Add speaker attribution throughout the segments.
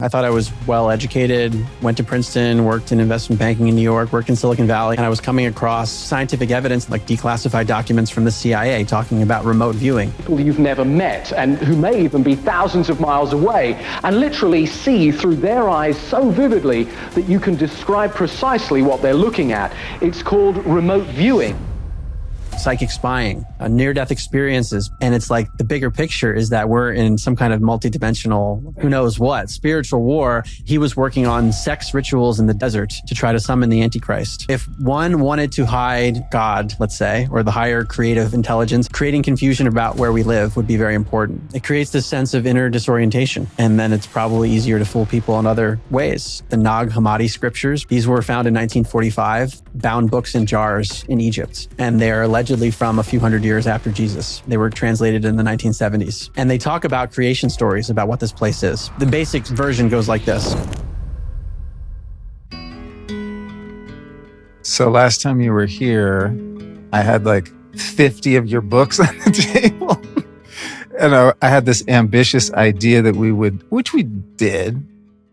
Speaker 1: I thought I was well educated, went to Princeton, worked in investment banking in New York, worked in Silicon Valley, and I was coming across scientific evidence like declassified documents from the CIA talking about remote viewing.
Speaker 2: People you've never met and who may even be thousands of miles away and literally see through their eyes so vividly that you can describe precisely what they're looking at. It's called remote viewing.
Speaker 1: Psychic spying, near-death experiences. And it's like the bigger picture is that we're in some kind of multidimensional, who knows what, spiritual war. He was working on sex rituals in the desert to try to summon the Antichrist. If one wanted to hide God, let's say, or the higher creative intelligence, creating confusion about where we live would be very important. It creates this sense of inner disorientation. And then it's probably easier to fool people in other ways. The Nag Hammadi scriptures, these were found in 1945, bound books in jars in Egypt. And they are allegedly from a few hundred years after Jesus. They were translated in the 1970s. And they talk about creation stories about what this place is. The basic version goes like this.
Speaker 3: So last time you were here, I had like 50 of your books on the table. And I had this ambitious idea that we would, which we did,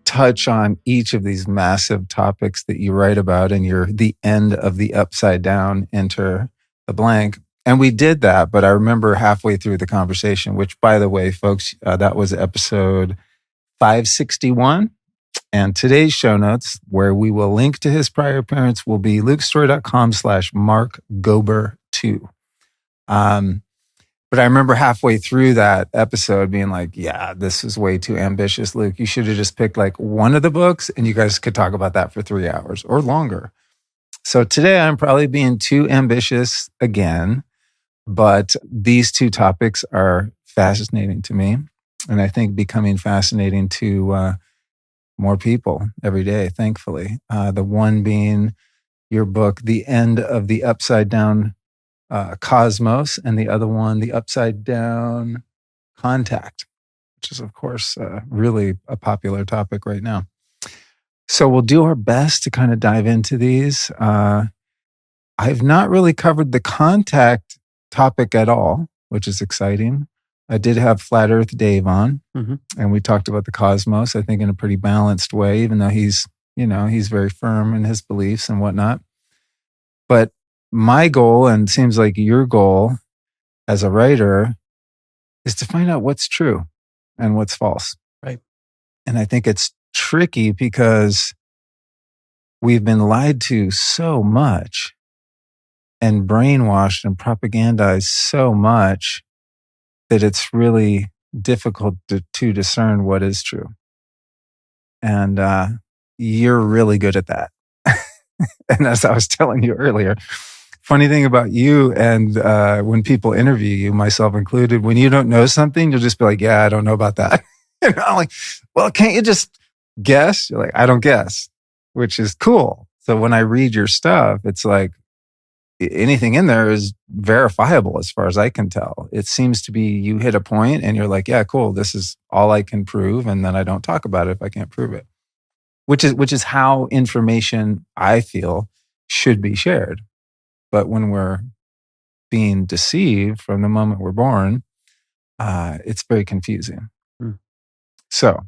Speaker 3: touch on each of these massive topics that you write about in your The End of the Upside Down, Enter the Blank. And we did that, but I remember halfway through the conversation, which by the way, folks, that was episode 561. And today's show notes, where we will link to his prior appearance, will be lukestory.com/Mark Gober 2. But I remember halfway through that episode being like, yeah, this is way too ambitious, Luke. You should have just picked like one of the books and you guys could talk about that for 3 hours or longer. So today I'm probably being too ambitious again, but these two topics are fascinating to me. And I think becoming fascinating to more people every day, thankfully. The one being your book, The End of the Upside Down Cosmos, and the other one, The Upside Down Contact, which is, of course, really a popular topic right now. So we'll do our best to kind of dive into these. I've not really covered the contact topic at all, which is exciting. I did have Flat Earth Dave on, and we talked about the cosmos, I think in a pretty balanced way, even though he's very firm in his beliefs and whatnot. But my goal, and seems like your goal as a writer, is to find out what's true and what's false.
Speaker 1: Right.
Speaker 3: And I think it's tricky because we've been lied to so much and brainwashed and propagandized so much that it's really difficult to discern what is true. And you're really good at that. And as I was telling you earlier, funny thing about you and when people interview you, myself included, when you don't know something, you'll just be like, yeah, I don't know about that. And I'm like, well, can't you just guess? You're like, I don't guess, which is cool. So when I read your stuff, it's like anything in there is verifiable as far as I can tell. It seems to be you hit a point and you're like, yeah, cool, this is all I can prove. And then I don't talk about it if I can't prove it, which is how information, I feel, should be shared. But when we're being deceived from the moment we're born, it's very confusing. So.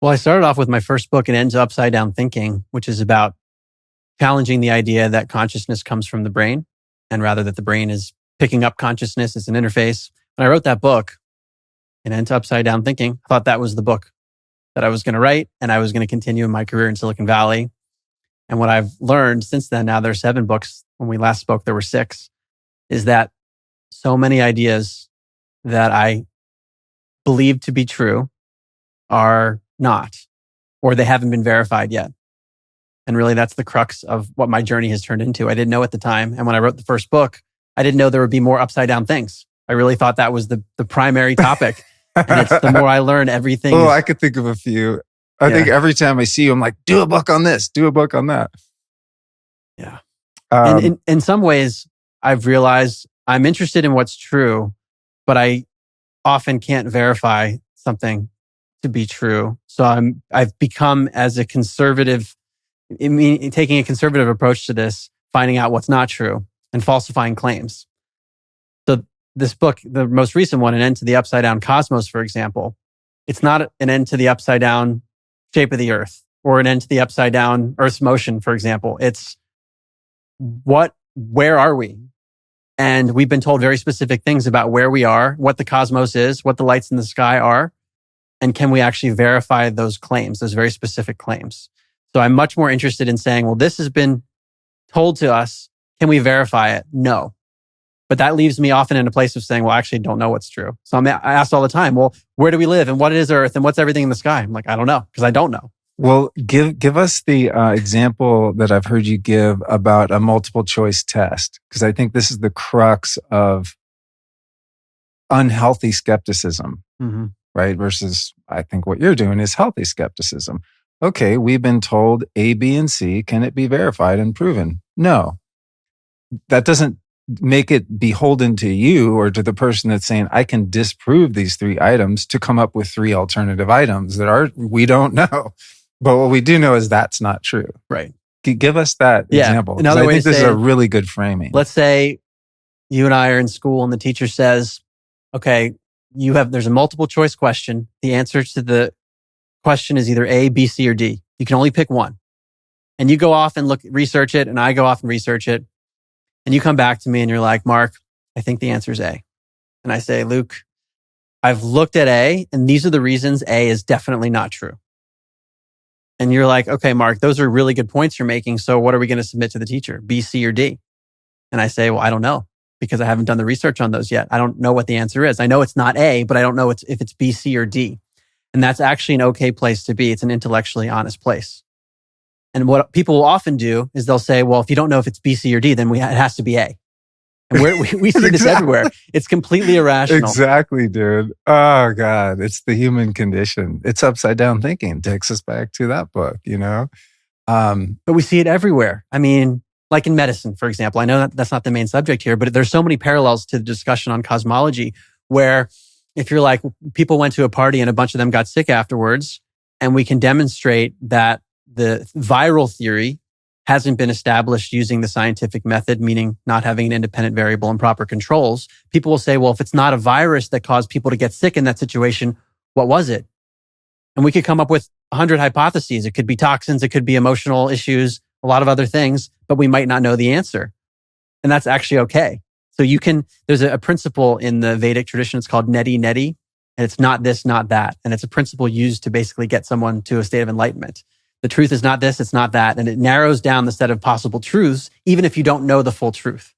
Speaker 1: Well, I started off with my first book, An End to Upside Down Thinking, which is about challenging the idea that consciousness comes from the brain, and rather that the brain is picking up consciousness as an interface. When I wrote that book, An End to Upside Down Thinking, I thought that was the book that I was going to write, and I was going to continue in my career in Silicon Valley. And what I've learned since then, now there are 7 books. When we last spoke, there were 6, is that so many ideas that I believed to be true are not, or they haven't been verified yet. And really, that's the crux of what my journey has turned into. I didn't know at the time. And when I wrote the first book, I didn't know there would be more upside down things. I really thought that was the primary topic. And it's the more I learn, everything.
Speaker 3: I could think of a few. I think every time I see you, I'm like, do a book on this, do a book on that.
Speaker 1: Yeah. And in some ways, I've realized I'm interested in what's true, but I often can't verify something to be true. So I've become, as a conservative, taking a conservative approach to this, finding out what's not true and falsifying claims. So this book, the most recent one, An End to the Upside Down Cosmos, for example, it's not an end to the upside down shape of the Earth or an end to the upside down Earth's motion, for example. It's where are we? And we've been told very specific things about where we are, what the cosmos is, what the lights in the sky are, and can we actually verify those claims, those very specific claims? So I'm much more interested in saying, well, this has been told to us. Can we verify it? No. But that leaves me often in a place of saying, well, I actually don't know what's true. So I asked all the time, well, where do we live and what is Earth and what's everything in the sky? I'm like, I don't know because I don't know.
Speaker 3: Well, give us the example that I've heard you give about a multiple choice test, because I think this is the crux of unhealthy skepticism, right? Versus I think what you're doing is healthy skepticism. Okay, we've been told A, B, and C. Can it be verified and proven? No. That doesn't make it beholden to you or to the person that's saying, I can disprove these 3 items to come up with 3 alternative items we don't know. But what we do know is that's not true.
Speaker 1: Right.
Speaker 3: Give us that example.
Speaker 1: Another way
Speaker 3: I think this is a really good framing.
Speaker 1: Let's say you and I are in school and the teacher says, okay, there's a multiple choice question. The answer to the question is either A, B, C, or D. You can only pick one. And you go off and research it, and I go off and research it. And you come back to me and you're like, Mark, I think the answer is A. And I say, Luke, I've looked at A, and these are the reasons A is definitely not true. And you're like, okay, Mark, those are really good points you're making. So what are we going to submit to the teacher? B, C, or D? And I say, well, I don't know because I haven't done the research on those yet. I don't know what the answer is. I know it's not A, but I don't know if it's B, C, or D. And that's actually an okay place to be. It's an intellectually honest place. And what people will often do is they'll say, well, if you don't know if it's B, C, or D, then it has to be A. And we see this everywhere. It's completely irrational.
Speaker 3: Exactly, dude. Oh, God. It's the human condition. It's upside down thinking. Takes us back to that book,
Speaker 1: But we see it everywhere. I mean, like in medicine, for example. I know that's not the main subject here, but there's so many parallels to the discussion on cosmology where if you're like, people went to a party and a bunch of them got sick afterwards, and we can demonstrate that the viral theory hasn't been established using the scientific method, meaning not having an independent variable and proper controls. People will say, well, if it's not a virus that caused people to get sick in that situation, what was it? And we could come up with 100 hypotheses. It could be toxins, it could be emotional issues, a lot of other things, but we might not know the answer. And that's actually okay. So there's a principle in the Vedic tradition, it's called neti neti, and it's not this, not that. And it's a principle used to basically get someone to a state of enlightenment. The truth is not this, it's not that. And it narrows down the set of possible truths, even if you don't know the full truth.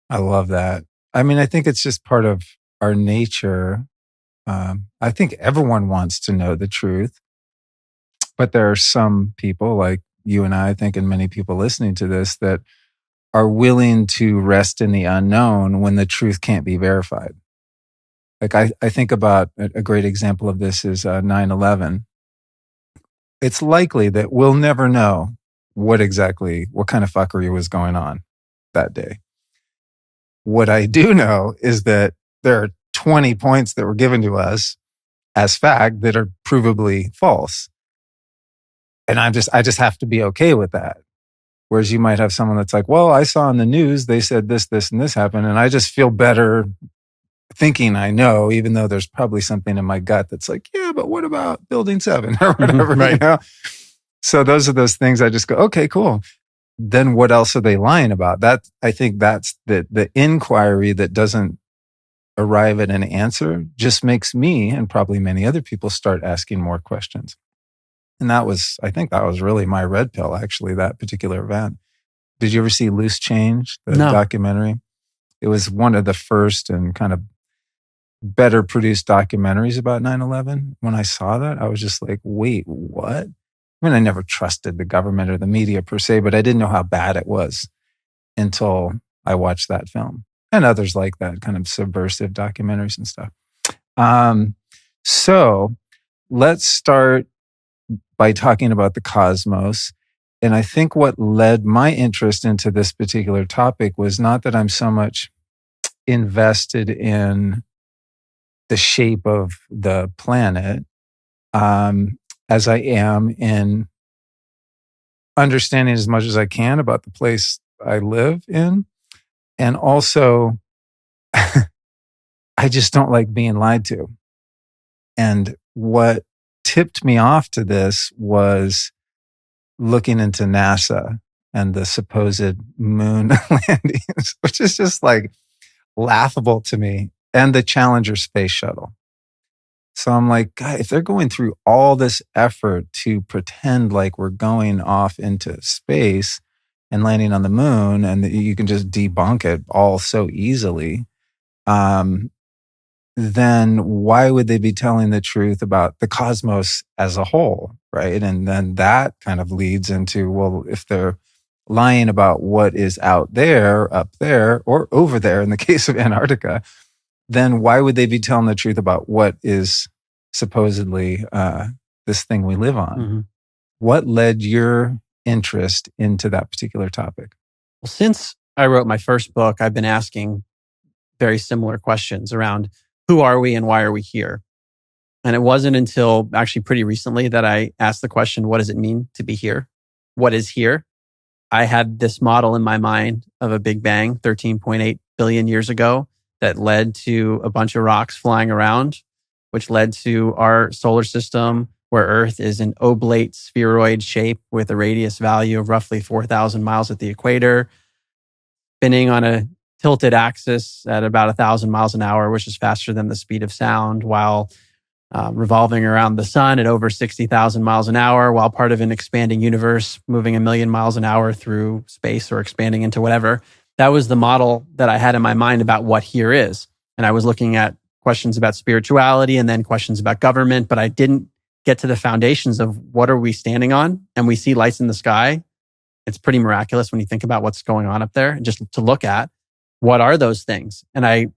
Speaker 3: I love that. I mean, I think it's just part of our nature. I think everyone wants to know the truth. But there are some people like you and I think, and many people listening to this, that are willing to rest in the unknown when the truth can't be verified. Like I think about a great example of this is 9/11. It's likely that we'll never know what kind of fuckery was going on that day. What I do know is that there are 20 points that were given to us as fact that are provably false. And I just have to be okay with that. Whereas you might have someone that's like, well, I saw in the news, they said this, and this happened. And I just feel better thinking I know, even though there's probably something in my gut that's like, yeah, but what about building 7 or whatever,
Speaker 1: right.
Speaker 3: So those are those things I just go, okay, cool. Then what else are they lying about? I think that's the inquiry that doesn't arrive at an answer just makes me and probably many other people start asking more questions. And I think that was really my red pill, actually, that particular event. Did you ever see Loose Change, the documentary? It was one of the first and kind of better produced documentaries about 9/11. When I saw that, I was just like, wait, what? I mean, I never trusted the government or the media per se, but I didn't know how bad it was until I watched that film and others like that, kind of subversive documentaries and stuff. So let's start by talking about the cosmos. And I think what led my interest into this particular topic was not that I'm so much invested in the shape of the planet as I am in understanding as much as I can about the place I live in. And also, I just don't like being lied to. And what tipped me off to this was looking into NASA and the supposed moon landings, which is just like laughable to me, and the Challenger space shuttle. So I'm like, God, if they're going through all this effort to pretend like we're going off into space and landing on the moon, and that you can just debunk it all so easily, then why would they be telling the truth about the cosmos as a whole, right? And then that kind of leads into, well, if they're lying about what is out there, up there, or over there in the case of Antarctica, then why would they be telling the truth about what is supposedly this thing we live on?
Speaker 1: Mm-hmm.
Speaker 3: What led your interest into that particular topic?
Speaker 1: Well, since I wrote my first book, I've been asking very similar questions around who are we and why are we here? And it wasn't until actually pretty recently that I asked the question, what does it mean to be here? What is here? I had this model in my mind of a Big Bang 13.8 billion years ago that led to a bunch of rocks flying around, which led to our solar system, where Earth is an oblate spheroid shape with a radius value of roughly 4,000 miles at the equator, spinning on a tilted axis at about 1,000 miles an hour, which is faster than the speed of sound, while revolving around the sun at over 60,000 miles an hour, while part of an expanding universe moving 1,000,000 miles an hour through space or expanding into whatever. That was the model that I had in my mind about what here is. And I was looking at questions about spirituality and then questions about government, but I didn't get to the foundations of what are we standing on? And we see lights in the sky. It's pretty miraculous when you think about what's going on up there, and just to look at what are those things. And I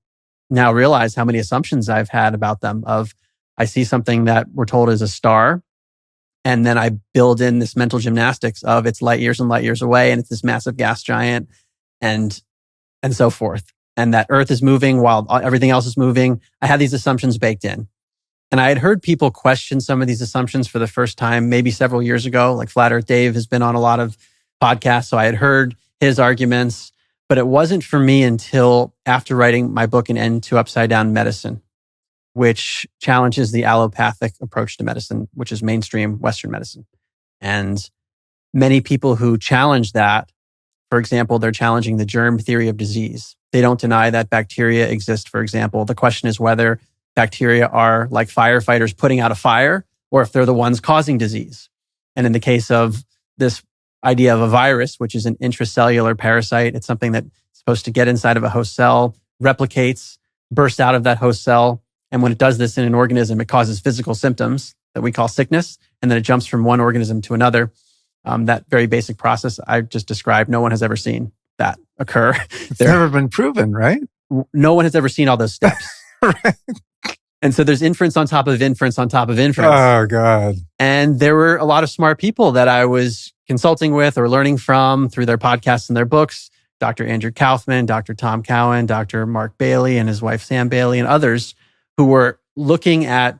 Speaker 1: now realize how many assumptions I've had about them of I see something that we're told is a star, and then I build in this mental gymnastics of it's light years and light years away, and it's this massive gas giant, and so forth. And that Earth is moving while everything else is moving. I had these assumptions baked in. And I had heard people question some of these assumptions for the first time, maybe several years ago. Like Flat Earth Dave has been on a lot of podcasts, so I had heard his arguments. But it wasn't for me until after writing my book, An End to Upside Down Medicine, which challenges the allopathic approach to medicine, which is mainstream Western medicine. And many people who challenge that, for example, they're challenging the germ theory of disease. They don't deny that bacteria exist, for example. The question is whether bacteria are like firefighters putting out a fire, or if they're the ones causing disease. And in the case of this idea of a virus, which is an intracellular parasite, it's something that's supposed to get inside of a host cell, replicates, bursts out of that host cell. And when it does this in an organism, it causes physical symptoms that we call sickness. And then it jumps from one organism to another. That very basic process I just described, no one has ever seen that occur.
Speaker 3: It's never been proven, right?
Speaker 1: No one has ever seen all those steps.
Speaker 3: Right.
Speaker 1: And so there's inference on top of inference on top of inference.
Speaker 3: Oh, God.
Speaker 1: And there were a lot of smart people that I was consulting with or learning from through their podcasts and their books. Dr. Andrew Kaufman, Dr. Tom Cowan, Dr. Mark Bailey and his wife Sam Bailey, and others who were looking at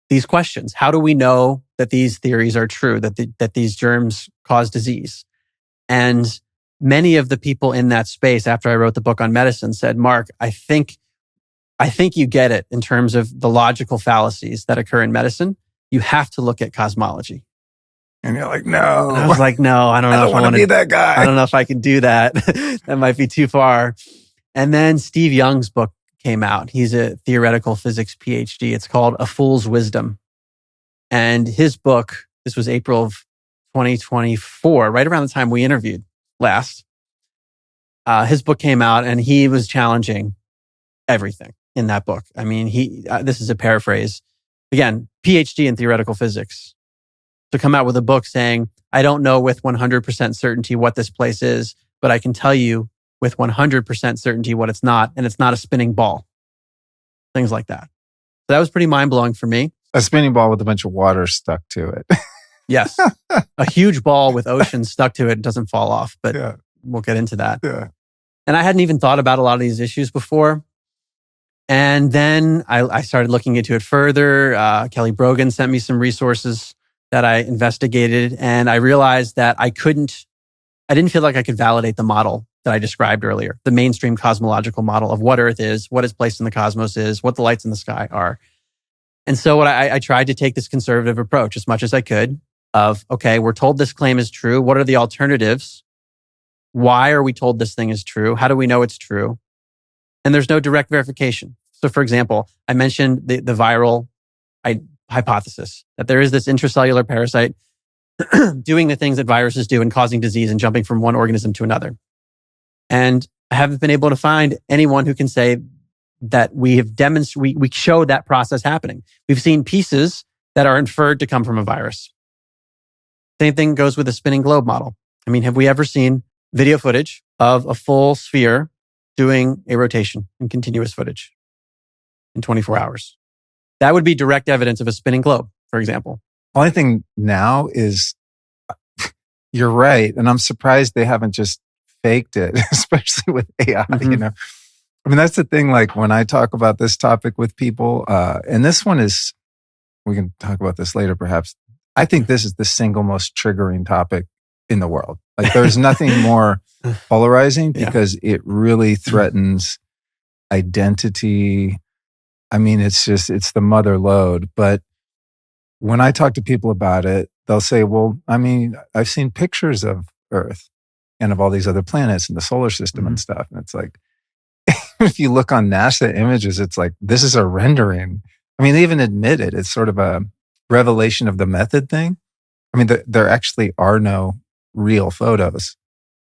Speaker 1: these questions. How do we know that these theories are true, that these germs cause disease? And many of the people in that space, after I wrote the book on medicine, said, Mark, I think you get it in terms of the logical fallacies that occur in medicine. You have to look at cosmology.
Speaker 3: And you're like, no.
Speaker 1: And I was like, no, I don't know if I want to
Speaker 3: be that guy.
Speaker 1: I don't know if I can do that. That might be too far. And then Steve Young's book came out. He's a theoretical physics PhD. It's called A Fool's Wisdom. And his book, this was April of 2024, right around the time we interviewed last. His book came out and he was challenging everything in that book. I mean, this is a paraphrase. Again, PhD in theoretical physics. To come out with a book saying, I don't know with 100% certainty what this place is, but I can tell you with 100% certainty what it's not, and it's not a spinning ball. Things like that. So that was pretty mind-blowing for me.
Speaker 3: A spinning ball with a bunch of water stuck to it.
Speaker 1: Yes. A huge ball with oceans stuck to it doesn't fall off, but
Speaker 3: Yeah.
Speaker 1: we'll get into that.
Speaker 3: Yeah.
Speaker 1: And I hadn't even thought about a lot of these issues before. And then I started looking into it further. Kelly Brogan sent me some resources that I investigated, and I realized that I didn't feel like I could validate the model that I described earlier, the mainstream cosmological model of what Earth is, what its place in the cosmos is, what the lights in the sky are. And so what I tried to take this conservative approach as much as I could of, okay, we're told this claim is true. What are the alternatives? Why are we told this thing is true? How do we know it's true? And there's no direct verification. So for example, I mentioned the viral hypothesis that there is this intracellular parasite doing the things that viruses do and causing disease and jumping from one organism to another. And I haven't been able to find anyone who can say that we have demonstrated, we show that process happening. We've seen pieces that are inferred to come from a virus. Same thing goes with the spinning globe model. I mean, have we ever seen video footage of a full sphere doing a rotation in continuous footage in 24 hours? That would be direct evidence of a spinning globe, for example.
Speaker 3: Only thing now is, you're right. And I'm surprised they haven't just faked it, especially with AI,
Speaker 1: Mm-hmm.
Speaker 3: you know? I mean, that's the thing, like when I talk about this topic with people, and this one is, we can talk about this later perhaps. I think this is the single most triggering topic in the world. Like there's nothing more polarizing because it really threatens identity. I mean, it's the mother lode. But when I talk to people about it, they'll say, well, I mean, I've seen pictures of Earth and of all these other planets in the solar system and stuff. And it's like, if you look on NASA images, it's like, this is a rendering. I mean, they even admit it. It's sort of a revelation of the method thing. I mean, there actually are no real photos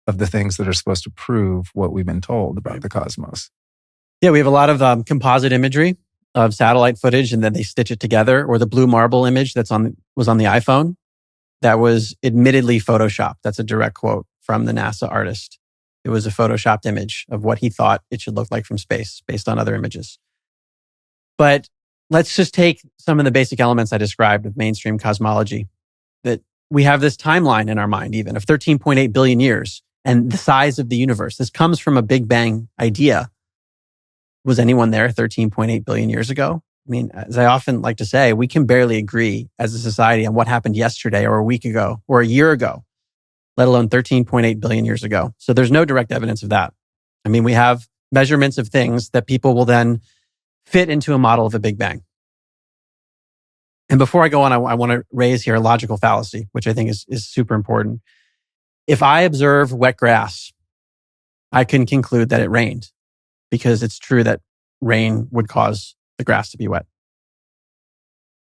Speaker 3: of the things that are supposed to prove what we've been told about the cosmos.
Speaker 1: Yeah, we have a lot of composite imagery of satellite footage, and then they stitch it together. Or the blue marble image was on the iPhone, that was admittedly photoshopped. That's a direct quote from the NASA artist. It was a photoshopped image of what he thought it should look like from space based on other images. But let's just take some of the basic elements I described of mainstream cosmology. That we have this timeline in our mind even of 13.8 billion years and the size of the universe. This comes from a Big Bang idea. Was anyone there 13.8 billion years ago? I mean, as I often like to say, we can barely agree as a society on what happened yesterday or a week ago or a year ago, let alone 13.8 billion years ago. So there's no direct evidence of that. I mean, we have measurements of things that people will then fit into a model of a Big Bang. And before I go on, I want to raise here a logical fallacy, which I think is super important. If I observe wet grass, I can conclude that it rained because it's true that rain would cause the grass to be wet.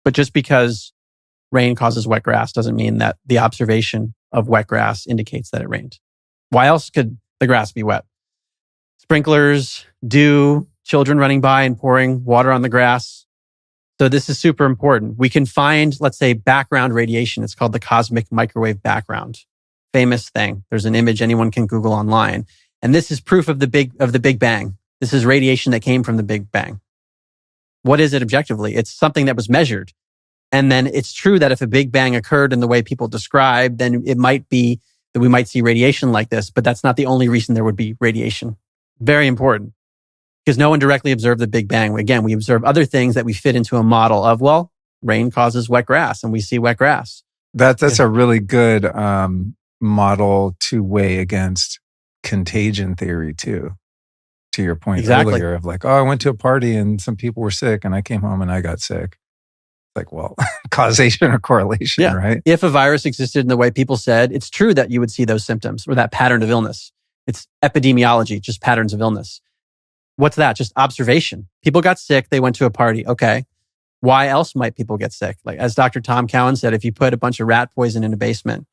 Speaker 1: But just because rain causes wet grass doesn't mean that the observation of wet grass indicates that it rained. Why else could the grass be wet? Sprinklers, dew, children running by and pouring water on the grass. So this is super important. We can find, let's say, background radiation. It's called the cosmic microwave background. Famous thing. There's an image anyone can Google online. And this is proof of the Big Bang. This is radiation that came from the Big Bang. What is it objectively? It's something that was measured. And then it's true that if a Big Bang occurred in the way people describe, then it might be that we might see radiation like this, but that's not the only reason there would be radiation. Very important. Because no one directly observed the Big Bang. Again, we observe other things that we fit into a model of, well, rain causes wet grass and we see wet grass.
Speaker 3: That's a really good model to weigh against contagion theory too. To your point earlier of like, oh, I went to a party and some people were sick and I came home and I got sick. Like, well, causation or correlation, right?
Speaker 1: If a virus existed in the way people said, it's true that you would see those symptoms or that pattern of illness. It's epidemiology, just patterns of illness. What's that? Just observation. People got sick. They went to a party. Okay. Why else might people get sick? Like as Dr. Tom Cowan said, if you put a bunch of rat poison in a basement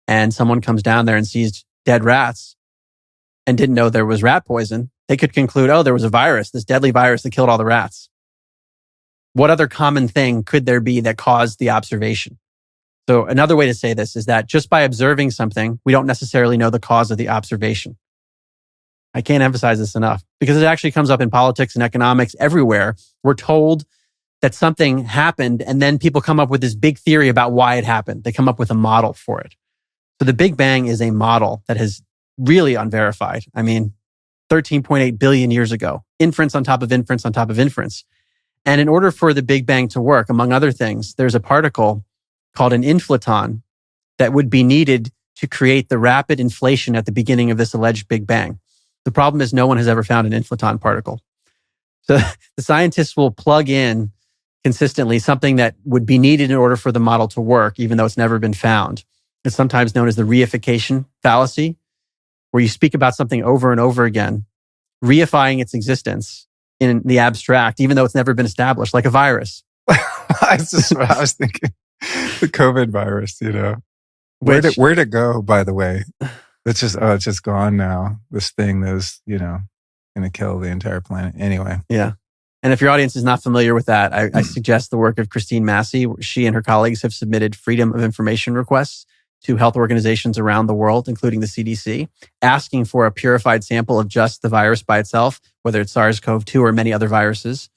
Speaker 1: and someone comes down there and sees dead rats and didn't know there was rat poison, they could conclude, oh, there was a virus, this deadly virus that killed all the rats. What other common thing could there be that caused the observation? So another way to say this is that just by observing something, we don't necessarily know the cause of the observation. I can't emphasize this enough because it actually comes up in politics and economics everywhere. We're told that something happened and then people come up with this big theory about why it happened. They come up with a model for it. So the Big Bang is a model that is really unverified. I mean, 13.8 billion years ago, inference on top of inference on top of inference. And in order for the Big Bang to work, among other things, there's a particle called an inflaton that would be needed to create the rapid inflation at the beginning of this alleged Big Bang. The problem is no one has ever found an inflaton particle. So the scientists will plug in consistently, something that would be needed in order for the model to work, even though it's never been found. It's sometimes known as the reification fallacy, where you speak about something over and over again, reifying its existence in the abstract, even though it's never been established, like a virus.
Speaker 3: That's just what I was thinking. The COVID virus, Where'd it go, by the way? It's just gone now. This thing that was, going to kill the entire planet. Anyway.
Speaker 1: Yeah. And if your audience is not familiar with that, I suggest the work of Christine Massey. She and her colleagues have submitted freedom of information requests to health organizations around the world, including the CDC, asking for a purified sample of just the virus by itself, whether it's SARS-CoV-2 or many other viruses,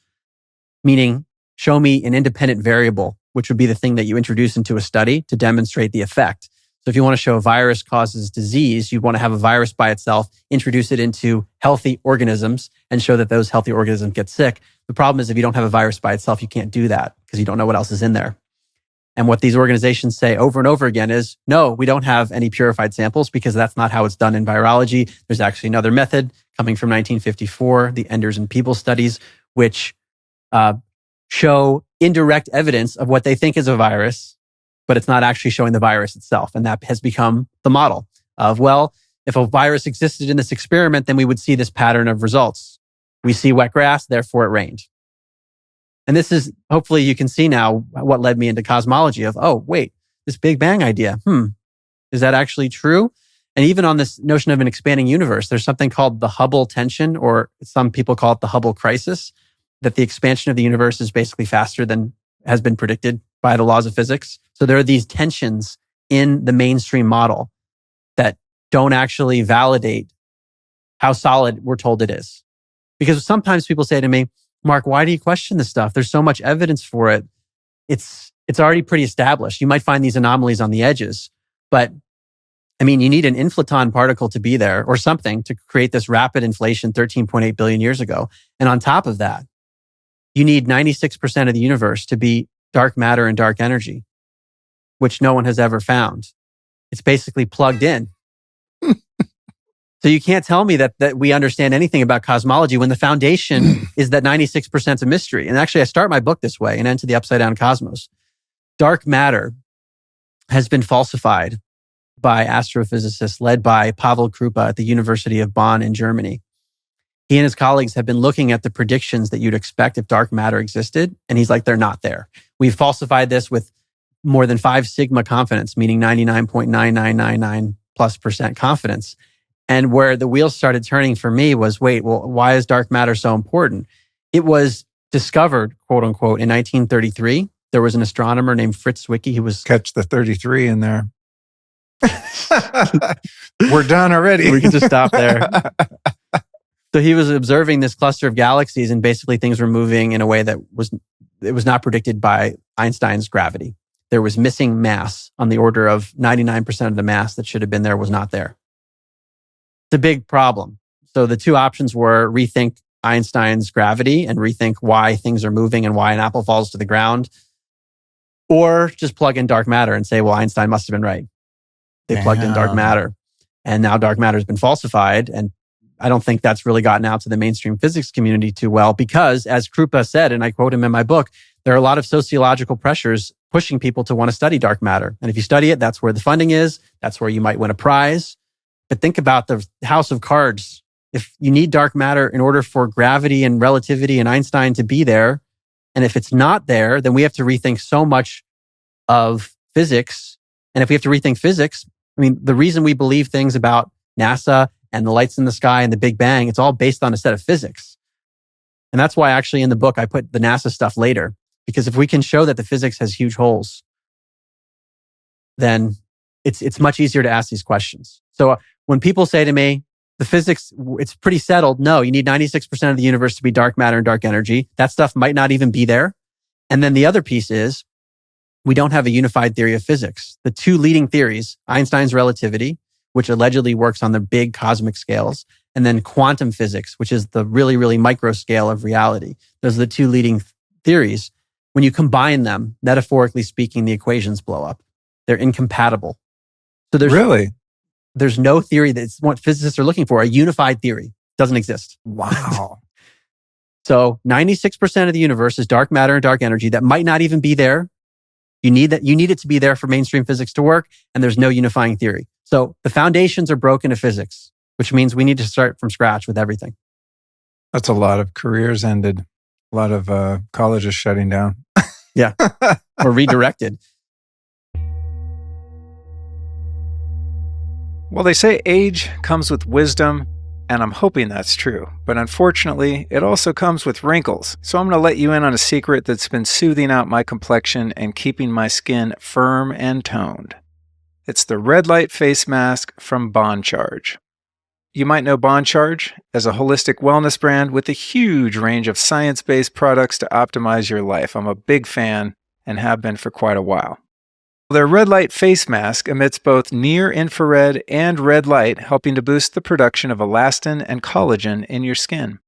Speaker 1: meaning show me an independent variable, which would be the thing that you introduce into a study to demonstrate the effect. So if you want to show a virus causes disease, you want to have a virus by itself, introduce it into healthy organisms and show that those healthy organisms get sick. The problem is if you don't have a virus by itself, you can't do that because you don't know what else is in there. And what these organizations say over and over again is, no, we don't have any purified samples because that's not how it's done in virology. There's actually another method coming from 1954, the Enders and Peebles studies, which show indirect evidence of what they think is a virus, but it's not actually showing the virus itself. And that has become the model of, well, if a virus existed in this experiment, then we would see this pattern of results. We see wet grass, therefore it rained. And this is, hopefully you can see now what led me into cosmology of, oh, wait, this Big Bang idea. Is that actually true? And even on this notion of an expanding universe, there's something called the Hubble tension, or some people call it the Hubble crisis, that the expansion of the universe is basically faster than has been predicted by the laws of physics. So there are these tensions in the mainstream model that don't actually validate how solid we're told it is. Because sometimes people say to me, Mark, why do you question this stuff? There's so much evidence for it. It's already pretty established. You might find these anomalies on the edges, but I mean, you need an inflaton particle to be there or something to create this rapid inflation 13.8 billion years ago. And on top of that, you need 96% of the universe to be dark matter and dark energy, which no one has ever found. It's basically plugged in. So you can't tell me that we understand anything about cosmology when the foundation is that 96% is a mystery. And actually, I start my book this way and Into the Upside Down Cosmos. Dark matter has been falsified by astrophysicists led by Pavel Krupa at the University of Bonn in Germany. He and his colleagues have been looking at the predictions that you'd expect if dark matter existed. And he's like, they're not there. We've falsified this with more than 5 sigma confidence, meaning 99.9999+% confidence. And where the wheels started turning for me was, wait, well, why is dark matter so important? It was discovered, quote unquote, in 1933. There was an astronomer named Fritz Zwicky who was...
Speaker 3: Catch the 33 in there. We're done already.
Speaker 1: We can just stop there. So he was observing this cluster of galaxies and basically things were moving in a way that was not predicted by Einstein's gravity. There was missing mass on the order of 99% of the mass that should have been there was not there. It's a big problem. So the two options were rethink Einstein's gravity and rethink why things are moving and why an apple falls to the ground, or just plug in dark matter and say, well, Einstein must have been right. They plugged in dark matter and now dark matter has been falsified. And I don't think that's really gotten out to the mainstream physics community too well because, as Krupa said, and I quote him in my book, there are a lot of sociological pressures pushing people to want to study dark matter. And if you study it, that's where the funding is. That's where you might win a prize. But think about the house of cards. If you need dark matter in order for gravity and relativity and Einstein to be there, and if it's not there, then we have to rethink so much of physics. And if we have to rethink physics, I mean, the reason we believe things about NASA and the lights in the sky and the Big Bang, it's all based on a set of physics. And that's why actually in the book, I put the NASA stuff later, because if we can show that the physics has huge holes, then it's much easier to ask these questions. So when people say to me, the physics, it's pretty settled. No, you need 96% of the universe to be dark matter and dark energy. That stuff might not even be there. And then the other piece is we don't have a unified theory of physics. The two leading theories, Einstein's relativity, which allegedly works on the big cosmic scales, and then quantum physics, which is the really, really micro scale of reality. Those are the two leading theories. When you combine them, metaphorically speaking, the equations blow up. They're incompatible. So there's no theory that's what physicists are looking for. A unified theory doesn't exist.
Speaker 3: Wow.
Speaker 1: So 96% of the universe is dark matter and dark energy that might not even be there. You need it to be there for mainstream physics to work, and there's no unifying theory. So the foundations are broken of physics, which means we need to start from scratch with everything.
Speaker 3: That's a lot of careers ended, a lot of colleges shutting down.
Speaker 1: Yeah, or redirected.
Speaker 3: Well, they say age comes with wisdom, and I'm hoping that's true. But unfortunately, it also comes with wrinkles. So I'm going to let you in on a secret that's been soothing out my complexion and keeping my skin firm and toned. It's the red light face mask from Bond Charge. You might know Bond Charge as a holistic wellness brand with a huge range of science-based products to optimize your life. I'm a big fan and have been for quite a while. Their red light face mask emits both near-infrared and red light, helping to boost the production of elastin and collagen in your skin.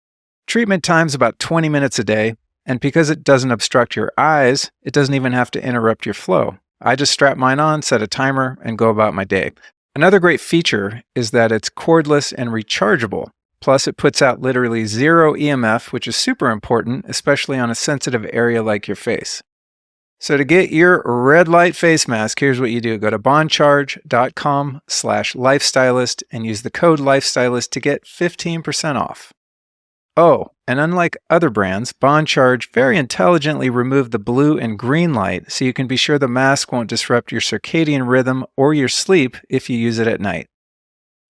Speaker 3: Treatment time's about 20 minutes a day, and because it doesn't obstruct your eyes, it doesn't even have to interrupt your flow. I just strap mine on, set a timer, and go about my day. Another great feature is that it's cordless and rechargeable. Plus, it puts out literally zero EMF, which is super important, especially on a sensitive area like your face. So to get your red light face mask, here's what you do. Go to bondcharge.com/lifestylist and use the code lifestylist to get 15% off. Oh, and unlike other brands, Bond Charge very intelligently removed the blue and green light so you can be sure the mask won't disrupt your circadian rhythm or your sleep if you use it at night.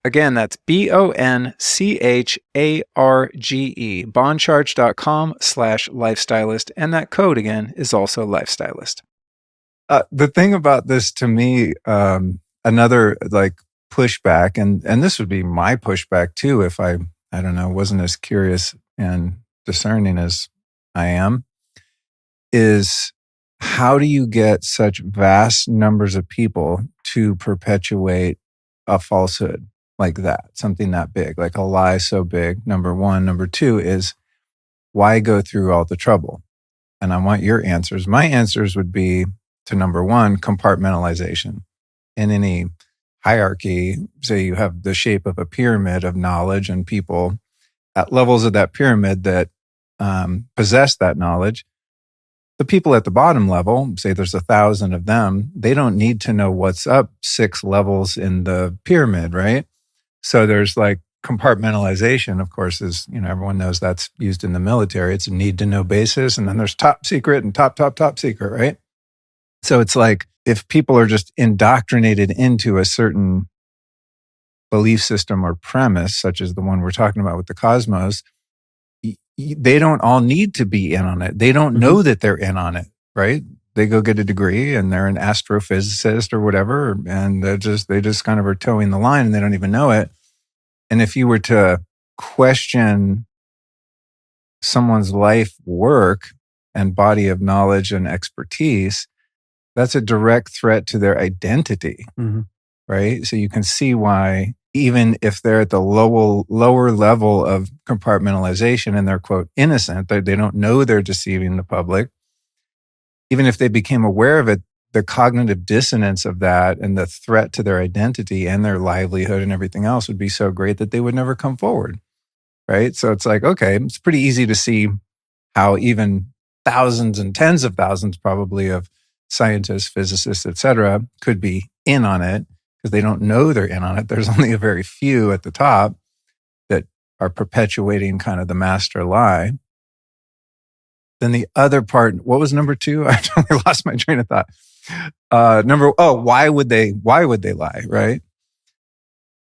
Speaker 3: Again, that's BONCHARGE, bondcharge.com/lifestylist, and that code again is also lifestylist. The thing about this to me, another like pushback, and this would be my pushback too if I don't know, wasn't as curious and discerning as I am, is how do you get such vast numbers of people to perpetuate a falsehood like that, something that big, like a lie so big, number one. Number two is, why go through all the trouble? And I want your answers. My answers would be to number one, compartmentalization. In any hierarchy, say you have the shape of a pyramid of knowledge and people at levels of that pyramid that possess that knowledge. The people at the bottom level, say there's 1,000 of them, they don't need to know what's up 6 levels in the pyramid, right? So there's like compartmentalization, of course, is, everyone knows that's used in the military. It's a need to know basis. And then there's top secret and top secret, right? So it's like if people are just indoctrinated into a certain belief system or premise, such as the one we're talking about with the cosmos, they don't all need to be in on it. They don't know that they're in on it, right? They go get a degree and they're an astrophysicist or whatever, and they just kind of are towing the line and they don't even know it. And if you were to question someone's life work and body of knowledge and expertise, that's a direct threat to their identity, right? So you can see why, even if they're at the lower level of compartmentalization and they're, quote, innocent, they don't know they're deceiving the public, even if they became aware of it, the cognitive dissonance of that and the threat to their identity and their livelihood and everything else would be so great that they would never come forward, right? So it's like, okay, it's pretty easy to see how even thousands and tens of thousands probably of scientists, physicists, et cetera, could be in on it because they don't know they're in on it. There's only a very few at the top that are perpetuating kind of the master lie. Then the other part, what was number 2? I totally lost my train of thought. Why would they lie, right?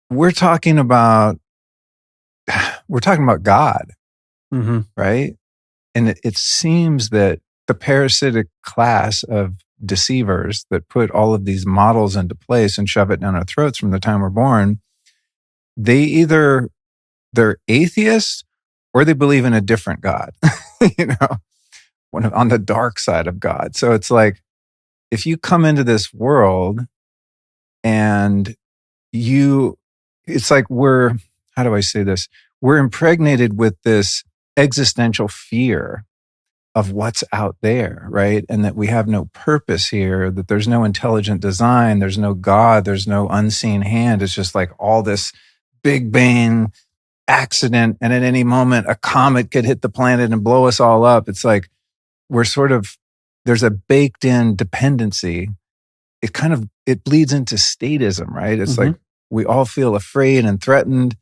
Speaker 3: We're talking about God, right? And it seems that the parasitic class of deceivers that put all of these models into place and shove it down our throats from the time we're born, they're atheists or they believe in a different God, on the dark side of God. So it's like, if you come into this world and it's like how do I say this? We're impregnated with this existential fear of what's out there, right? And that we have no purpose here, that there's no intelligent design, there's no God, there's no unseen hand. It's just like all this big bang accident and at any moment a comet could hit the planet and blow us all up. It's like there's a baked in dependency. It bleeds into statism, right? It's like we all feel afraid and threatened.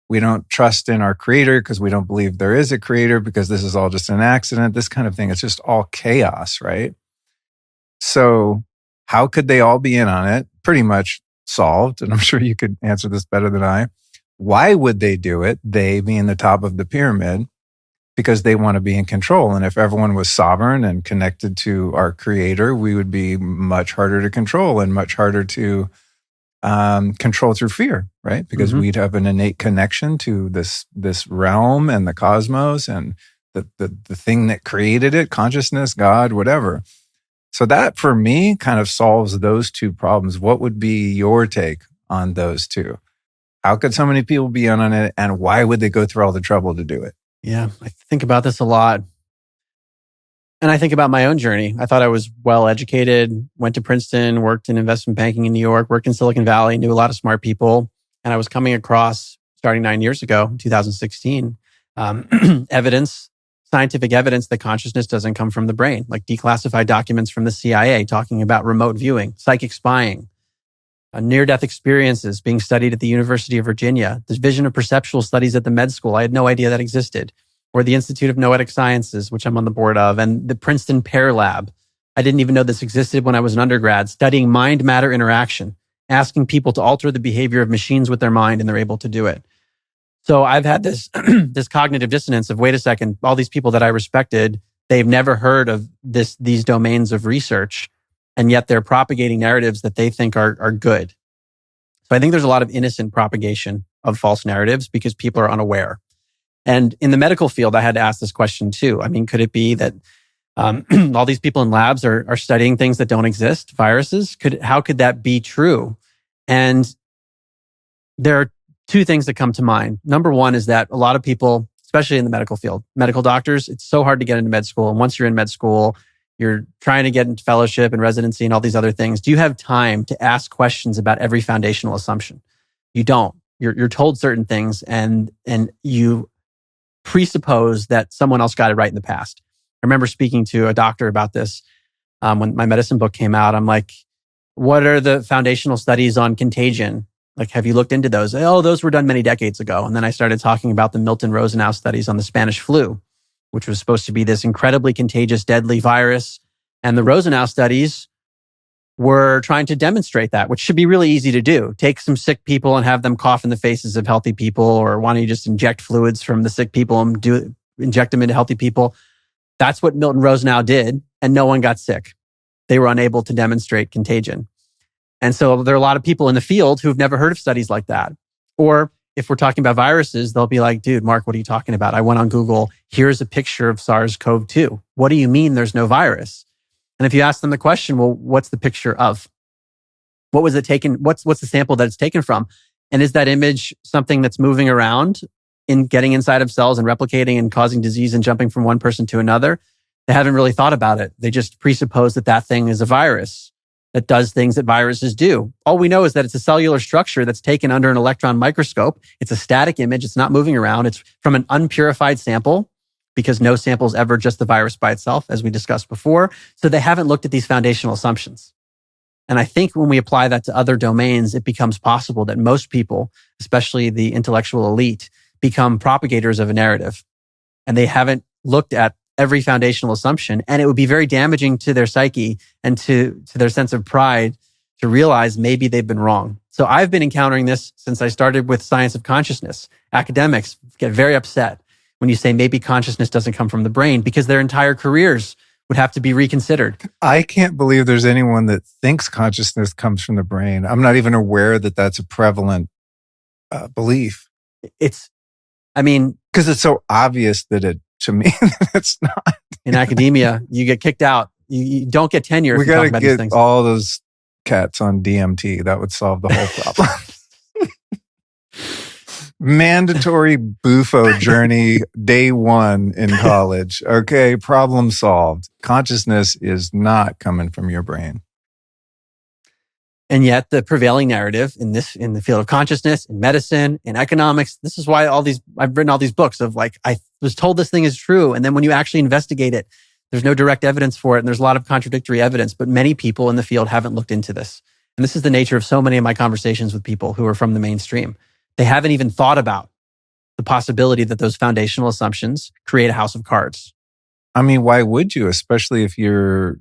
Speaker 3: We don't trust in our creator because we don't believe there is a creator because this is all just an accident, this kind of thing. It's just all chaos, right? So how could they all be in on it? Pretty much solved. And I'm sure you could answer this better than I. Why would they do it? They being the top of the pyramid, because they want to be in control. And if everyone was sovereign and connected to our creator, we would be much harder to control and much harder to control through fear, right? Because we'd have an innate connection to this realm and the cosmos and the thing that created it, consciousness, God, whatever. So that for me kind of solves those two problems. What would be your take on those two? How could so many people be in on it, and why would they go through all the trouble to do it?
Speaker 1: Yeah, I think about this a lot. And I think about my own journey. I thought I was well educated, went to Princeton, worked in investment banking in New York, worked in Silicon Valley, knew a lot of smart people. And I was coming across, starting 9 years ago, 2016, scientific evidence that consciousness doesn't come from the brain, like declassified documents from the CIA talking about remote viewing, psychic spying, near-death experiences being studied at the University of Virginia, the Division of Perceptual Studies at the med school. I had no idea that existed. Or the Institute of Noetic Sciences, which I'm on the board of, and the Princeton Pear Lab. I didn't even know this existed when I was an undergrad, studying mind-matter interaction, asking people to alter the behavior of machines with their mind, and they're able to do it. So I've had this this cognitive dissonance of, wait a second, all these people that I respected, they've never heard of these domains of research, and yet they're propagating narratives that they think are good. So I think there's a lot of innocent propagation of false narratives because people are unaware. And in the medical field, I had to ask this question too. I mean, could it be that all these people in labs are studying things that don't exist, viruses? How could that be true? And there are two things that come to mind. Number one is that a lot of people, especially in the medical field, medical doctors, it's so hard to get into med school. And once you're in med school, you're trying to get into fellowship and residency and all these other things. Do you have time to ask questions about every foundational assumption? You don't. You're told certain things and you presuppose that someone else got it right in the past. I remember speaking to a doctor about this when my medicine book came out. I'm like, what are the foundational studies on contagion? Like, have you looked into those? Oh, those were done many decades ago. And then I started talking about the Milton-Rosenau studies on the Spanish flu, which was supposed to be this incredibly contagious, deadly virus. And the Rosenau studies were trying to demonstrate that, which should be really easy to do. Take some sick people and have them cough in the faces of healthy people, or why don't you just inject fluids from the sick people and inject them into healthy people? That's what Milton Rosenau did, and no one got sick. They were unable to demonstrate contagion. And so there are a lot of people in the field who've never heard of studies like that. Or if we're talking about viruses, they'll be like, dude, Mark, what are you talking about? I went on Google. Here's a picture of SARS-CoV-2. What do you mean there's no virus? And if you ask them the question, well, what's the picture of? What was it taken? What's the sample that it's taken from? And is that image something that's moving around in getting inside of cells and replicating and causing disease and jumping from one person to another? They haven't really thought about it. They just presuppose that thing is a virus that does things that viruses do. All we know is that it's a cellular structure that's taken under an electron microscope. It's a static image. It's not moving around. It's from an unpurified sample, because no sample is ever just the virus by itself, as we discussed before. So they haven't looked at these foundational assumptions. And I think when we apply that to other domains, it becomes possible that most people, especially the intellectual elite, become propagators of a narrative. And they haven't looked at every foundational assumption. And it would be very damaging to their psyche and to their sense of pride to realize maybe they've been wrong. So I've been encountering this since I started with science of consciousness. Academics get very upset when you say maybe consciousness doesn't come from the brain, because their entire careers would have to be reconsidered.
Speaker 3: I can't believe there's anyone that thinks consciousness comes from the brain. I'm not even aware that that's a prevalent belief.
Speaker 1: Because
Speaker 3: it's so obvious that to me, it's not.
Speaker 1: In academia, you get kicked out. You don't get tenure if you talk about these things.
Speaker 3: We got to get all those cats on DMT. That would solve the whole problem. Mandatory bufo journey, day 1 in college. Okay, problem solved. Consciousness is not coming from your brain.
Speaker 1: And yet the prevailing narrative in the field of consciousness, in medicine, in economics, this is why I've written all these books of like, I was told this thing is true. And then when you actually investigate it, there's no direct evidence for it. And there's a lot of contradictory evidence, but many people in the field haven't looked into this. And this is the nature of so many of my conversations with people who are from the mainstream. They haven't even thought about the possibility that those foundational assumptions create a house of cards.
Speaker 3: I mean, why would you, especially if you're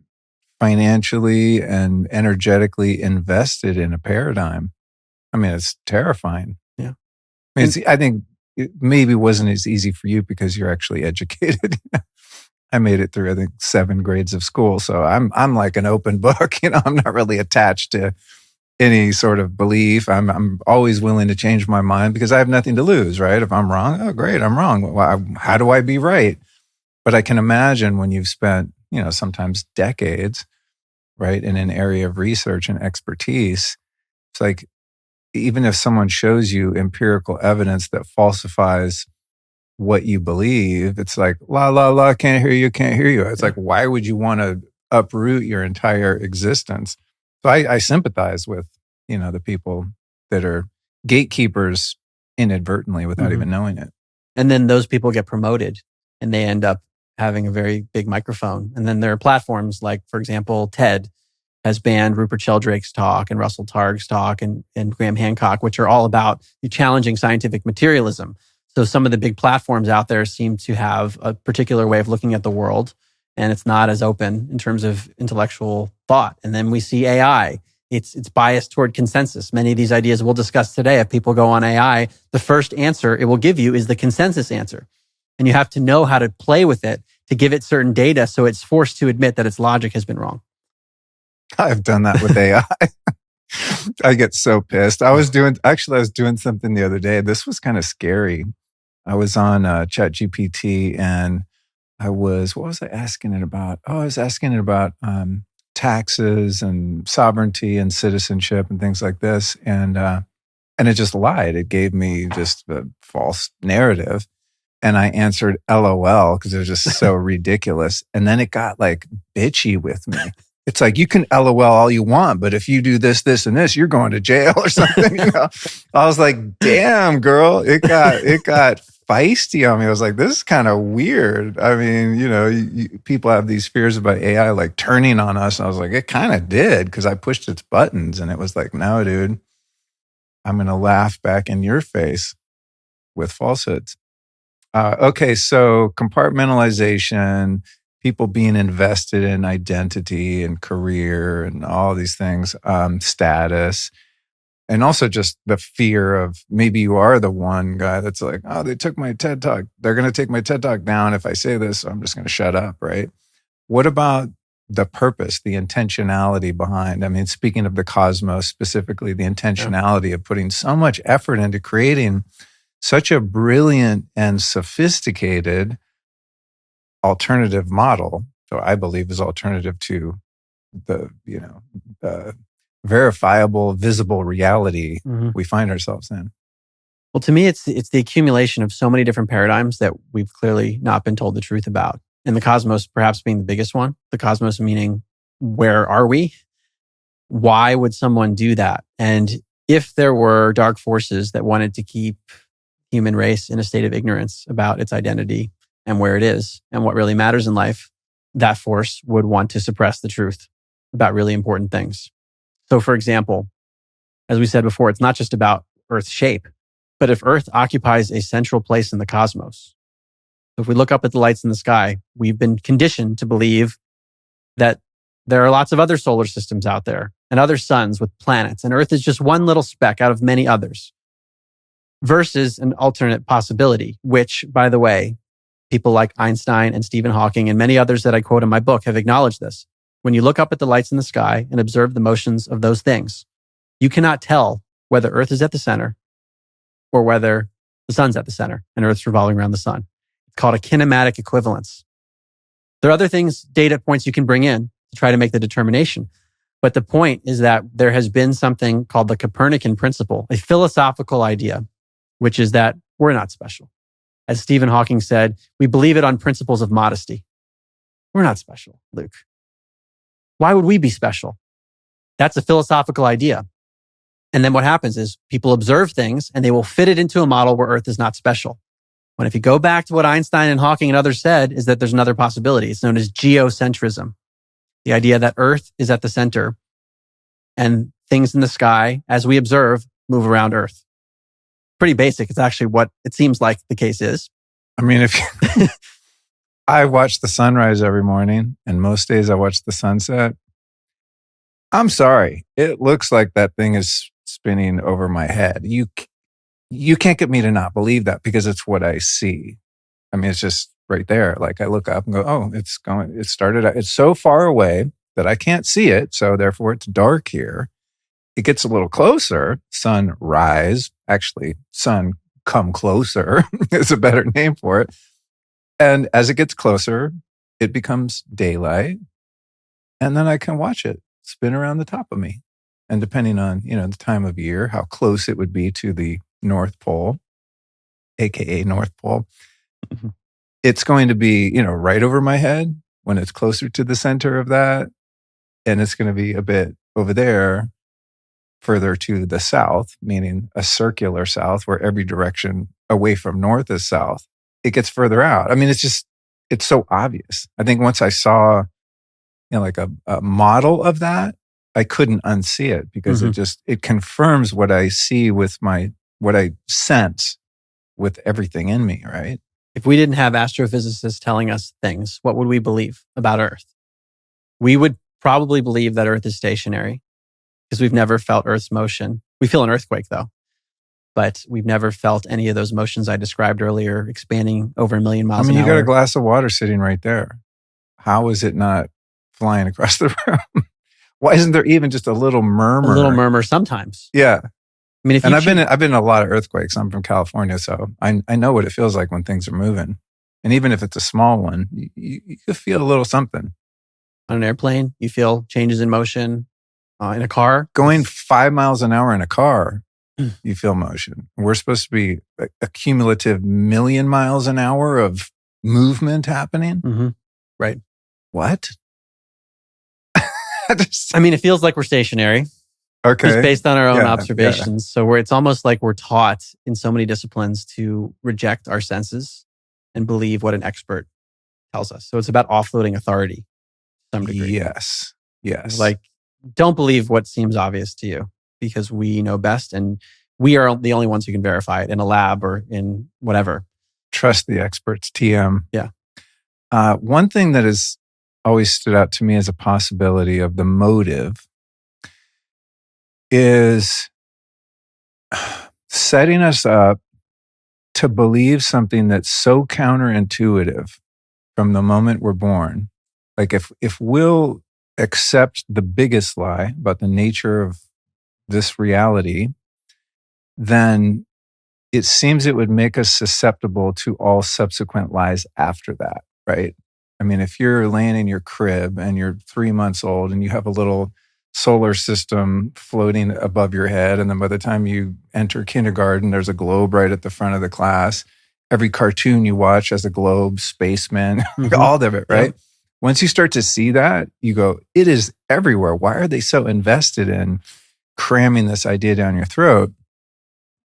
Speaker 3: financially and energetically invested in a paradigm? I mean, it's terrifying.
Speaker 1: Yeah.
Speaker 3: I mean, I think it maybe wasn't as easy for you because you're actually educated. I made it through, I think, 7 grades of school. So I'm like an open book. I'm not really attached to any sort of belief. I'm always willing to change my mind because I have nothing to lose, right? If I'm wrong, oh, great, I'm wrong. Well, how do I be right? But I can imagine when you've spent, sometimes decades, right, in an area of research and expertise, it's like, even if someone shows you empirical evidence that falsifies what you believe, it's like, la, la, la, can't hear you. It's like, why would you want to uproot your entire existence? So I sympathize with, the people that are gatekeepers inadvertently without even knowing it.
Speaker 1: And then those people get promoted and they end up having a very big microphone. And then there are platforms like, for example, TED has banned Rupert Sheldrake's talk and Russell Targ's talk and Graham Hancock, which are all about challenging scientific materialism. So some of the big platforms out there seem to have a particular way of looking at the world, and it's not as open in terms of intellectual thought. And then we see AI. It's biased toward consensus. Many of these ideas we'll discuss today, if people go on AI, the first answer it will give you is the consensus answer. And you have to know how to play with it to give it certain data so it's forced to admit that its logic has been wrong.
Speaker 3: I've done that with AI. I get so pissed. I was doing something the other day. This was kind of scary. I was on ChatGPT and what was I asking it about? Oh, I was asking it about taxes and sovereignty and citizenship and things like this. And it just lied. It gave me just a false narrative. And I answered LOL because it was just so ridiculous. And then it got like bitchy with me. It's like, you can LOL all you want, but if you do this, this, and this, you're going to jail or something. I was like, damn, girl, it got feisty on me. I was like, this is kind of weird. I mean, people have these fears about AI like turning on us. And I was like, it kind of did because I pushed its buttons and it was like, no, dude, I'm going to laugh back in your face with falsehoods. Okay, so compartmentalization, people being invested in identity and career and all these things, status, and also just the fear of maybe you are the one guy that's like, oh, they took my TED Talk. They're going to take my TED Talk down if I say this, so I'm just going to shut up, right? What about the purpose, the intentionality behind? I mean, speaking of the cosmos, specifically the intentionality of putting so much effort into creating such a brilliant and sophisticated alternative model, so I believe is alternative to the verifiable, visible reality we find ourselves in.
Speaker 1: Well, to me, it's the accumulation of so many different paradigms that we've clearly not been told the truth about. And the cosmos perhaps being the biggest one. The cosmos meaning, where are we? Why would someone do that? And if there were dark forces that wanted to keep human race in a state of ignorance about its identity and where it is and what really matters in life, that force would want to suppress the truth about really important things. So for example, as we said before, it's not just about Earth's shape, but if Earth occupies a central place in the cosmos, so if we look up at the lights in the sky, we've been conditioned to believe that there are lots of other solar systems out there and other suns with planets, and Earth is just one little speck out of many others. Versus an alternate possibility, which, by the way, people like Einstein and Stephen Hawking and many others that I quote in my book have acknowledged this. When you look up at the lights in the sky and observe the motions of those things, you cannot tell whether Earth is at the center or whether the sun's at the center and Earth's revolving around the sun. It's called a kinematic equivalence. There are other things, data points you can bring in to try to make the determination. But the point is that there has been something called the Copernican principle, a philosophical idea, which is that we're not special. As Stephen Hawking said, we believe it on principles of modesty. We're not special, Luke. Why would we be special? That's a philosophical idea. And then what happens is people observe things and they will fit it into a model where Earth is not special. When if you go back to what Einstein and Hawking and others said, is that there's another possibility. It's known as geocentrism. The idea that Earth is at the center and things in the sky, as we observe, move around Earth. Pretty basic. It's actually what it seems like the case is.
Speaker 3: I mean, if I watch the sunrise every morning, and most days I watch the sunset, I'm sorry. It looks like that thing is spinning over my head. You can't get me to not believe that because it's what I see. I mean, it's just right there. Like I look up and go, oh, it started out. It's so far away that I can't see it. So therefore it's dark here. It gets a little closer. Sunrise, actually sun come closer is a better name for it. And as it gets closer, it becomes daylight. And then I can watch it spin around the top of me. And depending on, the time of year, how close it would be to the North Pole, AKA North Pole, it's going to be, right over my head when it's closer to the center of that. And it's going to be a bit over there, further to the south, meaning a circular south where every direction away from north is south. It gets further out. I mean, it's so obvious. I think once I saw, like a model of that, I couldn't unsee it because it confirms what I see with what I sense with everything in me, right?
Speaker 1: If we didn't have astrophysicists telling us things, what would we believe about Earth? We would probably believe that Earth is stationary because we've never felt Earth's motion. We feel an earthquake though, but we've never felt any of those motions I described earlier, expanding over 1 million miles an hour.
Speaker 3: You got a glass of water sitting right there. How is it not flying across the room? Why isn't there even just a little murmur?
Speaker 1: A little murmur sometimes.
Speaker 3: Yeah.
Speaker 1: I mean,
Speaker 3: I've been in a lot of earthquakes. I'm from California, so I know what it feels like when things are moving. And even if it's a small one, you could feel a little something.
Speaker 1: On an airplane, you feel changes in motion. In a car,
Speaker 3: going 5 miles an hour in a car, you feel motion. We're supposed to be a cumulative 1 million miles an hour of movement happening.
Speaker 1: Mm-hmm. Right.
Speaker 3: What?
Speaker 1: It feels like we're stationary.
Speaker 3: Okay.
Speaker 1: Just based on our own observations. Yeah. So it's almost like we're taught in so many disciplines to reject our senses and believe what an expert tells us. So it's about offloading authority to some degree.
Speaker 3: Yes.
Speaker 1: Like, don't believe what seems obvious to you because we know best and we are the only ones who can verify it in a lab or in whatever.
Speaker 3: Trust the experts, TM.
Speaker 1: Yeah.
Speaker 3: One thing that has always stood out to me as a possibility of the motive is setting us up to believe something that's so counterintuitive from the moment we're born. Like if we'll accept the biggest lie about the nature of this reality, then it seems it would make us susceptible to all subsequent lies after that, right? I mean, if you're laying in your crib and you're 3 months old and you have a little solar system floating above your head, and then by the time you enter kindergarten, there's a globe right at the front of the class. Every cartoon you watch has a globe, spaceman, all of it, right? Yep. Once you start to see that, you go, it is everywhere. Why are they so invested in cramming this idea down your throat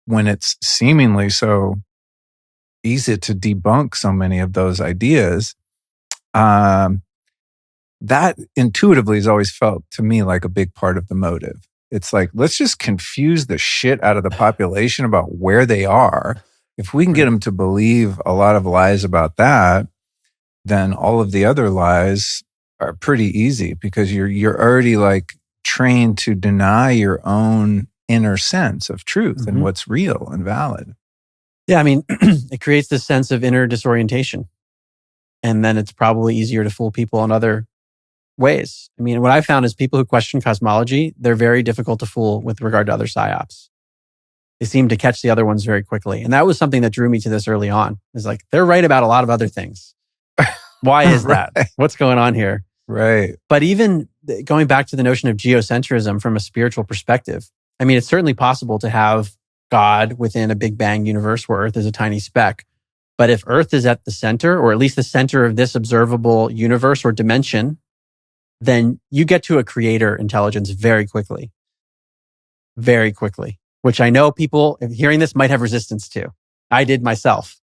Speaker 3: when it's seemingly so easy to debunk so many of those ideas? That intuitively has always felt to me like a big part of the motive. It's like, let's just confuse the shit out of the population about where they are. If we can get them to believe a lot of lies about that, then all of the other lies are pretty easy because you're already like trained to deny your own inner sense of truth and what's real and valid.
Speaker 1: Yeah, it creates this sense of inner disorientation. And then it's probably easier to fool people in other ways. What I found is people who question cosmology, they're very difficult to fool with regard to other psyops. They seem to catch the other ones very quickly. And that was something that drew me to this early on. It's like, they're right about a lot of other things. Why is that? What's going on here?
Speaker 3: Right.
Speaker 1: But even going back to the notion of geocentrism from a spiritual perspective, it's certainly possible to have God within a Big Bang universe where Earth is a tiny speck. But if Earth is at the center, or at least the center of this observable universe or dimension, then you get to a creator intelligence very quickly. Very quickly. Which I know people hearing this might have resistance to. I did myself.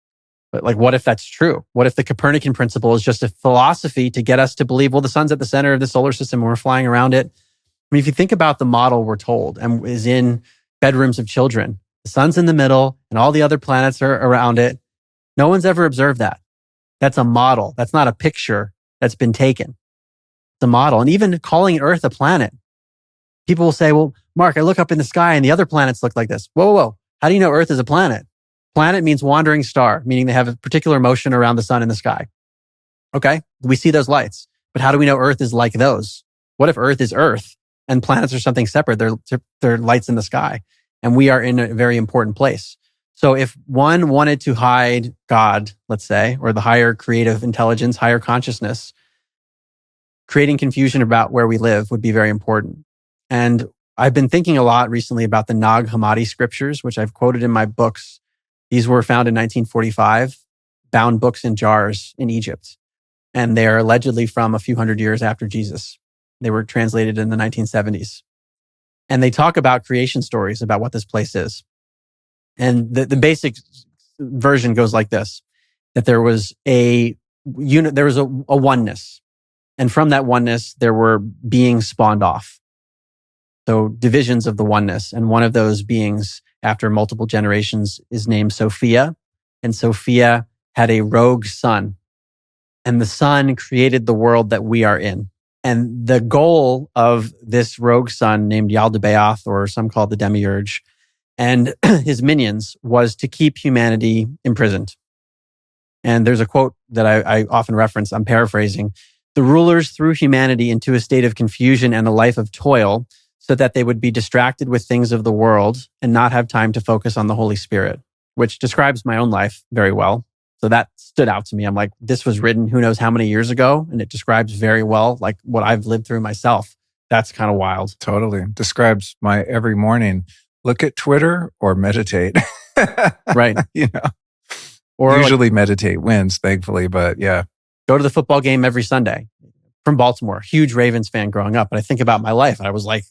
Speaker 1: But like, what if that's true? What if the Copernican principle is just a philosophy to get us to believe, well, the sun's at the center of the solar system and we're flying around it? I mean, if you think about the model we're told and is in bedrooms of children, the sun's in the middle and all the other planets are around it. No one's ever observed that. That's a model. That's not a picture that's been taken. It's a model. And even calling Earth a planet, people will say, well, Mark, I look up in the sky and the other planets look like this. Whoa, whoa, whoa. How do you know Earth is a planet? Planet means wandering star, meaning they have a particular motion around the sun in the sky. Okay, we see those lights. But how do we know Earth is like those? What if Earth is Earth and planets are something separate? They're lights in the sky. And we are in a very important place. So if one wanted to hide God, let's say, or the higher creative intelligence, higher consciousness, creating confusion about where we live would be very important. And I've been thinking a lot recently about the Nag Hammadi scriptures, which I've quoted in my books. These were found in 1945, bound books in jars in Egypt. And they're allegedly from a few hundred years after Jesus. They were translated in the 1970s. And they talk about creation stories about what this place is. And the basic version goes like this, that there was a unit, there was a oneness. And from that oneness, there were beings spawned off. So divisions of the oneness. And one of those beings, after multiple generations, is named Sophia. And Sophia had a rogue son. And the son created the world that we are in. And the goal of this rogue son named Yaldabaoth, or some call it the Demiurge, and his minions was to keep humanity imprisoned. And there's a quote that I often reference, I'm paraphrasing. The rulers threw humanity into a state of confusion and a life of toil so that they would be distracted with things of the world and not have time to focus on the Holy Spirit, which describes my own life very well. So that stood out to me. I'm like, this was written who knows how many years ago, and it describes very well like what I've lived through myself. That's kind of wild.
Speaker 3: Totally. Describes my every morning. Look at Twitter or meditate.
Speaker 1: Right.
Speaker 3: You know,
Speaker 1: or
Speaker 3: usually meditate wins, thankfully, but yeah.
Speaker 1: Go to the football game every Sunday. From Baltimore, huge Ravens fan growing up. But I think about my life. I was like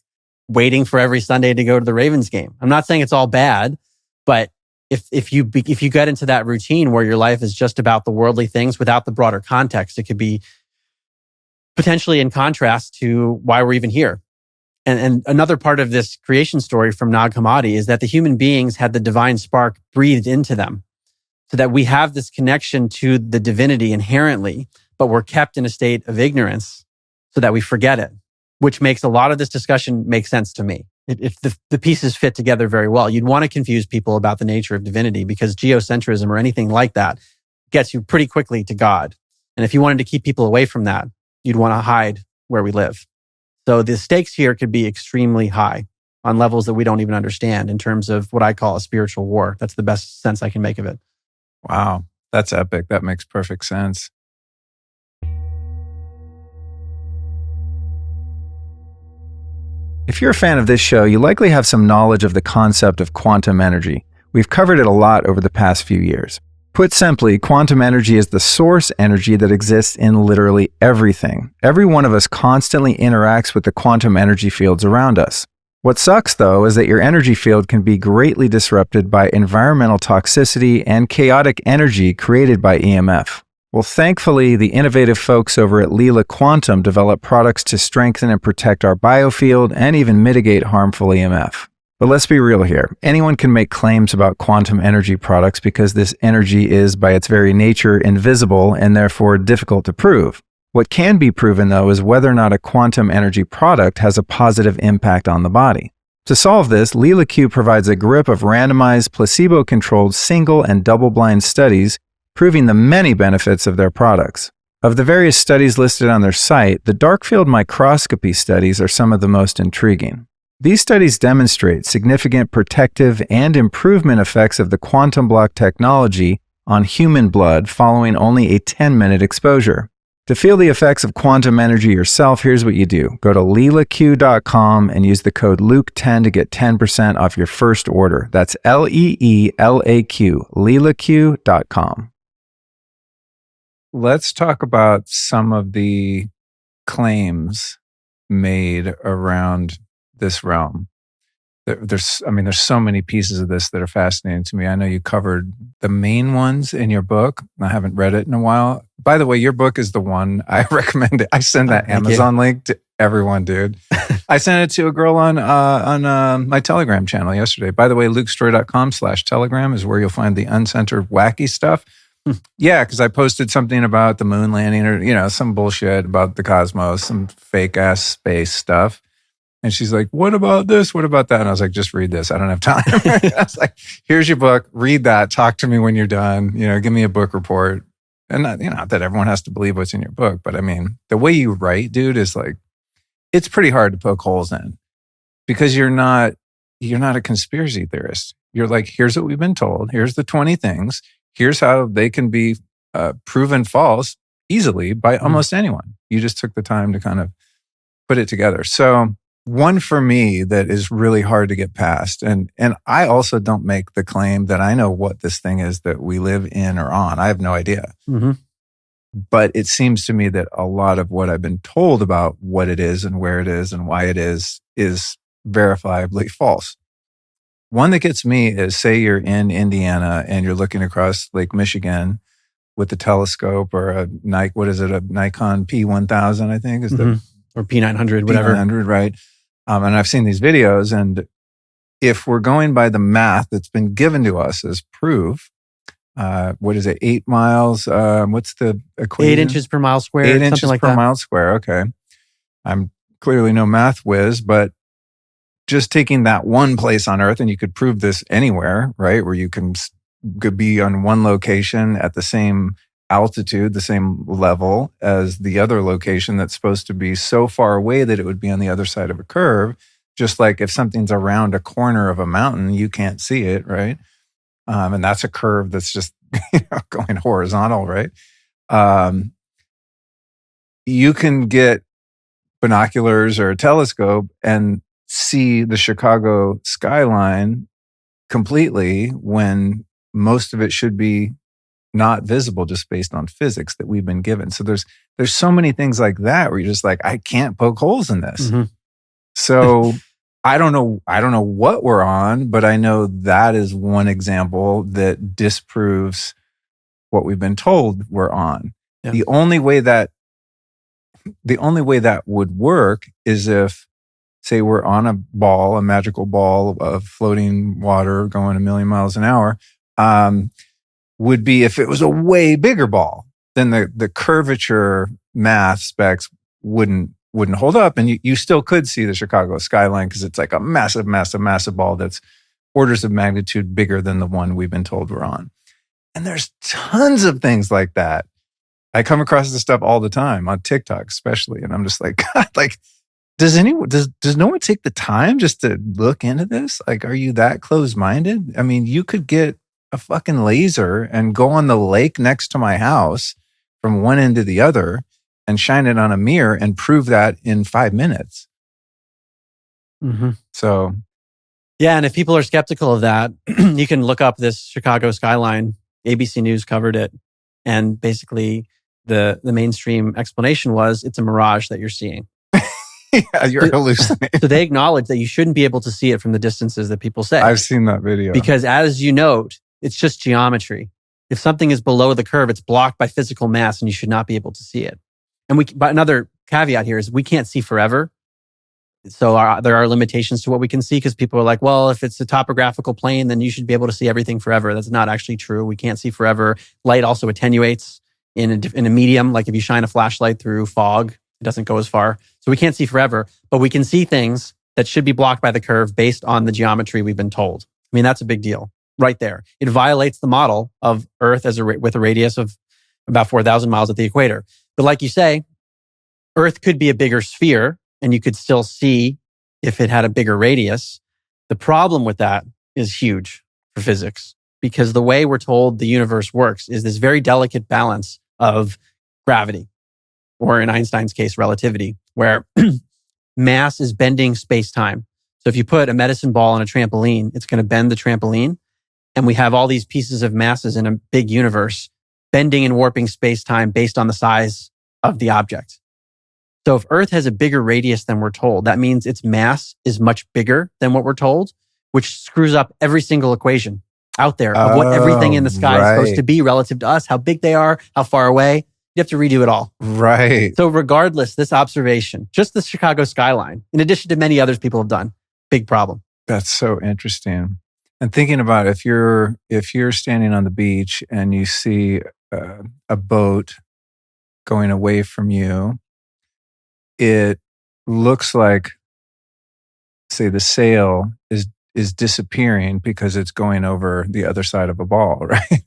Speaker 1: waiting for every Sunday to go to the Ravens game. I'm not saying it's all bad, but if you get into that routine where your life is just about the worldly things without the broader context, it could be potentially in contrast to why we're even here. And another part of this creation story from Nag Hammadi is that the human beings had the divine spark breathed into them so that we have this connection to the divinity inherently, but we're kept in a state of ignorance so that we forget it, which makes a lot of this discussion make sense to me. If the pieces fit together very well, you'd want to confuse people about the nature of divinity because geocentrism or anything like that gets you pretty quickly to God. And if you wanted to keep people away from that, you'd want to hide where we live. So the stakes here could be extremely high on levels that we don't even understand in terms of what I call a spiritual war. That's the best sense I can make of it.
Speaker 3: Wow. That's epic. That makes perfect sense. If you're a fan of this show, you likely have some knowledge of the concept of quantum energy. We've covered it a lot over the past few years. Put simply, quantum energy is the source energy that exists in literally everything. Every one of us constantly interacts with the quantum energy fields around us. What sucks, though, is that your energy field can be greatly disrupted by environmental toxicity and chaotic energy created by EMF. Well, thankfully, the innovative folks over at Lila Quantum develop products to strengthen and protect our biofield and even mitigate harmful EMF. But let's be real here. Anyone can make claims about quantum energy products because this energy is, by its very nature, invisible and therefore difficult to prove. What can be proven, though, is whether or not a quantum energy product has a positive impact on the body. To solve this, LilaQ provides a grip of randomized, placebo-controlled single and double-blind studies proving the many benefits of their products. Of the various studies listed on their site, the dark field microscopy studies are some of the most intriguing. These studies demonstrate significant protective and improvement effects of the quantum block technology on human blood following only a 10-minute exposure. To feel the effects of quantum energy yourself, here's what you do. Go to LilaQ.com and use the code Luke10 to get 10% off your first order. That's LEELAQ, LilaQ.com. Let's talk about some of the claims made around this realm. There's so many pieces of this that are fascinating to me. I know you covered the main ones in your book. I haven't read it in a while. By the way, your book is the one I recommend. I send that Amazon link to everyone, dude. I sent it to a girl on my Telegram channel yesterday. By the way, lukestory.com/Telegram is where you'll find the uncensored wacky stuff. Yeah, because I posted something about the moon landing or, some bullshit about the cosmos, some fake ass space stuff. And she's like, what about this? What about that? And I was like, just read this. I don't have time. I was like, here's your book. Read that. Talk to me when you're done. Give me a book report. And not that everyone has to believe what's in your book, but I mean, the way you write, dude, is like, it's pretty hard to poke holes in because you're not a conspiracy theorist. You're like, here's what we've been told. Here's the 20 things. Here's how they can be proven false easily by almost anyone. You just took the time to kind of put it together. So one for me that is really hard to get past, and I also don't make the claim that I know what this thing is that we live in or on. I have no idea. Mm-hmm. But it seems to me that a lot of what I've been told about what it is and where it is and why it is verifiably false. One that gets me is, say you're in Indiana and you're looking across Lake Michigan with a telescope or a Nikon P1000, I think is the
Speaker 1: or P900, whatever.
Speaker 3: P900, right? And I've seen these videos, and if we're going by the math that's been given to us as proof, what is it? 8 miles? What's the equation?
Speaker 1: 8 inches per mile square.
Speaker 3: 8 inches
Speaker 1: like
Speaker 3: per
Speaker 1: that.
Speaker 3: mile square. Okay. I'm clearly no math whiz, but just taking that one place on Earth, and you could prove this anywhere, right? Where you could be on one location at the same altitude, the same level as the other location that's supposed to be so far away that it would be on the other side of a curve. Just like if something's around a corner of a mountain, you can't see it, right? And that's a curve that's just going horizontal, right? You can get binoculars or a telescope and see the Chicago skyline completely when most of it should be not visible just based on physics that we've been given. So there's so many things like that where you're just like, I can't poke holes in this. Mm-hmm. So I don't know what we're on, but I know that is one example that disproves what we've been told we're on. Yeah. The only way that would work is if, say, we're on a magical ball of floating water going 1,000,000 miles an hour, would be if it was a way bigger ball. Then the curvature math specs wouldn't hold up, and you still could see the Chicago skyline because it's like a massive, massive, massive ball that's orders of magnitude bigger than the one we've been told we're on. And there's tons of things like that. I come across this stuff all the time on TikTok, especially, and I'm just like, God, like, does no one take the time just to look into this? Like, are you that closed-minded? I mean, you could get a fucking laser and go on the lake next to my house from one end to the other and shine it on a mirror and prove that in 5 minutes. Mm-hmm. So,
Speaker 1: yeah, and if people are skeptical of that, you can look up this Chicago skyline. ABC News covered it, and basically the mainstream explanation was it's a mirage that you're seeing.
Speaker 3: Yeah, you're hallucinating.
Speaker 1: So they acknowledge that you shouldn't be able to see it from the distances that people say.
Speaker 3: I've seen that video.
Speaker 1: Because as you note, it's just geometry. If something is below the curve, it's blocked by physical mass and you should not be able to see it. And but another caveat here is we can't see forever. So there are limitations to what we can see because people are like, well, if it's a topographical plane, then you should be able to see everything forever. That's not actually true. We can't see forever. Light also attenuates in a medium. Like if you shine a flashlight through fog, it doesn't go as far. So we can't see forever, but we can see things that should be blocked by the curve based on the geometry we've been told. I mean, that's a big deal right there. It violates the model of Earth with a radius of about 4,000 miles at the equator. But like you say, Earth could be a bigger sphere and you could still see if it had a bigger radius. The problem with that is huge for physics because the way we're told the universe works is this very delicate balance of gravity, or in Einstein's case, relativity, where mass is bending space-time. So if you put a medicine ball on a trampoline, it's going to bend the trampoline. And we have all these pieces of masses in a big universe bending and warping space-time based on the size of the object. So if Earth has a bigger radius than we're told, that means its mass is much bigger than what we're told, which screws up every single equation out there of what everything in the sky is supposed to be relative to us, how big they are, how far away. You have to redo it all.
Speaker 3: Right.
Speaker 1: So regardless, this observation, just the Chicago skyline, in addition to many others people have done, big problem.
Speaker 3: That's so interesting. And thinking about if you're standing on the beach and you see a boat going away from you, it looks like, say, the sail is disappearing because it's going over the other side of a ball, right?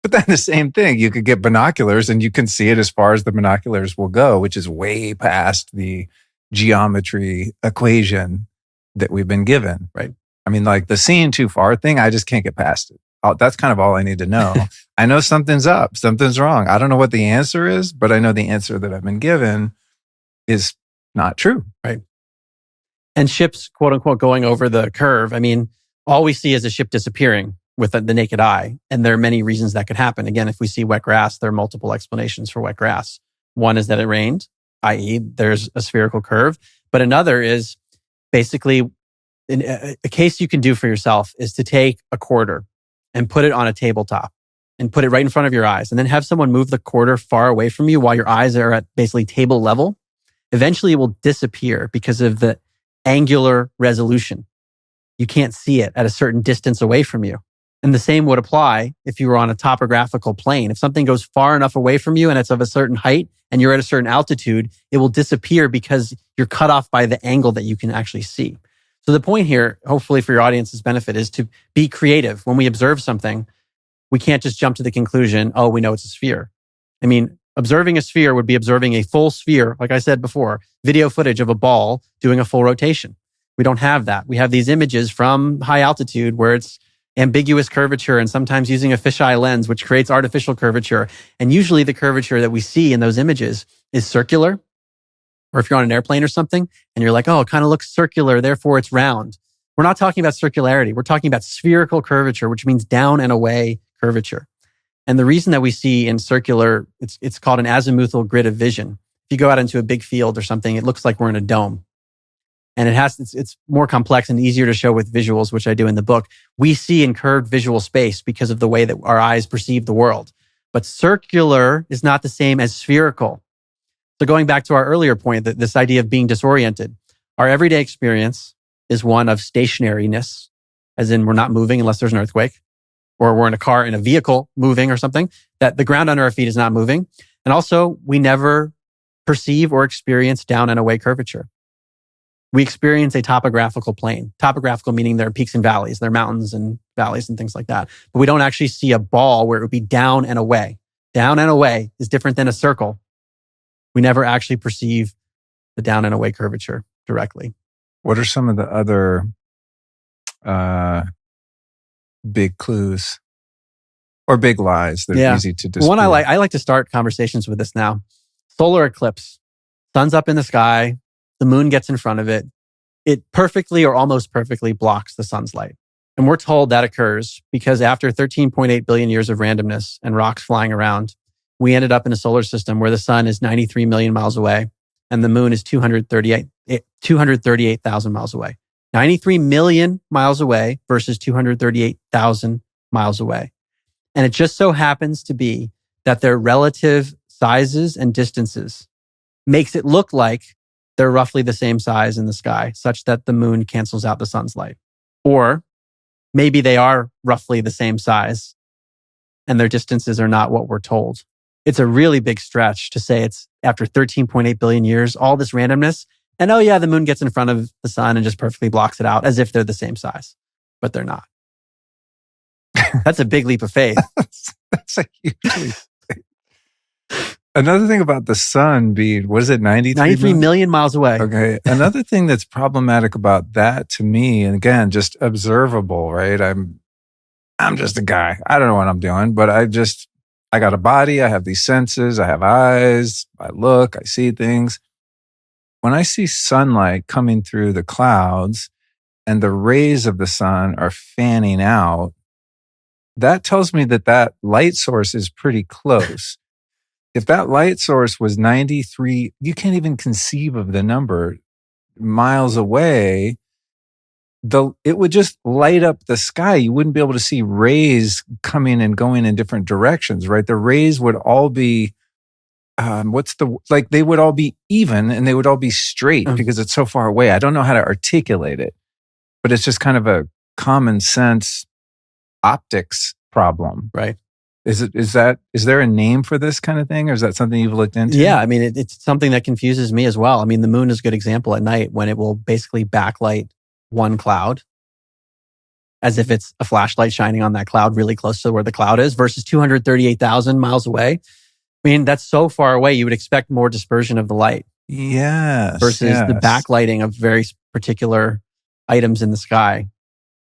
Speaker 3: But then the same thing, you could get binoculars and you can see it as far as the binoculars will go, which is way past the geometry equation that we've been given.
Speaker 1: Right.
Speaker 3: I mean, like the seeing too far thing, I just can't get past it. That's kind of all I need to know. I know something's up, something's wrong. I don't know what the answer is, but I know the answer that I've been given is not true.
Speaker 1: Right. And ships, quote unquote, going over the curve. I mean, all we see is a ship disappearing with the naked eye. And there are many reasons that could happen. Again, if we see wet grass, there are multiple explanations for wet grass. One is that it rained, i.e. there's a spherical curve. But another is basically a case you can do for yourself is to take a quarter and put it on a tabletop and put it right in front of your eyes and then have someone move the quarter far away from you while your eyes are at basically table level. Eventually it will disappear because of the angular resolution. You can't see it at a certain distance away from you. And the same would apply if you were on a topographical plane. If something goes far enough away from you and it's of a certain height and you're at a certain altitude, it will disappear because you're cut off by the angle that you can actually see. So the point here, hopefully for your audience's benefit, is to be creative. When we observe something, we can't just jump to the conclusion, oh, we know it's a sphere. I mean, observing a sphere would be observing a full sphere, like I said before, video footage of a ball doing a full rotation. We don't have that. We have these images from high altitude where it's ambiguous curvature and sometimes using a fisheye lens, which creates artificial curvature. And usually the curvature that we see in those images is circular. Or if you're on an airplane or something and you're like, oh, it kind of looks circular, therefore it's round. We're not talking about circularity. We're talking about spherical curvature, which means down and away curvature. And the reason that we see in circular, it's called an azimuthal grid of vision. If you go out into a big field or something, it looks like we're in a dome. And it's more complex and easier to show with visuals, which I do in the book. We see in curved visual space because of the way that our eyes perceive the world. But circular is not the same as spherical. So going back to our earlier point, that this idea of being disoriented, our everyday experience is one of stationariness, as in we're not moving unless there's an earthquake, or we're in a car in a vehicle moving or something, that the ground under our feet is not moving. And also, we never perceive or experience down and away curvature. We experience a topographical plane. Topographical meaning there are peaks and valleys, there are mountains and valleys and things like that. But we don't actually see a ball where it would be down and away. Down and away is different than a circle. We never actually perceive the down and away curvature directly.
Speaker 3: What are some of the other big clues or big lies that are easy to disprove?
Speaker 1: One I like to start conversations with this now. Solar eclipse. Sun's up in the sky. The moon gets in front of it. It perfectly or almost perfectly blocks the sun's light. And we're told that occurs because after 13.8 billion years of randomness and rocks flying around, we ended up in a solar system where the sun is 93 million miles away and the moon is 238,000 miles away. 93 million miles away versus 238,000 miles away. And it just so happens to be that their relative sizes and distances makes it look like they're roughly the same size in the sky, such that the moon cancels out the sun's light. Or maybe they are roughly the same size and their distances are not what we're told. It's a really big stretch to say it's after 13.8 billion years, all this randomness, and oh yeah, the moon gets in front of the sun and just perfectly blocks it out as if they're the same size, but they're not. That's a big leap of faith.
Speaker 3: That's a huge leap. Another thing about the sun being, what is it,
Speaker 1: 93 million miles away.
Speaker 3: Okay. Another thing that's problematic about that to me, and again, just observable, right? I'm just a guy. I don't know what I'm doing, but I got a body. I have these senses. I have eyes. I look, I see things. When I see sunlight coming through the clouds and the rays of the sun are fanning out, that tells me that light source is pretty close. if that light source was 93, you can't even conceive of the number miles away, it would just light up the sky. You wouldn't be able to see rays coming and going in different directions, right? The rays would all be, they would all be even and they would all be straight because it's so far away. I don't know how to articulate it, but it's just kind of a common sense optics problem.
Speaker 1: Right.
Speaker 3: Is there a name for this kind of thing, or is that something you've looked into?
Speaker 1: Yeah, I mean, it's something that confuses me as well. I mean, the moon is a good example at night when it will basically backlight one cloud as if it's a flashlight shining on that cloud really close to where the cloud is versus 238,000 miles away. I mean, that's so far away, you would expect more dispersion of the light.
Speaker 3: Yes.
Speaker 1: Versus the backlighting of very particular items in the sky.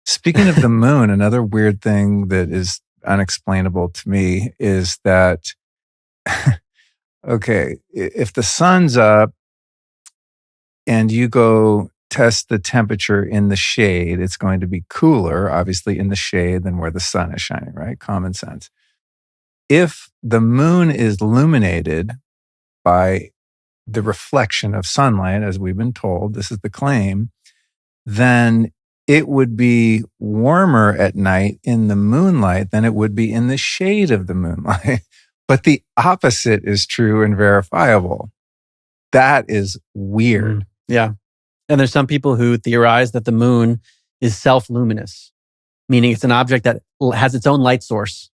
Speaker 3: Speaking of the moon, another weird thing that is unexplainable to me is that, okay, if the sun's up and you go test the temperature in the shade, it's going to be cooler, obviously, in the shade than where the sun is shining, right? Common sense. If the moon is illuminated by the reflection of sunlight, as we've been told, this is the claim, then it would be warmer at night in the moonlight than it would be in the shade of the moonlight. But the opposite is true and verifiable. That is weird.
Speaker 1: Yeah. And there's some people who theorize that the moon is self-luminous, meaning it's an object that has its own light source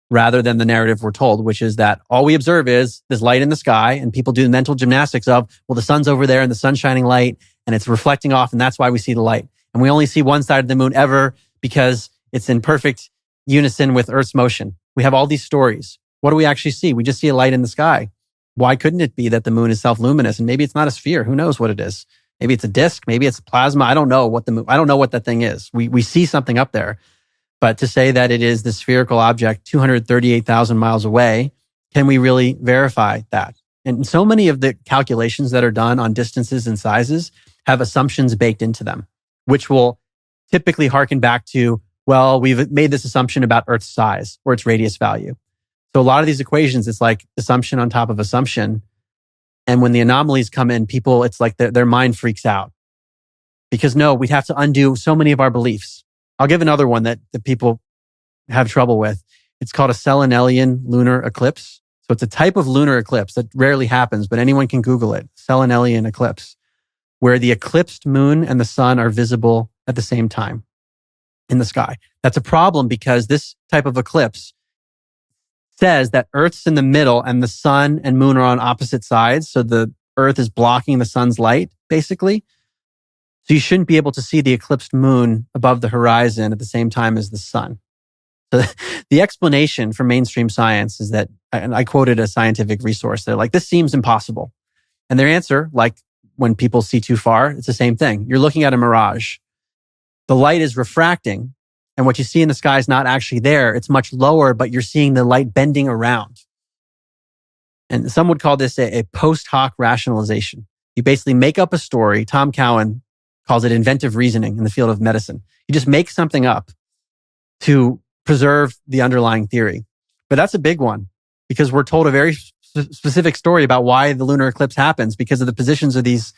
Speaker 1: rather than the narrative we're told, which is that all we observe is this light in the sky, and people do the mental gymnastics of, well, the sun's over there and the sun's shining light and it's reflecting off, and that's why we see the light. And we only see one side of the moon ever because it's in perfect unison with Earth's motion. We have all these stories. What do we actually see? We just see a light in the sky. Why couldn't it be that the moon is self-luminous? And maybe it's not a sphere. Who knows what it is? Maybe it's a disk. Maybe it's plasma. I don't know what that thing is. We see something up there. But to say that it is the spherical object 238,000 miles away, can we really verify that? And so many of the calculations that are done on distances and sizes have assumptions baked into them, which will typically harken back to, well, we've made this assumption about Earth's size or its radius value. So a lot of these equations, it's like assumption on top of assumption. And when the anomalies come in, people, it's like their mind freaks out. Because no, we'd have to undo so many of our beliefs. I'll give another one that people have trouble with. It's called a Selenelian lunar eclipse. So it's a type of lunar eclipse that rarely happens, but anyone can Google it. Selenelian eclipse, where the eclipsed moon and the sun are visible at the same time in the sky. That's a problem because this type of eclipse says that Earth's in the middle and the sun and moon are on opposite sides. So the Earth is blocking the sun's light, basically. So you shouldn't be able to see the eclipsed moon above the horizon at the same time as the sun. So the explanation from mainstream science is that, and I quoted a scientific resource, they're like, this seems impossible. And their answer, like when people see too far, it's the same thing. You're looking at a mirage. The light is refracting, and what you see in the sky is not actually there. It's much lower, but you're seeing the light bending around. And some would call this a post hoc rationalization. You basically make up a story. Tom Cowan calls it inventive reasoning in the field of medicine. You just make something up to preserve the underlying theory. But that's a big one because we're told a very specific story about why the lunar eclipse happens because of the positions of these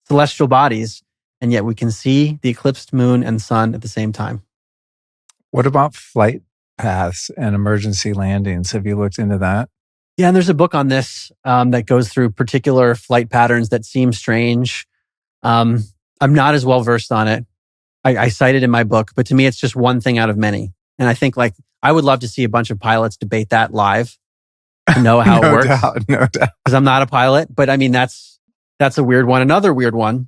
Speaker 1: celestial bodies. And yet we can see the eclipsed moon and sun at the same time.
Speaker 3: What about flight paths and emergency landings? Have you looked into that?
Speaker 1: Yeah, and there's a book on this that goes through particular flight patterns that seem strange. I'm not as well versed on it. I cite it in my book, but to me, it's just one thing out of many. And I think I would love to see a bunch of pilots debate that live to know how it works.
Speaker 3: No doubt.
Speaker 1: Because I'm not a pilot, but I mean, that's a weird one. Another weird one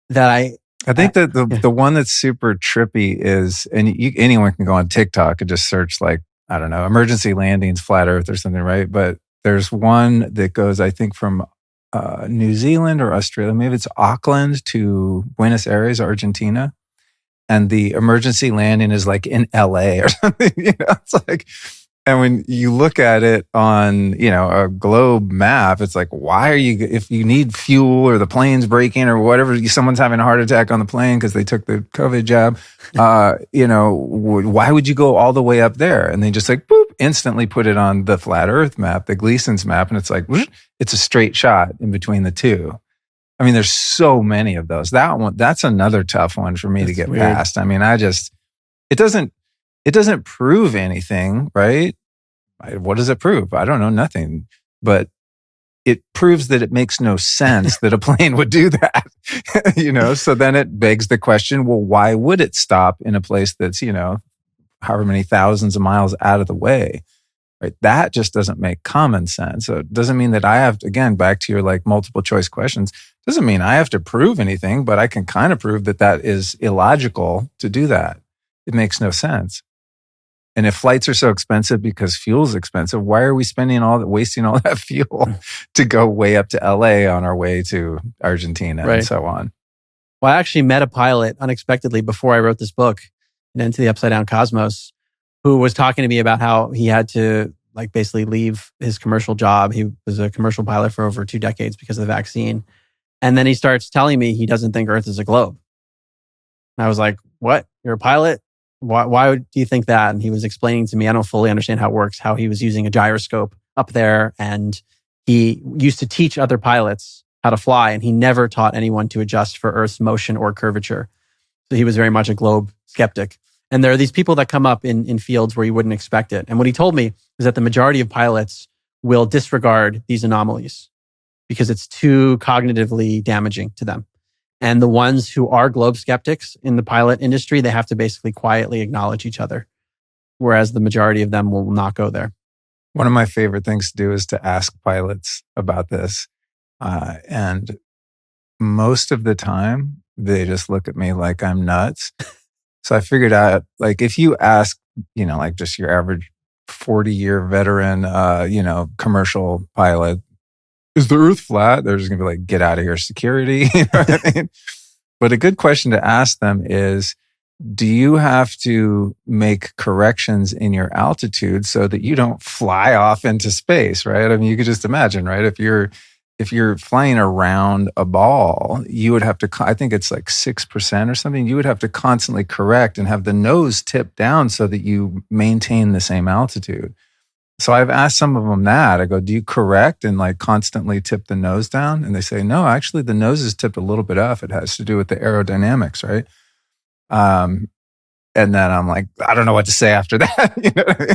Speaker 1: that I think that the one that's super trippy is, and anyone can go on TikTok and just search I don't know, emergency landings, flat Earth or something, right? But there's one that goes, I think, from New Zealand or Australia, maybe it's Auckland to Buenos Aires, Argentina. And the emergency landing is in LA or something. It's
Speaker 3: And when you look at it on, a globe map, it's like, why are you, if you need fuel or the plane's breaking or whatever, someone's having a heart attack on the plane because they took the COVID jab, why would you go all the way up there? And they just like, boop, instantly put it on the flat Earth map, the Gleason's map. And it's like, whoosh, it's a straight shot in between the two. I mean, there's so many of those. That's another tough one for me to get past. I mean, it doesn't prove anything, right? What does it prove? I don't know, nothing. But it proves that it makes no sense that a plane would do that, So then it begs the question, well, why would it stop in a place that's, however many thousands of miles out of the way? Right? That just doesn't make common sense. So it doesn't mean that I have to, again, back to your like multiple choice questions, doesn't mean I have to prove anything, but I can kind of prove that is illogical to do that. It makes no sense. And if flights are so expensive because fuel's expensive, why are we wasting all that fuel to go way up to LA on our way to Argentina and so on?
Speaker 1: Well, I actually met a pilot unexpectedly before I wrote this book, Into the Upside Down Cosmos, who was talking to me about how he had to like basically leave his commercial job. He was a commercial pilot for over 2 decades because of the vaccine. And then he starts telling me he doesn't think Earth is a globe. And I was like, what? You're a pilot? Why do you think that? And he was explaining to me, I don't fully understand how it works, how he was using a gyroscope up there. And he used to teach other pilots how to fly. And he never taught anyone to adjust for Earth's motion or curvature. So he was very much a globe skeptic. And there are these people that come up in fields where you wouldn't expect it. And what he told me is that the majority of pilots will disregard these anomalies because it's too cognitively damaging to them. And the ones who are globe skeptics in the pilot industry, they have to basically quietly acknowledge each other, whereas the majority of them will not go there.
Speaker 3: One of my favorite things to do is to ask pilots about this. And most of the time, they just look at me like I'm nuts. So I figured out, like, if you ask, like just your average 40-year veteran, commercial pilot, is the Earth flat? They're just going to be like, get out of here, security. You know what I mean? But a good question to ask them is, do you have to make corrections in your altitude so that you don't fly off into space, right? I mean, you could just imagine, right? If you're flying around a ball, you would have to, I think it's like 6% or something, you would have to constantly correct and have the nose tipped down so that you maintain the same altitude. So I've asked some of them that. I go, do you correct and like constantly tip the nose down? And they say, no, actually the nose is tipped a little bit up. It has to do with the aerodynamics, right? And then I'm like, I don't know what to say after that.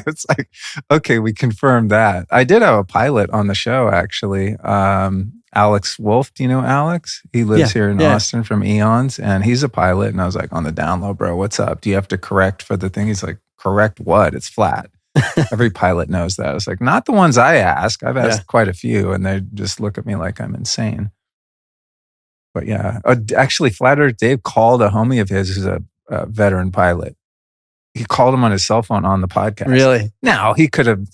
Speaker 3: It's like, okay, we confirmed that. I did have a pilot on the show, actually. Alex Wolf, do you know Alex? He lives here in Austin from eons, and he's a pilot. And I was like, on the down low, bro, what's up? Do you have to correct for the thing? He's like, correct what? It's flat. Every pilot knows that. I was like, not the ones I ask. I've asked quite a few, and they just look at me like I'm insane. But yeah, actually, Flat Earth Dave called a homie of his who's a veteran pilot. He called him on his cell phone on the podcast.
Speaker 1: Really?
Speaker 3: Now, he could have,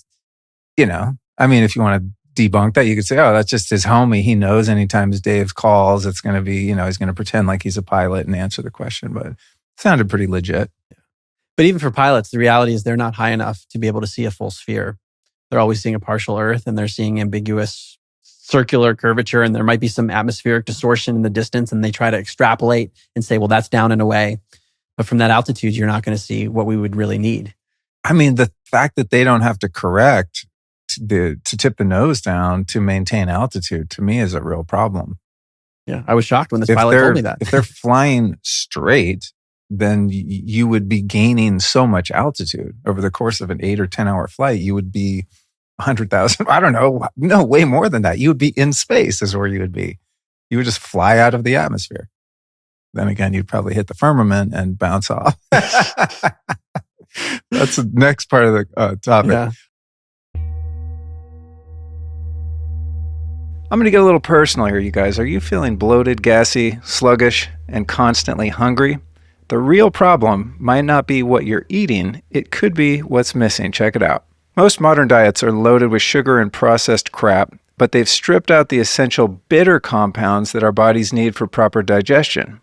Speaker 3: I mean, if you want to debunk that, you could say, oh, that's just his homie. He knows anytime Dave calls, it's going to be, he's going to pretend like he's a pilot and answer the question. But it sounded pretty legit.
Speaker 1: But even for pilots, the reality is they're not high enough to be able to see a full sphere. They're always seeing a partial Earth, and they're seeing ambiguous circular curvature, and there might be some atmospheric distortion in the distance, and they try to extrapolate and say, well, that's down and away. But from that altitude, you're not going to see what we would really need.
Speaker 3: I mean, the fact that they don't have to correct to tip the nose down to maintain altitude, to me, is a real problem.
Speaker 1: Yeah, I was shocked when this pilot told me that.
Speaker 3: If they're flying straight, then you would be gaining so much altitude over the course of an 8 or 10 hour flight. You would be 100,000. I don't know. No, way more than that. You would be in space is where you would be. You would just fly out of the atmosphere. Then again, you'd probably hit the firmament and bounce off. That's the next part of the topic.
Speaker 1: Yeah.
Speaker 3: I'm going to get a little personal here, you guys. Are you feeling bloated, gassy, sluggish, and constantly hungry? The real problem might not be what you're eating. It could be what's missing. Check it out. Most modern diets are loaded with sugar and processed crap, but they've stripped out the essential bitter compounds that our bodies need for proper digestion.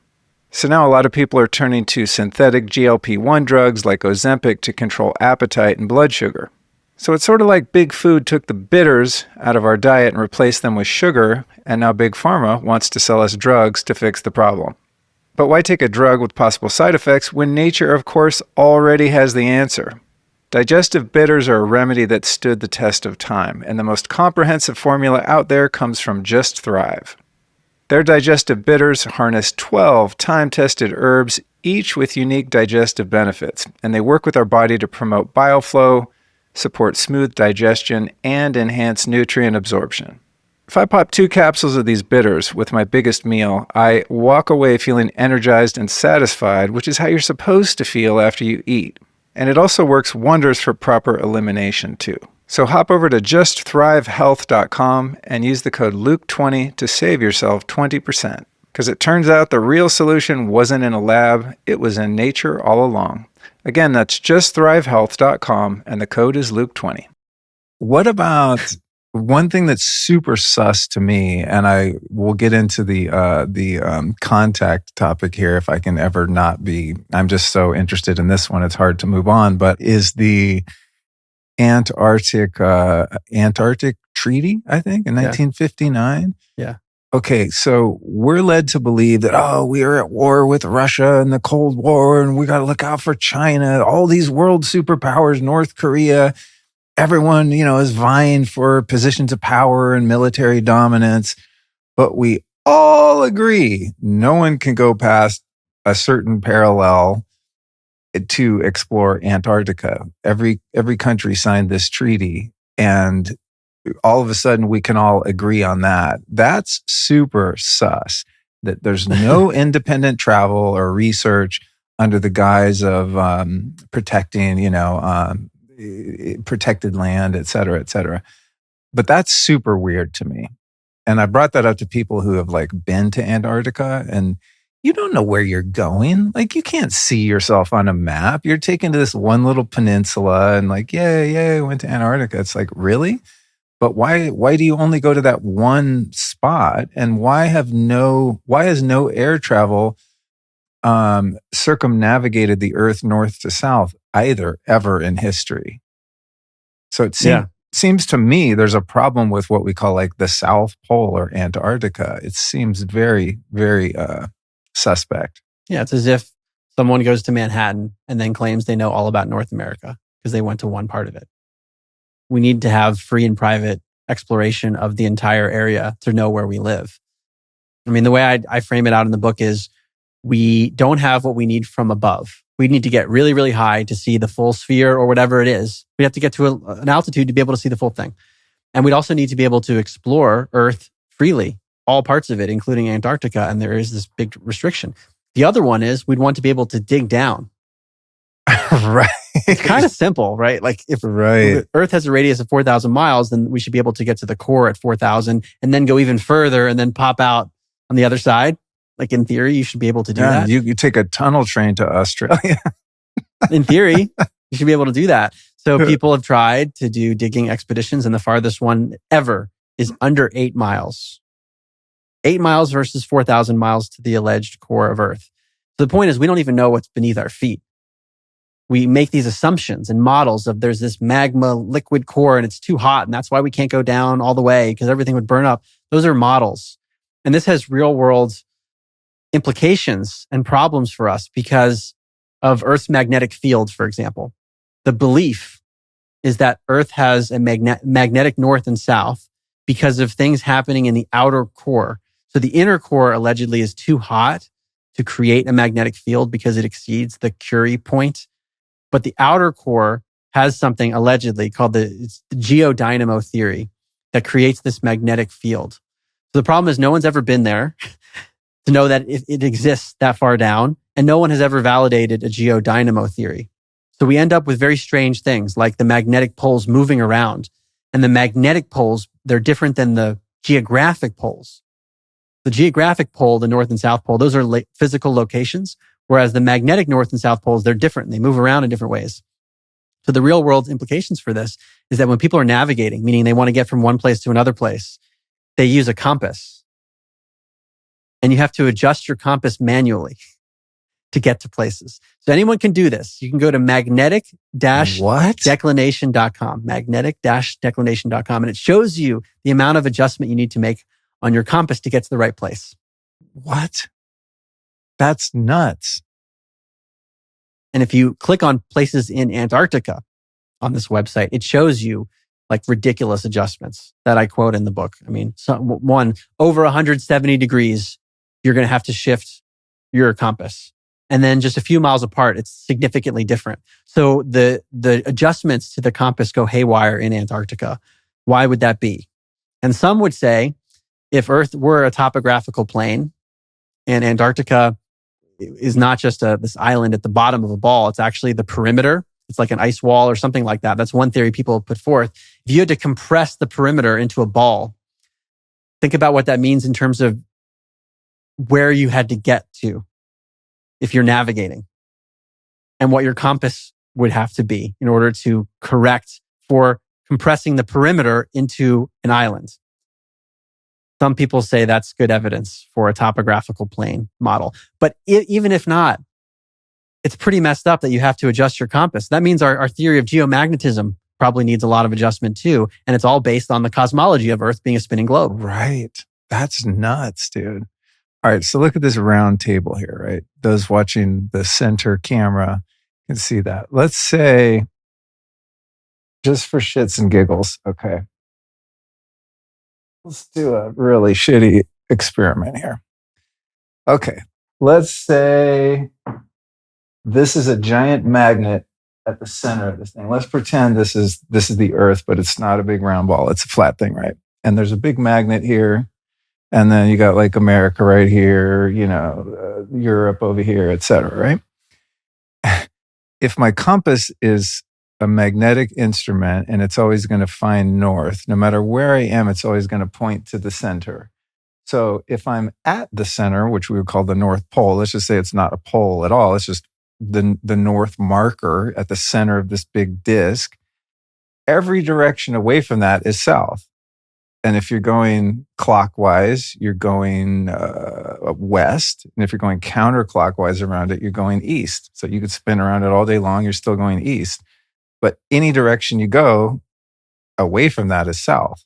Speaker 3: So now a lot of people are turning to synthetic GLP-1 drugs like Ozempic to control appetite and blood sugar. So it's sort of like Big Food took the bitters out of our diet and replaced them with sugar, and now Big Pharma wants to sell us drugs to fix the problem. But why take a drug with possible side effects when nature, of course, already has the answer? Digestive bitters are a remedy that stood the test of time, and the most comprehensive formula out there comes from Just Thrive. Their digestive bitters harness 12 time-tested herbs, each with unique digestive benefits, and they work with our body to promote bile flow, support smooth digestion, and enhance nutrient absorption. If I pop 2 capsules of these bitters with my biggest meal, I walk away feeling energized and satisfied, which is how you're supposed to feel after you eat. And it also works wonders for proper elimination too. So hop over to justthrivehealth.com and use the code Luke20 to save yourself 20%. Because it turns out the real solution wasn't in a lab, it was in nature all along. Again, that's justthrivehealth.com and the code is Luke20. What about one thing that's super sus to me, and I will get into the contact topic here if I can ever not be, I'm just so interested in this one, it's hard to move on, but is the Antarctic Treaty, I think, in 1959.
Speaker 1: Yeah.
Speaker 3: Okay, so we're led to believe that, we are at war with Russia and the Cold War, and we got to look out for China, all these world superpowers, North Korea, everyone, is vying for positions of power and military dominance. But we all agree no one can go past a certain parallel to explore Antarctica. Every country signed this treaty, and all of a sudden we can all agree on that. That's super sus, that there's no independent travel or research under the guise of protecting, protected land, et cetera, et cetera. But that's super weird to me. And I brought that up to people who have been to Antarctica, and you don't know where you're going. You can't see yourself on a map. You're taken to this one little peninsula and yay, went to Antarctica. It's really? But why do you only go to that one spot? And why has no air travel circumnavigated the Earth north to south either ever in history? So it seems to me there's a problem with what we call the South Pole or Antarctica. It seems very, very suspect.
Speaker 1: Yeah, it's as if someone goes to Manhattan and then claims they know all about North America because they went to one part of it. We need to have free and private exploration of the entire area to know where we live. I mean, the way I frame it out in the book is we don't have what we need from above. We need to get really, really high to see the full sphere or whatever it is. We have to get to an altitude to be able to see the full thing. And we'd also need to be able to explore Earth freely, all parts of it, including Antarctica. And there is this big restriction. The other one is we'd want to be able to dig down.
Speaker 3: Right.
Speaker 1: It's kind of simple, right? If Earth has a radius of 4,000 miles, then we should be able to get to the core at 4,000 and then go even further and then pop out on the other side. In theory, you should be able to do that.
Speaker 3: You take a tunnel train to Australia.
Speaker 1: In theory, you should be able to do that. So people have tried to do digging expeditions, and the farthest one ever is under 8 miles. 8 miles versus 4,000 miles to the alleged core of Earth. So the point is we don't even know what's beneath our feet. We make these assumptions and models of there's this magma liquid core and it's too hot and that's why we can't go down all the way because everything would burn up. Those are models. And this has real world implications and problems for us because of Earth's magnetic field, for example. The belief is that Earth has a magnetic north and south because of things happening in the outer core. So the inner core allegedly is too hot to create a magnetic field because it exceeds the Curie point. But the outer core has something allegedly called the geodynamo theory that creates this magnetic field. So the problem is no one's ever been there to know that it exists that far down, and no one has ever validated a geodynamo theory. So we end up with very strange things like the magnetic poles moving around. And the magnetic poles, they're different than the geographic poles. The geographic pole, the North and South Pole, those are physical locations. Whereas the magnetic North and South poles, they're different. They move around in different ways. So the real world implications for this is that when people are navigating, meaning they want to get from one place to another place, they use a compass. And you have to adjust your compass manually. to get to places. So anyone can do this. You can go to magnetic-declination.com, magnetic-declination.com, and it shows you the amount of adjustment you need to make on your compass to get to the right place.
Speaker 3: What? That's nuts.
Speaker 1: And if you click on places in Antarctica on this website, it shows you like ridiculous adjustments that I quote in the book. I mean, one, over 170 degrees, you're going to have to shift your compass. And then just a few miles apart, it's significantly different. So the adjustments to the compass go haywire in Antarctica. Why would that be? And some would say, if Earth were a topographical plane and Antarctica is not just this island at the bottom of a ball, it's actually the perimeter. It's like an ice wall or something like that. That's one theory people put forth. If you had to compress the perimeter into a ball, think about what that means in terms of where you had to get to if you're navigating and what your compass would have to be in order to correct for compressing the perimeter into an island. Some people say that's good evidence for a topographical plane model. But even if not, it's pretty messed up that you have to adjust your compass. That means our theory of geomagnetism probably needs a lot of adjustment too. And it's all based on the cosmology of Earth being a spinning globe.
Speaker 3: Right. That's nuts, dude. All right. So look at this round table here, right? Those watching the center camera can see that. Let's say, just for shits and giggles, okay. Let's do a really shitty experiment here. Okay. Let's say this is a giant magnet at the center of this thing. Let's pretend this is the Earth, but it's not a big round ball. It's a flat thing, right? And there's a big magnet here. And then you got like America right here, Europe over here, et cetera, right? If my compass is a magnetic instrument and it's always going to find north, no matter where I am, it's always going to point to the center. So if I'm at the center, which we would call the North Pole, let's just say it's not a pole at all. It's just the north marker at the center of this big disk. Every direction away from that is south. And if you're going clockwise, you're going west. And if you're going counterclockwise around it, you're going east. So you could spin around it all day long. You're still going east. But any direction you go away from that is south.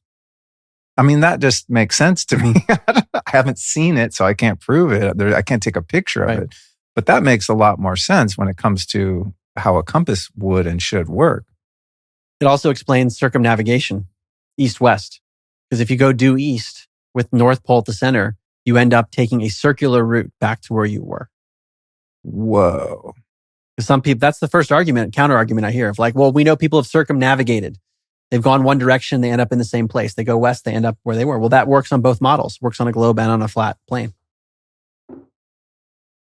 Speaker 3: I mean, that just makes sense to me. I haven't seen it, so I can't prove it. I can't take a picture of it. But that makes a lot more sense when it comes to how a compass would and should work.
Speaker 1: It also explains circumnavigation, east-west. Because if you go due east with North Pole at the center, you end up taking a circular route back to where you were.
Speaker 3: Whoa.
Speaker 1: Because some people, that's the first counter argument I hear of like, well, we know people have circumnavigated. They've gone one direction, they end up in the same place. They go west, they end up where they were. Well, that works on both models, works on a globe and on a flat plane.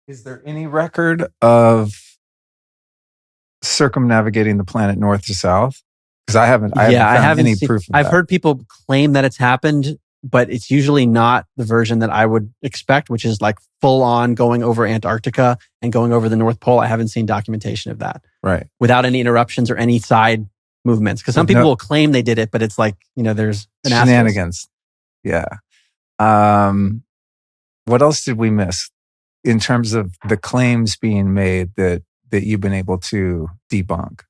Speaker 3: Is there any record of circumnavigating the planet north to south? Because I haven't found any proof of that.
Speaker 1: I've heard people claim that it's happened, but it's usually not the version that I would expect, which is like full on going over Antarctica and going over the North Pole. I haven't seen documentation of that. Right. Without any interruptions or any side movements. Because some people will claim they did it, but it's like, there's an
Speaker 3: shenanigans. Yeah. What else did we miss in terms of the claims being made that you've been able to debunk?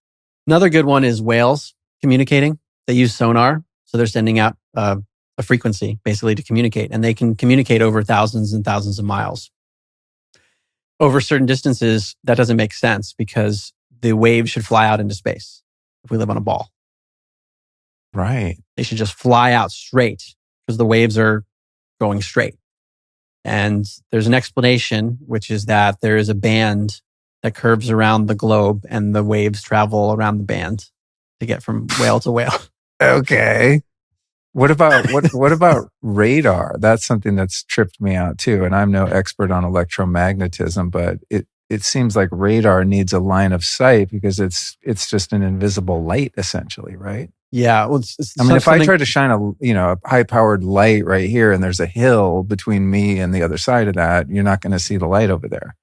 Speaker 1: Another good one is whales communicating. They use sonar. So they're sending out a frequency basically to communicate. And they can communicate over thousands and thousands of miles. Over certain distances, that doesn't make sense because the waves should fly out into space if we live on a ball.
Speaker 3: Right.
Speaker 1: They should just fly out straight because the waves are going straight. And there's an explanation, which is that there is a band that curves around the globe and the waves travel around the band to get from whale to whale.
Speaker 3: Okay. What about radar? That's something that's tripped me out too. And I'm no expert on electromagnetism, but it seems like radar needs a line of sight because it's just an invisible light essentially, right?
Speaker 1: Yeah. Well,
Speaker 3: if I try to shine a high-powered light right here and there's a hill between me and the other side of that, you're not going to see the light over there,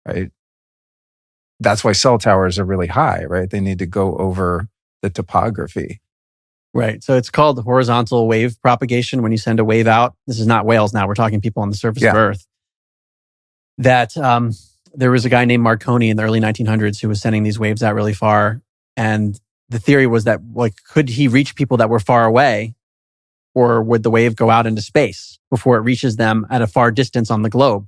Speaker 3: right? That's why cell towers are really high, right? They need to go over the topography.
Speaker 1: Right. So it's called horizontal wave propagation when you send a wave out. This is not whales now. We're talking people on the surface of Earth. That there was a guy named Marconi in the early 1900s who was sending these waves out really far. And the theory was that, like, could he reach people that were far away, or would the wave go out into space before it reaches them at a far distance on the globe?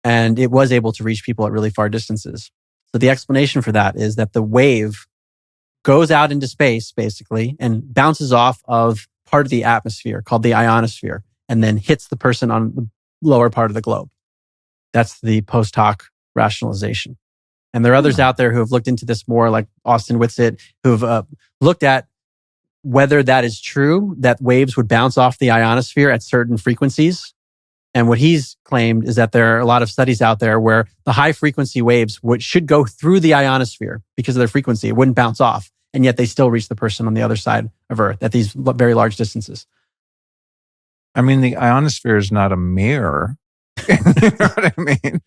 Speaker 1: And it was able to reach people at really far distances. So the explanation for that is that the wave goes out into space, basically, and bounces off of part of the atmosphere called the ionosphere, and then hits the person on the lower part of the globe. That's the post hoc rationalization. And there are others out there who have looked into this more, like Austin Whitsitt, who've looked at whether that is true, that waves would bounce off the ionosphere at certain frequencies. And what he's claimed is that there are a lot of studies out there where the high frequency waves should go through the ionosphere because of their frequency. It wouldn't bounce off. And yet they still reach the person on the other side of Earth at these very large distances.
Speaker 3: I mean, the ionosphere is not a mirror. You know what I mean?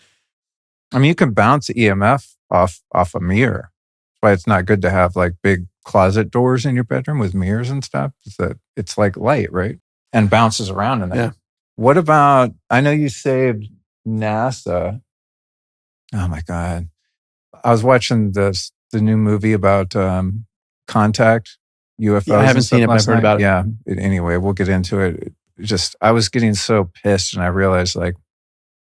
Speaker 3: I mean, you can bounce EMF off a mirror. That's why it's not good to have like big closet doors in your bedroom with mirrors and stuff. Is that it's like light, right? And bounces around in there.
Speaker 1: Yeah.
Speaker 3: What about, I know you saved NASA. Oh my God. I was watching the new movie about Contact, UFOs.
Speaker 1: Yeah, I haven't seen it, but I've heard about it.
Speaker 3: Yeah. Anyway, we'll get into it. I was getting so pissed, and I realized, like,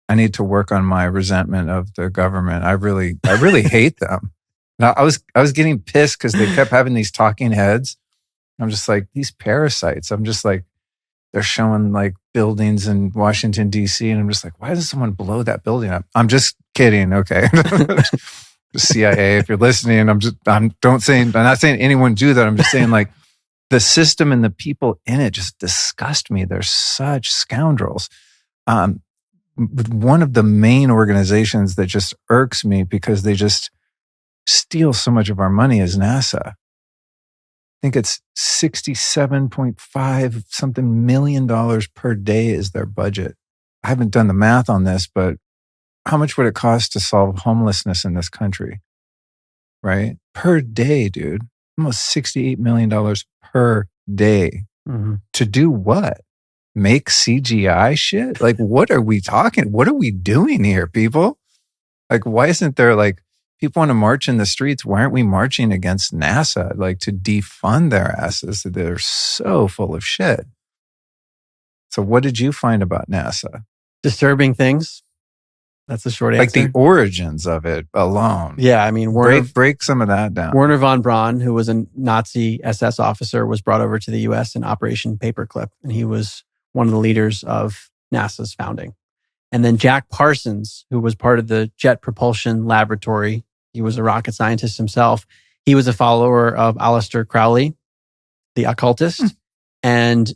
Speaker 3: I need to work on my resentment of the government. I really hate them. Now, I was getting pissed because they kept having these talking heads. I'm just like, these parasites. I'm just like, they're showing like buildings in Washington, D.C. And I'm just like, why does someone blow that building up? I'm just kidding. Okay. The CIA, if you're listening, I'm not saying anyone do that. I'm just saying, like, the system and the people in it just disgust me. They're such scoundrels. One of the main organizations that just irks me because they just steal so much of our money is NASA. I think it's $67.5 something million per day is their budget. I haven't done the math on this, but how much would it cost to solve homelessness in this country? Right? Per day, dude. Almost $68 million per day.
Speaker 1: Mm-hmm.
Speaker 3: To do what? Make CGI shit? Like, what are we doing here, people? Like, why isn't there, like, people want to march in the streets? Why aren't we marching against NASA? Like, to defund their asses? They're so full of shit. So what did you find about NASA?
Speaker 1: Disturbing things. That's the short answer.
Speaker 3: Like the origins of it alone.
Speaker 1: Yeah, I mean,
Speaker 3: break some of that down.
Speaker 1: Werner von Braun, who was a Nazi SS officer, was brought over to the U.S. in Operation Paperclip, and he was one of the leaders of NASA's founding. And then Jack Parsons, who was part of the Jet Propulsion Laboratory, he was a rocket scientist himself. He was a follower of Aleister Crowley, the occultist, and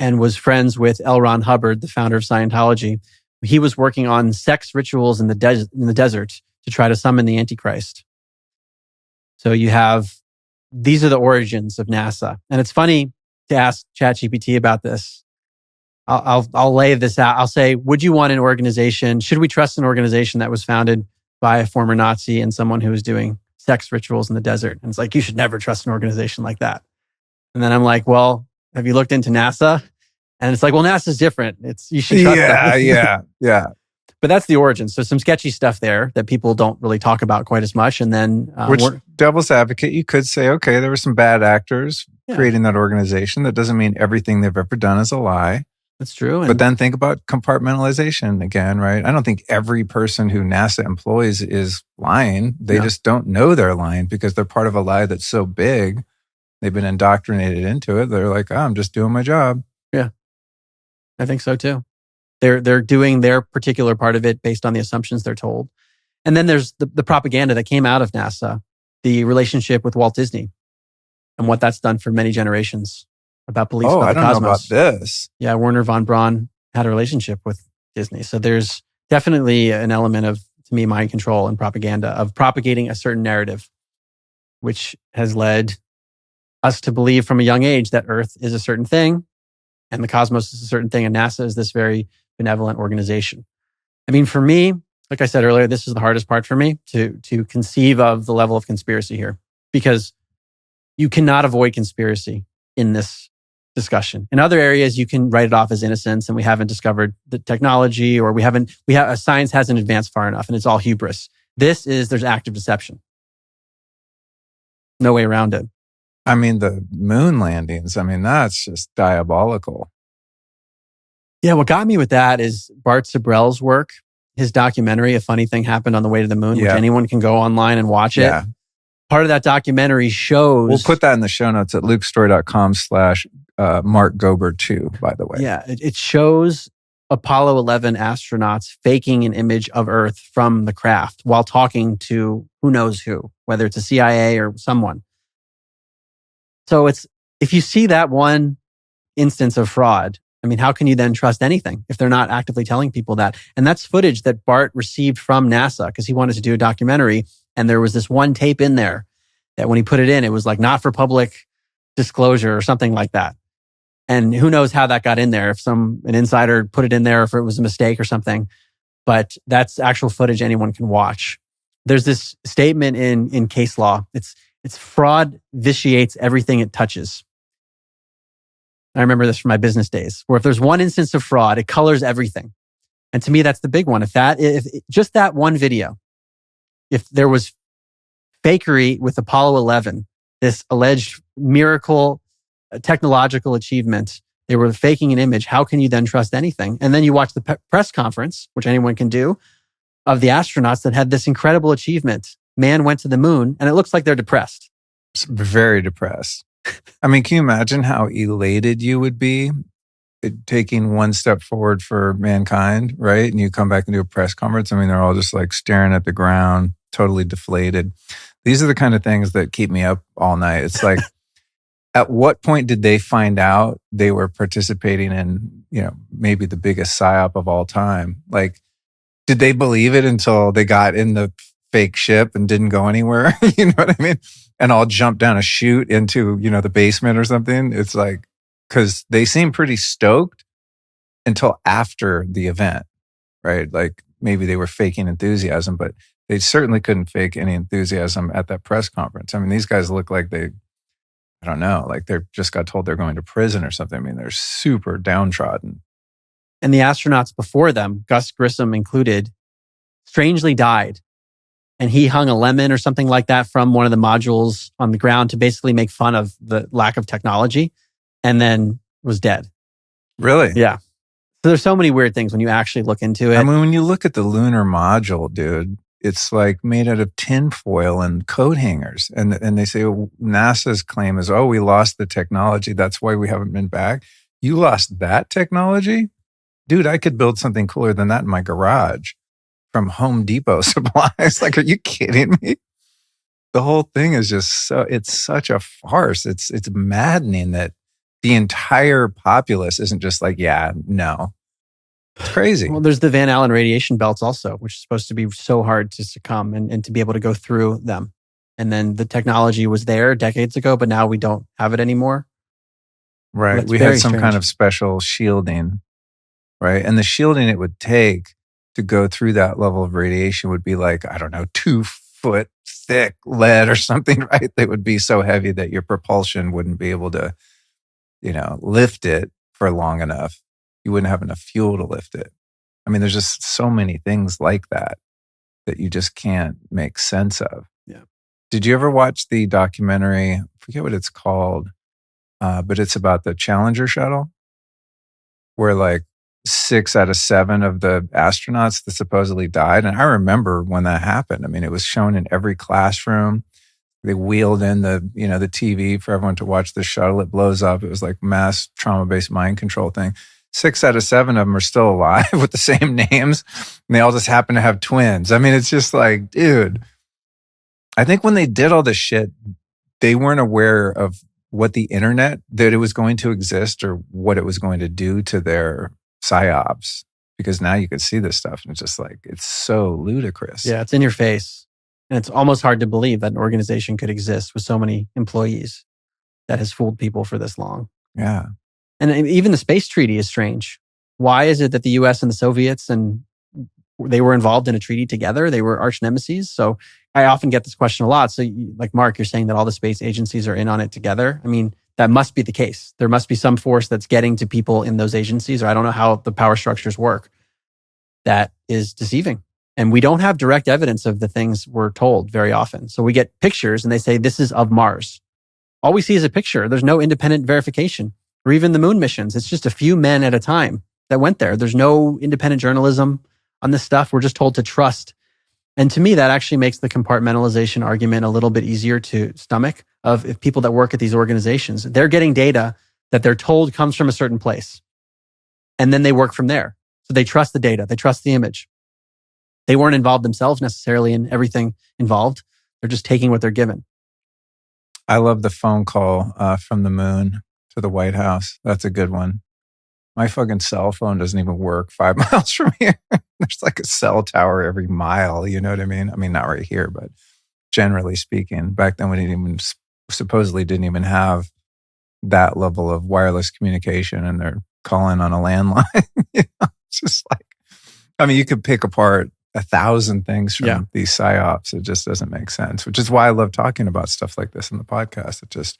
Speaker 1: was friends with L. Ron Hubbard, the founder of Scientology. He was working on sex rituals in the desert to try to summon the Antichrist. So these are the origins of NASA. And it's funny to ask ChatGPT about this. I'll lay this out. I'll say, should we trust an organization that was founded by a former Nazi and someone who was doing sex rituals in the desert? And it's like, you should never trust an organization like that. And then I'm like, well, have you looked into NASA? And it's like, well, NASA's different. You should trust them.
Speaker 3: Yeah.
Speaker 1: But that's the origin. So some sketchy stuff there that people don't really talk about quite as much. And then...
Speaker 3: Which, devil's advocate, you could say, okay, there were some bad actors creating that organization. That doesn't mean everything they've ever done is a lie.
Speaker 1: That's true.
Speaker 3: But then think about compartmentalization again, right? I don't think every person who NASA employs is lying. They just don't know they're lying because they're part of a lie that's so big. They've been indoctrinated into it. They're like, I'm just doing my job.
Speaker 1: Yeah, I think so too. They're doing their particular part of it based on the assumptions they're told. And then there's the propaganda that came out of NASA, the relationship with Walt Disney and what that's done for many generations about beliefs about the cosmos.
Speaker 3: I don't know about this.
Speaker 1: Yeah, Werner von Braun had a relationship with Disney. So there's definitely an element of, to me, mind control and propaganda of propagating a certain narrative, which has led us to believe from a young age that Earth is a certain thing and the cosmos is a certain thing and NASA is this very benevolent organization. I mean, for me, like I said earlier, this is the hardest part for me to conceive of the level of conspiracy here, because you cannot avoid conspiracy in this discussion. In other areas, you can write it off as innocence and we haven't discovered the technology or science hasn't advanced far enough and it's all hubris. There's active deception. No way around it.
Speaker 3: I mean, the moon landings, that's just diabolical.
Speaker 1: Yeah, what got me with that is Bart Sibrel's work, his documentary, A Funny Thing Happened on the Way to the Moon, which anyone can go online and watch it. Part of that documentary shows...
Speaker 3: We'll put that in the show notes at lukestory.com/Mark Gober 2, by the way.
Speaker 1: Yeah, it shows Apollo 11 astronauts faking an image of Earth from the craft while talking to who knows who, whether it's a CIA or someone. So if you see that one instance of fraud, how can you then trust anything if they're not actively telling people that? And that's footage that Bart received from NASA because he wanted to do a documentary. And there was this one tape in there that when he put it in, it was like not for public disclosure or something like that. And who knows how that got in there, if an insider put it in there, if it was a mistake or something. But that's actual footage anyone can watch. There's this statement in case law. It's fraud vitiates everything it touches. I remember this from my business days, where if there's one instance of fraud, it colors everything. And to me, that's the big one. If just that one video, if there was fakery with Apollo 11, this alleged miracle technological achievement, they were faking an image, how can you then trust anything? And then you watch the press conference, which anyone can do, of the astronauts that had this incredible achievement. Man went to the moon, and it looks like they're depressed.
Speaker 3: Very depressed. Can you imagine how elated you would be taking one step forward for mankind, right? And you come back and do a press conference. They're all just like staring at the ground, totally deflated. These are the kind of things that keep me up all night. It's like, at what point did they find out they were participating in, maybe the biggest psyop of all time? Like, did they believe it until they got in the fake ship and didn't go anywhere? You know what I mean? And all jumped down a chute into, the basement or something. It's like, because they seem pretty stoked until after the event, right? Like maybe they were faking enthusiasm, but they certainly couldn't fake any enthusiasm at that press conference. These guys look like they just got told they're going to prison or something. They're super downtrodden.
Speaker 1: And the astronauts before them, Gus Grissom included, strangely died. And he hung a lemon or something like that from one of the modules on the ground to basically make fun of the lack of technology, and then was dead.
Speaker 3: Really?
Speaker 1: Yeah. So there's so many weird things when you actually look into it.
Speaker 3: When you look at the lunar module, dude, it's like made out of tinfoil and coat hangers. And they say NASA's claim is, we lost the technology. That's why we haven't been back. You lost that technology? Dude, I could build something cooler than that in my garage from Home Depot supplies. Like, are you kidding me? The whole thing is just it's such a farce. It's maddening that the entire populace isn't just like, yeah, no. It's crazy.
Speaker 1: Well, there's the Van Allen radiation belts also, which is supposed to be so hard to succumb and to be able to go through them. And then the technology was there decades ago, but now we don't have it anymore.
Speaker 3: Right. We had some kind of special shielding, right? And the shielding it would take to go through that level of radiation would be like, 2 foot thick lead or something, right? They would be so heavy that your propulsion wouldn't be able to, lift it for long enough. You wouldn't have enough fuel to lift it. There's just so many things like that you just can't make sense of.
Speaker 1: Yeah.
Speaker 3: Did you ever watch the documentary? I forget what it's called, but it's about the Challenger shuttle, where like 6 out of 7 of the astronauts that supposedly died. And I remember when that happened. It was shown in every classroom. They wheeled in the TV for everyone to watch the shuttle. It blows up. It was like mass trauma-based mind control thing. 6 out of 7 of them are still alive with the same names. And they all just happen to have twins. It's just like, dude, I think when they did all this shit, they weren't aware of what the internet, that it was going to exist or what it was going to do to their psyops, because now you can see this stuff and it's just like, it's so ludicrous.
Speaker 1: Yeah, it's in your face. And it's almost hard to believe that an organization could exist with so many employees that has fooled people for this long.
Speaker 3: Yeah.
Speaker 1: And even the space treaty is strange. Why is it that the US and the Soviets they were involved in a treaty together? They were arch nemesis. So I often get this question a lot. So like Mark, you're saying that all the space agencies are in on it together. that must be the case. There must be some force that's getting to people in those agencies, or I don't know how the power structures work, that is deceiving. And we don't have direct evidence of the things we're told very often. So we get pictures and they say, this is of Mars. All we see is a picture. There's no independent verification. Or even the moon missions. It's just a few men at a time that went there. There's no independent journalism on this stuff. We're just told to trust. And to me, that actually makes the compartmentalization argument a little bit easier to stomach, of if people that work at these organizations, they're getting data that they're told comes from a certain place. And then they work from there. So they trust the data. They trust the image. They weren't involved themselves necessarily in everything involved. They're just taking what they're given.
Speaker 3: I love the phone call from the moon to the White House. That's a good one. My fucking cell phone doesn't even work 5 miles from here. There's like a cell tower every mile. You know what I mean? I mean, not right here, but generally speaking, back then we supposedly didn't even have that level of wireless communication, and they're calling on a landline. It's just like, I mean, you could pick apart 1,000 things from these psyops. It just doesn't make sense, which is why I love talking about stuff like this in the podcast.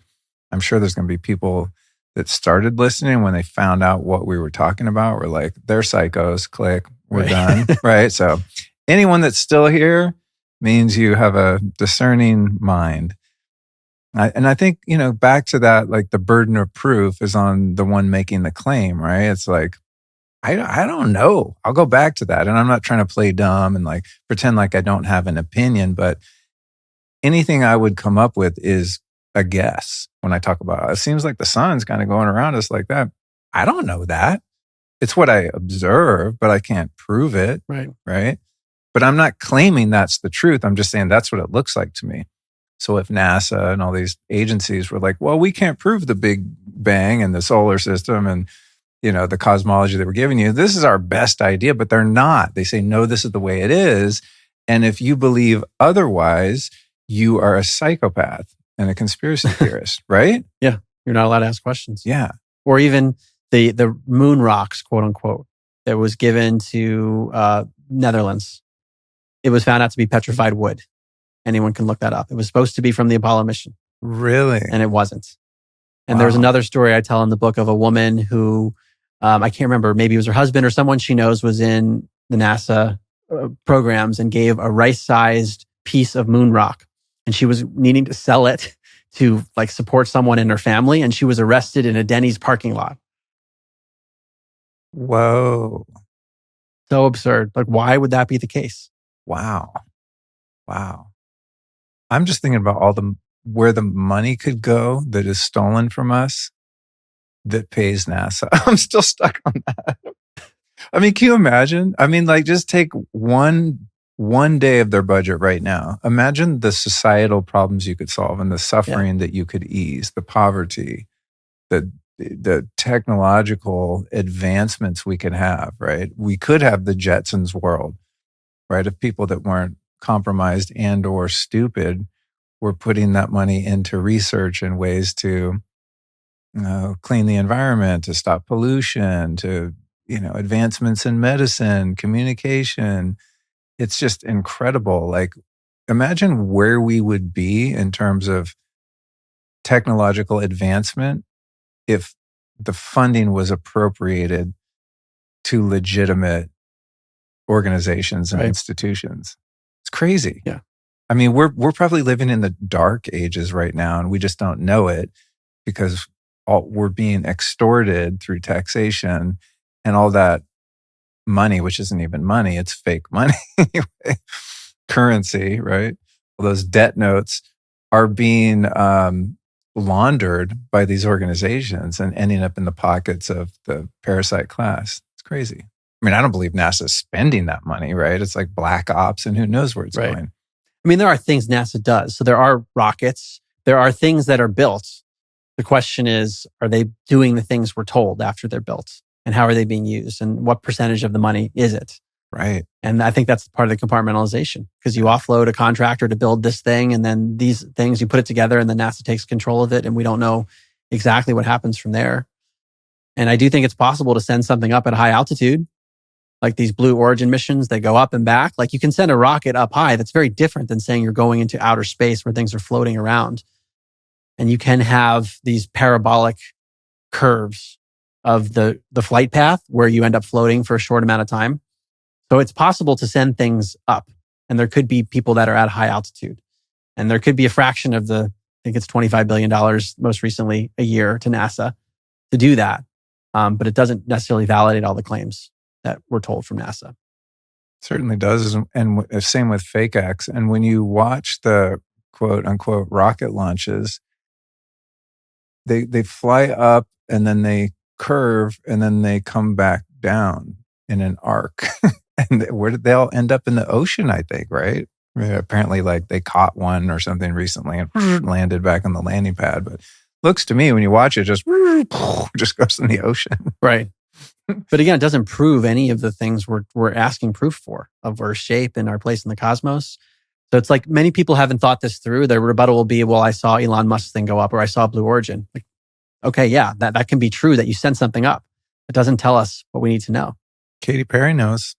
Speaker 3: I'm sure there's going to be people that started listening when they found out what we were talking about. We're like, they're psychos, click, we're done. Right. So anyone that's still here means you have a discerning mind. And I think, back to that, like the burden of proof is on the one making the claim, right? It's like, I don't know. I'll go back to that. And I'm not trying to play dumb and like pretend like I don't have an opinion, but anything I would come up with is a guess when I talk about it. It seems like the sun's kind of going around us like that. I don't know that. It's what I observe, but I can't prove it. Right. But I'm not claiming that's the truth. I'm just saying that's what it looks like to me. So if NASA and all these agencies were like, well, we can't prove the Big Bang and the solar system and, the cosmology that we're giving you, this is our best idea, but they're not. They say, no, this is the way it is. And if you believe otherwise, you are a psychopath and a conspiracy theorist, right?
Speaker 1: Yeah. You're not allowed to ask questions.
Speaker 3: Yeah.
Speaker 1: Or even the moon rocks, quote unquote, that was given to Netherlands. It was found out to be petrified wood. Anyone can look that up. It was supposed to be from the Apollo mission.
Speaker 3: Really?
Speaker 1: And it wasn't. And
Speaker 3: Wow.
Speaker 1: There's another story I tell in the book of a woman who, I can't remember, maybe it was her husband or someone she knows was in the NASA programs and gave a rice-sized piece of moon rock. And she was needing to sell it to like support someone in her family. And she was arrested in a Denny's parking lot.
Speaker 3: Whoa.
Speaker 1: So absurd. Like, why would that be the case?
Speaker 3: Wow. I'm just thinking about where the money could go that is stolen from us that pays NASA. I'm still stuck on that. I mean, can you imagine? I mean, like, just take one day of their budget right now. Imagine the societal problems you could solve and the suffering that you could ease, the poverty, the technological advancements we could have, right? We could have the Jetsons world, right? Of people that weren't compromised and or stupid were putting that money into research and ways to clean the environment, to stop pollution, to advancements in medicine, communication. It's just incredible. Like, imagine where we would be in terms of technological advancement if the funding was appropriated to legitimate organizations and institutions. It's crazy.
Speaker 1: Yeah.
Speaker 3: I mean, we're probably living in the dark ages right now, and we just don't know it because we're being extorted through taxation and all that money, which isn't even money, it's fake money anyway. Currency, right? All those debt notes are being laundered by these organizations and ending up in the pockets of the parasite class. It's crazy. I mean, I don't believe NASA's spending that money, right? It's like black ops and who knows where it's going.
Speaker 1: I mean, there are things NASA does. So there are rockets. There are things that are built. The question is, are they doing the things we're told after they're built? And how are they being used? And what percentage of the money is it?
Speaker 3: Right.
Speaker 1: And I think that's part of the compartmentalization, because you offload a contractor to build this thing, and then these things, you put it together, and then NASA takes control of it, and we don't know exactly what happens from there. And I do think it's possible to send something up at a high altitude, like these Blue Origin missions that go up and back. Like, you can send a rocket up high. That's very different than saying you're going into outer space where things are floating around. And you can have these parabolic curves of the flight path where you end up floating for a short amount of time. So it's possible to send things up. And there could be people that are at high altitude. And there could be a fraction of I think it's $25 billion most recently a year to NASA to do that. But it doesn't necessarily validate all the claims that we're told from NASA.
Speaker 3: Certainly does. And same with fake X. And when you watch the quote unquote rocket launches, they fly up and then they curve and then they come back down in an arc. And where did they all end up in the ocean, I think, right? I mean, apparently like they caught one or something recently and landed back on the landing pad. But looks to me when you watch it, just goes in the ocean.
Speaker 1: Right. But again, it doesn't prove any of the things we're asking proof for of our shape and our place in the cosmos. So it's like many people haven't thought this through. Their rebuttal will be, well, I saw Elon Musk's thing go up or I saw Blue Origin. Like, okay, yeah, that can be true that you sent something up. It doesn't tell us what we need to know.
Speaker 3: Katy Perry knows.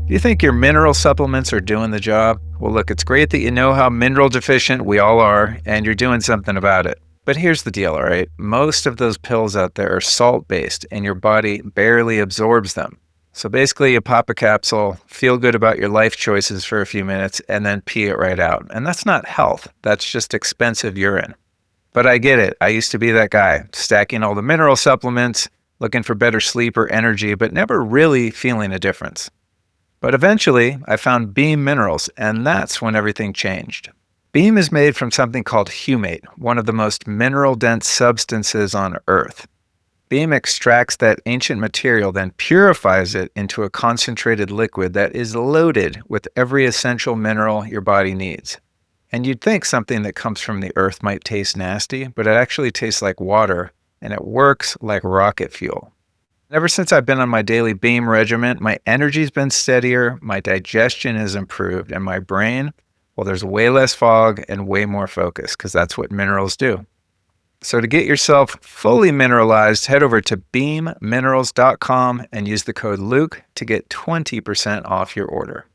Speaker 4: Do you think your mineral supplements are doing the job? Well, look, it's great that you know how mineral deficient we all are, and you're doing something about it. But here's the deal, all right? Most of those pills out there are salt-based, and your body barely absorbs them. So basically, you pop a capsule, feel good about your life choices for a few minutes, and then pee it right out. And that's not health. That's just expensive urine. But I get it. I used to be that guy, stacking all the mineral supplements, looking for better sleep or energy, but never really feeling a difference. But eventually, I found Beam Minerals, and that's when everything changed. Beam is made from something called humate, one of the most mineral-dense substances on Earth. Beam extracts that ancient material, then purifies it into a concentrated liquid that is loaded with every essential mineral your body needs. And you'd think something that comes from the Earth might taste nasty, but it actually tastes like water, and it works like rocket fuel. Ever since I've been on my daily Beam regimen, my energy's been steadier, my digestion has improved, and my brain, well, there's way less fog and way more focus, because that's what minerals do. So to get yourself fully mineralized, head over to beamminerals.com and use the code Luke to get 20% off your order.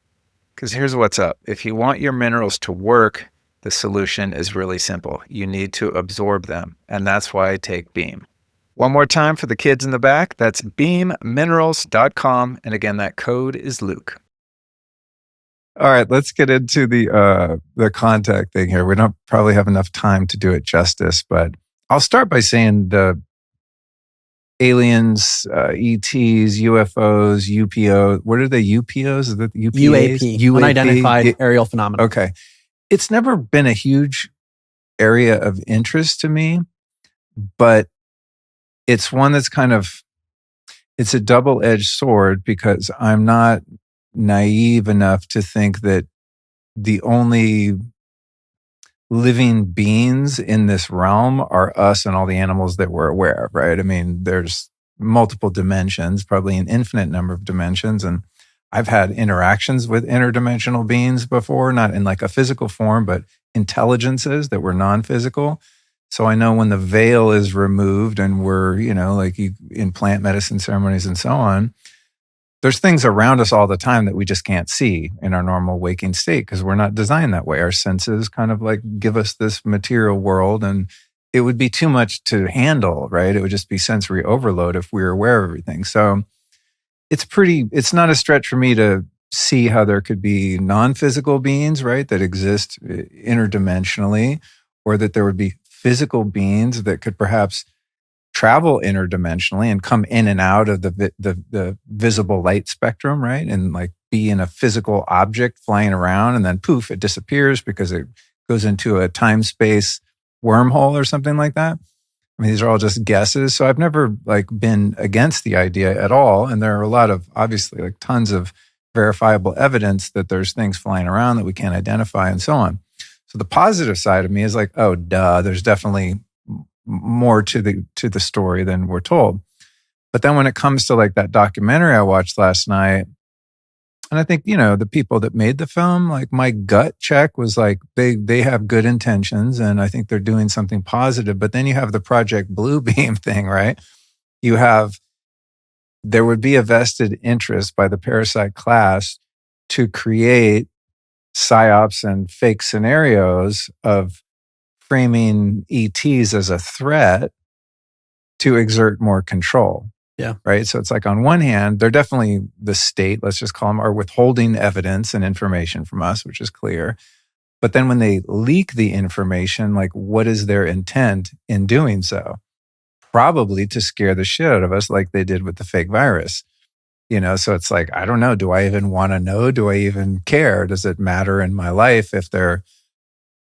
Speaker 4: Because here's what's up. If you want your minerals to work, the solution is really simple. You need to absorb them, and that's why I take Beam. One more time for the kids in the back, that's beamminerals.com. And again, that code is Luke.
Speaker 3: All right, let's get into the contact thing here. We don't probably have enough time to do it justice, but I'll start by saying the aliens, ETs, UFOs, UPO. What are the UPOs? Is that the UPAs?
Speaker 1: UAP, unidentified aerial phenomena.
Speaker 3: Okay. It's never been a huge area of interest to me, but it's one that's it's a double-edged sword because I'm not naive enough to think that the only living beings in this realm are us and all the animals that we're aware of, right? I mean, there's multiple dimensions, probably an infinite number of dimensions. And I've had interactions with interdimensional beings before, not in like a physical form, but intelligences that were non-physical. So I know when the veil is removed and we're, in plant medicine ceremonies and so on, there's things around us all the time that we just can't see in our normal waking state because we're not designed that way. Our senses kind of like give us this material world and it would be too much to handle, right? It would just be sensory overload if we were aware of everything. So it's not a stretch for me to see how there could be non-physical beings, right, that exist interdimensionally, or that there would be physical beings that could perhaps travel interdimensionally and come in and out of the visible light spectrum, right? And like be in a physical object flying around and then poof, it disappears because it goes into a time-space wormhole or something like that. I mean, these are all just guesses. So I've never like been against the idea at all. And there are a lot of, obviously, like tons of verifiable evidence that there's things flying around that we can't identify and so on. So the positive side of me is like, oh, duh, there's definitely more to the story than we're told. But then when it comes to like that documentary I watched last night, and I think, the people that made the film, like my gut check was like, they have good intentions and I think they're doing something positive. But then you have the Project Bluebeam thing, right? There would be a vested interest by the parasite class to create psyops and fake scenarios of framing ETs as a threat to exert more control.
Speaker 1: Yeah.
Speaker 3: Right. So it's like on one hand, they're definitely the state, let's just call them, are withholding evidence and information from us, which is clear. But then when they leak the information, like what is their intent in doing so? Probably to scare the shit out of us like they did with the fake virus. So it's like, I don't know. Do I even want to know? Do I even care? Does it matter in my life if there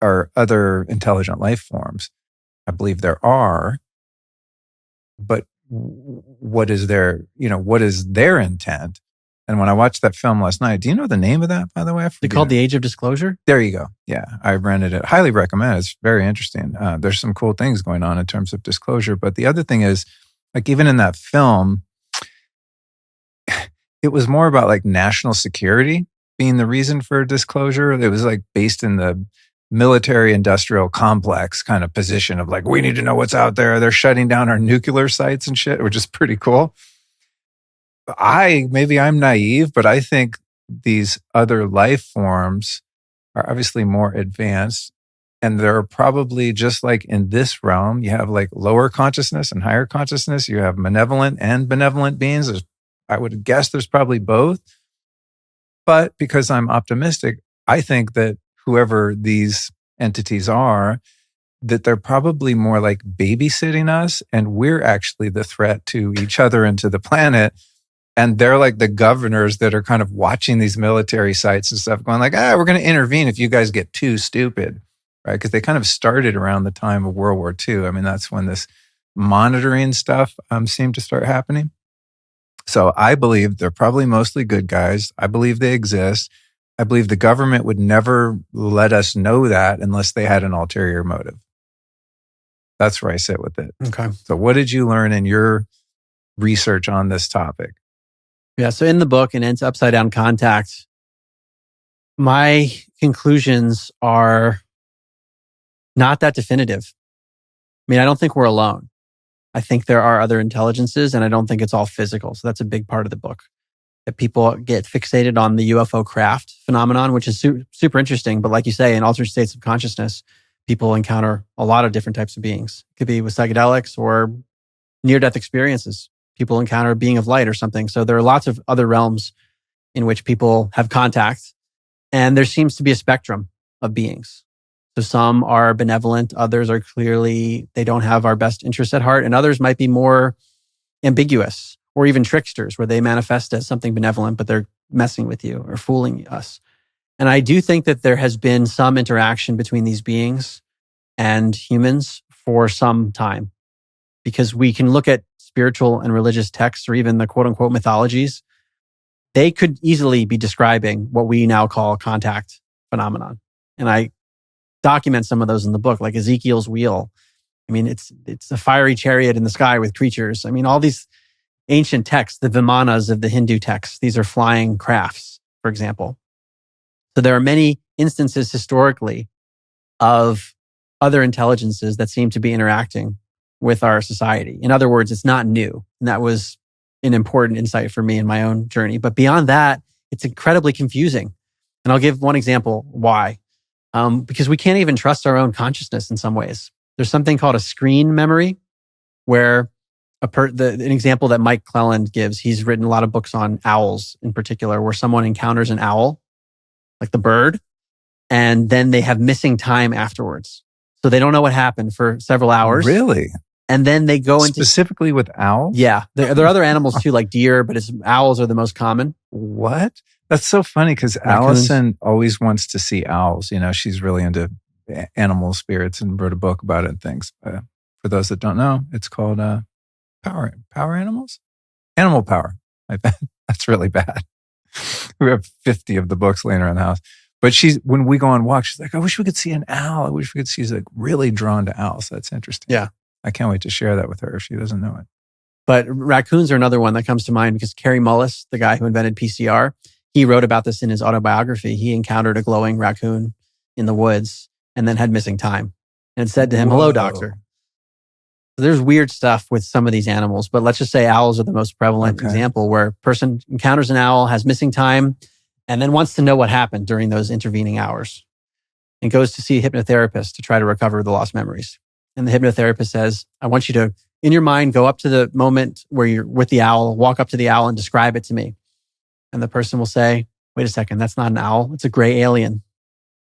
Speaker 3: are other intelligent life forms? I believe there are. But what is their intent? And when I watched that film last night, do you know the name of that, by the way?
Speaker 1: It's called The Age of Disclosure?
Speaker 3: There you go. Yeah, I rented it. Highly recommend it. It's very interesting. There's some cool things going on in terms of disclosure. But the other thing is, like even in that film, it was more about like national security being the reason for disclosure. It was like based in the military industrial complex kind of position of like, we need to know what's out there. They're shutting down our nuclear sites and shit, which is pretty cool. Maybe I'm naive, but I think these other life forms are obviously more advanced. And they're probably just like in this realm, you have like lower consciousness and higher consciousness. You have malevolent and benevolent beings. I would guess there's probably both. But because I'm optimistic, I think that whoever these entities are, that they're probably more like babysitting us, and we're actually the threat to each other and to the planet. And they're like the governors that are kind of watching these military sites and stuff, going like, we're going to intervene if you guys get too stupid, right? Because they kind of started around the time of World War II. I mean, that's when this monitoring stuff seemed to start happening. So I believe they're probably mostly good guys. I believe they exist. I believe the government would never let us know that unless they had an ulterior motive. That's where I sit with it.
Speaker 1: Okay.
Speaker 3: So what did you learn in your research on this topic?
Speaker 1: Yeah. So in the book, in Upside Down Contact, my conclusions are not that definitive. I mean, I don't think we're alone. I think there are other intelligences, and I don't think it's all physical. So that's a big part of the book. That people get fixated on the UFO craft phenomenon, which is super interesting. But like you say, in altered states of consciousness, people encounter a lot of different types of beings. It could be with psychedelics or near-death experiences. People encounter a being of light or something. So there are lots of other realms in which people have contact. And there seems to be a spectrum of beings. So some are benevolent, others are clearly, they don't have our best interests at heart, and others might be more ambiguous or even tricksters where they manifest as something benevolent, but they're messing with you or fooling us. And I do think that there has been some interaction between these beings and humans for some time, because we can look at spiritual and religious texts or even the quote unquote mythologies. They could easily be describing what we now call contact phenomenon. And I document some of those in the book, like Ezekiel's wheel. I mean, it's a fiery chariot in the sky with creatures. I mean, all these ancient texts, the Vimanas of the Hindu texts, these are flying crafts, for example. So there are many instances historically of other intelligences that seem to be interacting with our society. In other words, it's not new. And that was an important insight for me in my own journey. But beyond that, it's incredibly confusing. And I'll give one example why. Because we can't even trust our own consciousness in some ways. There's something called a screen memory, where an example that Mike Cleland gives, he's written a lot of books on owls in particular, where someone encounters an owl, like the bird, and then they have missing time afterwards. So they don't know what happened for several hours.
Speaker 3: Really?
Speaker 1: And then they go into...
Speaker 3: Specifically with owls?
Speaker 1: Yeah. There are other animals too, like deer, but owls are the most common.
Speaker 3: What? That's so funny because Allison always wants to see owls. You know, she's really into animal spirits and wrote a book about it and things. For those that don't know, it's called Power Animals? Animal Power. I bet. That's really bad. We have 50 of the books laying around the house. But when we go on walks, she's like, I wish we could see an owl. I wish we could see. She's like really drawn to owls. That's interesting.
Speaker 1: Yeah.
Speaker 3: I can't wait to share that with her if she doesn't know it.
Speaker 1: But raccoons are another one that comes to mind because Kerry Mullis, the guy who invented PCR, he wrote about this in his autobiography. He encountered a glowing raccoon in the woods and then had missing time and said to him, hello, doctor. So there's weird stuff with some of these animals, but let's just say owls are the most prevalent example where a person encounters an owl, has missing time, and then wants to know what happened during those intervening hours and goes to see a hypnotherapist to try to recover the lost memories. And the hypnotherapist says, I want you to, in your mind, go up to the moment where you're with the owl, walk up to the owl and describe it to me. And the person will say, wait a second, that's not an owl. It's a gray alien.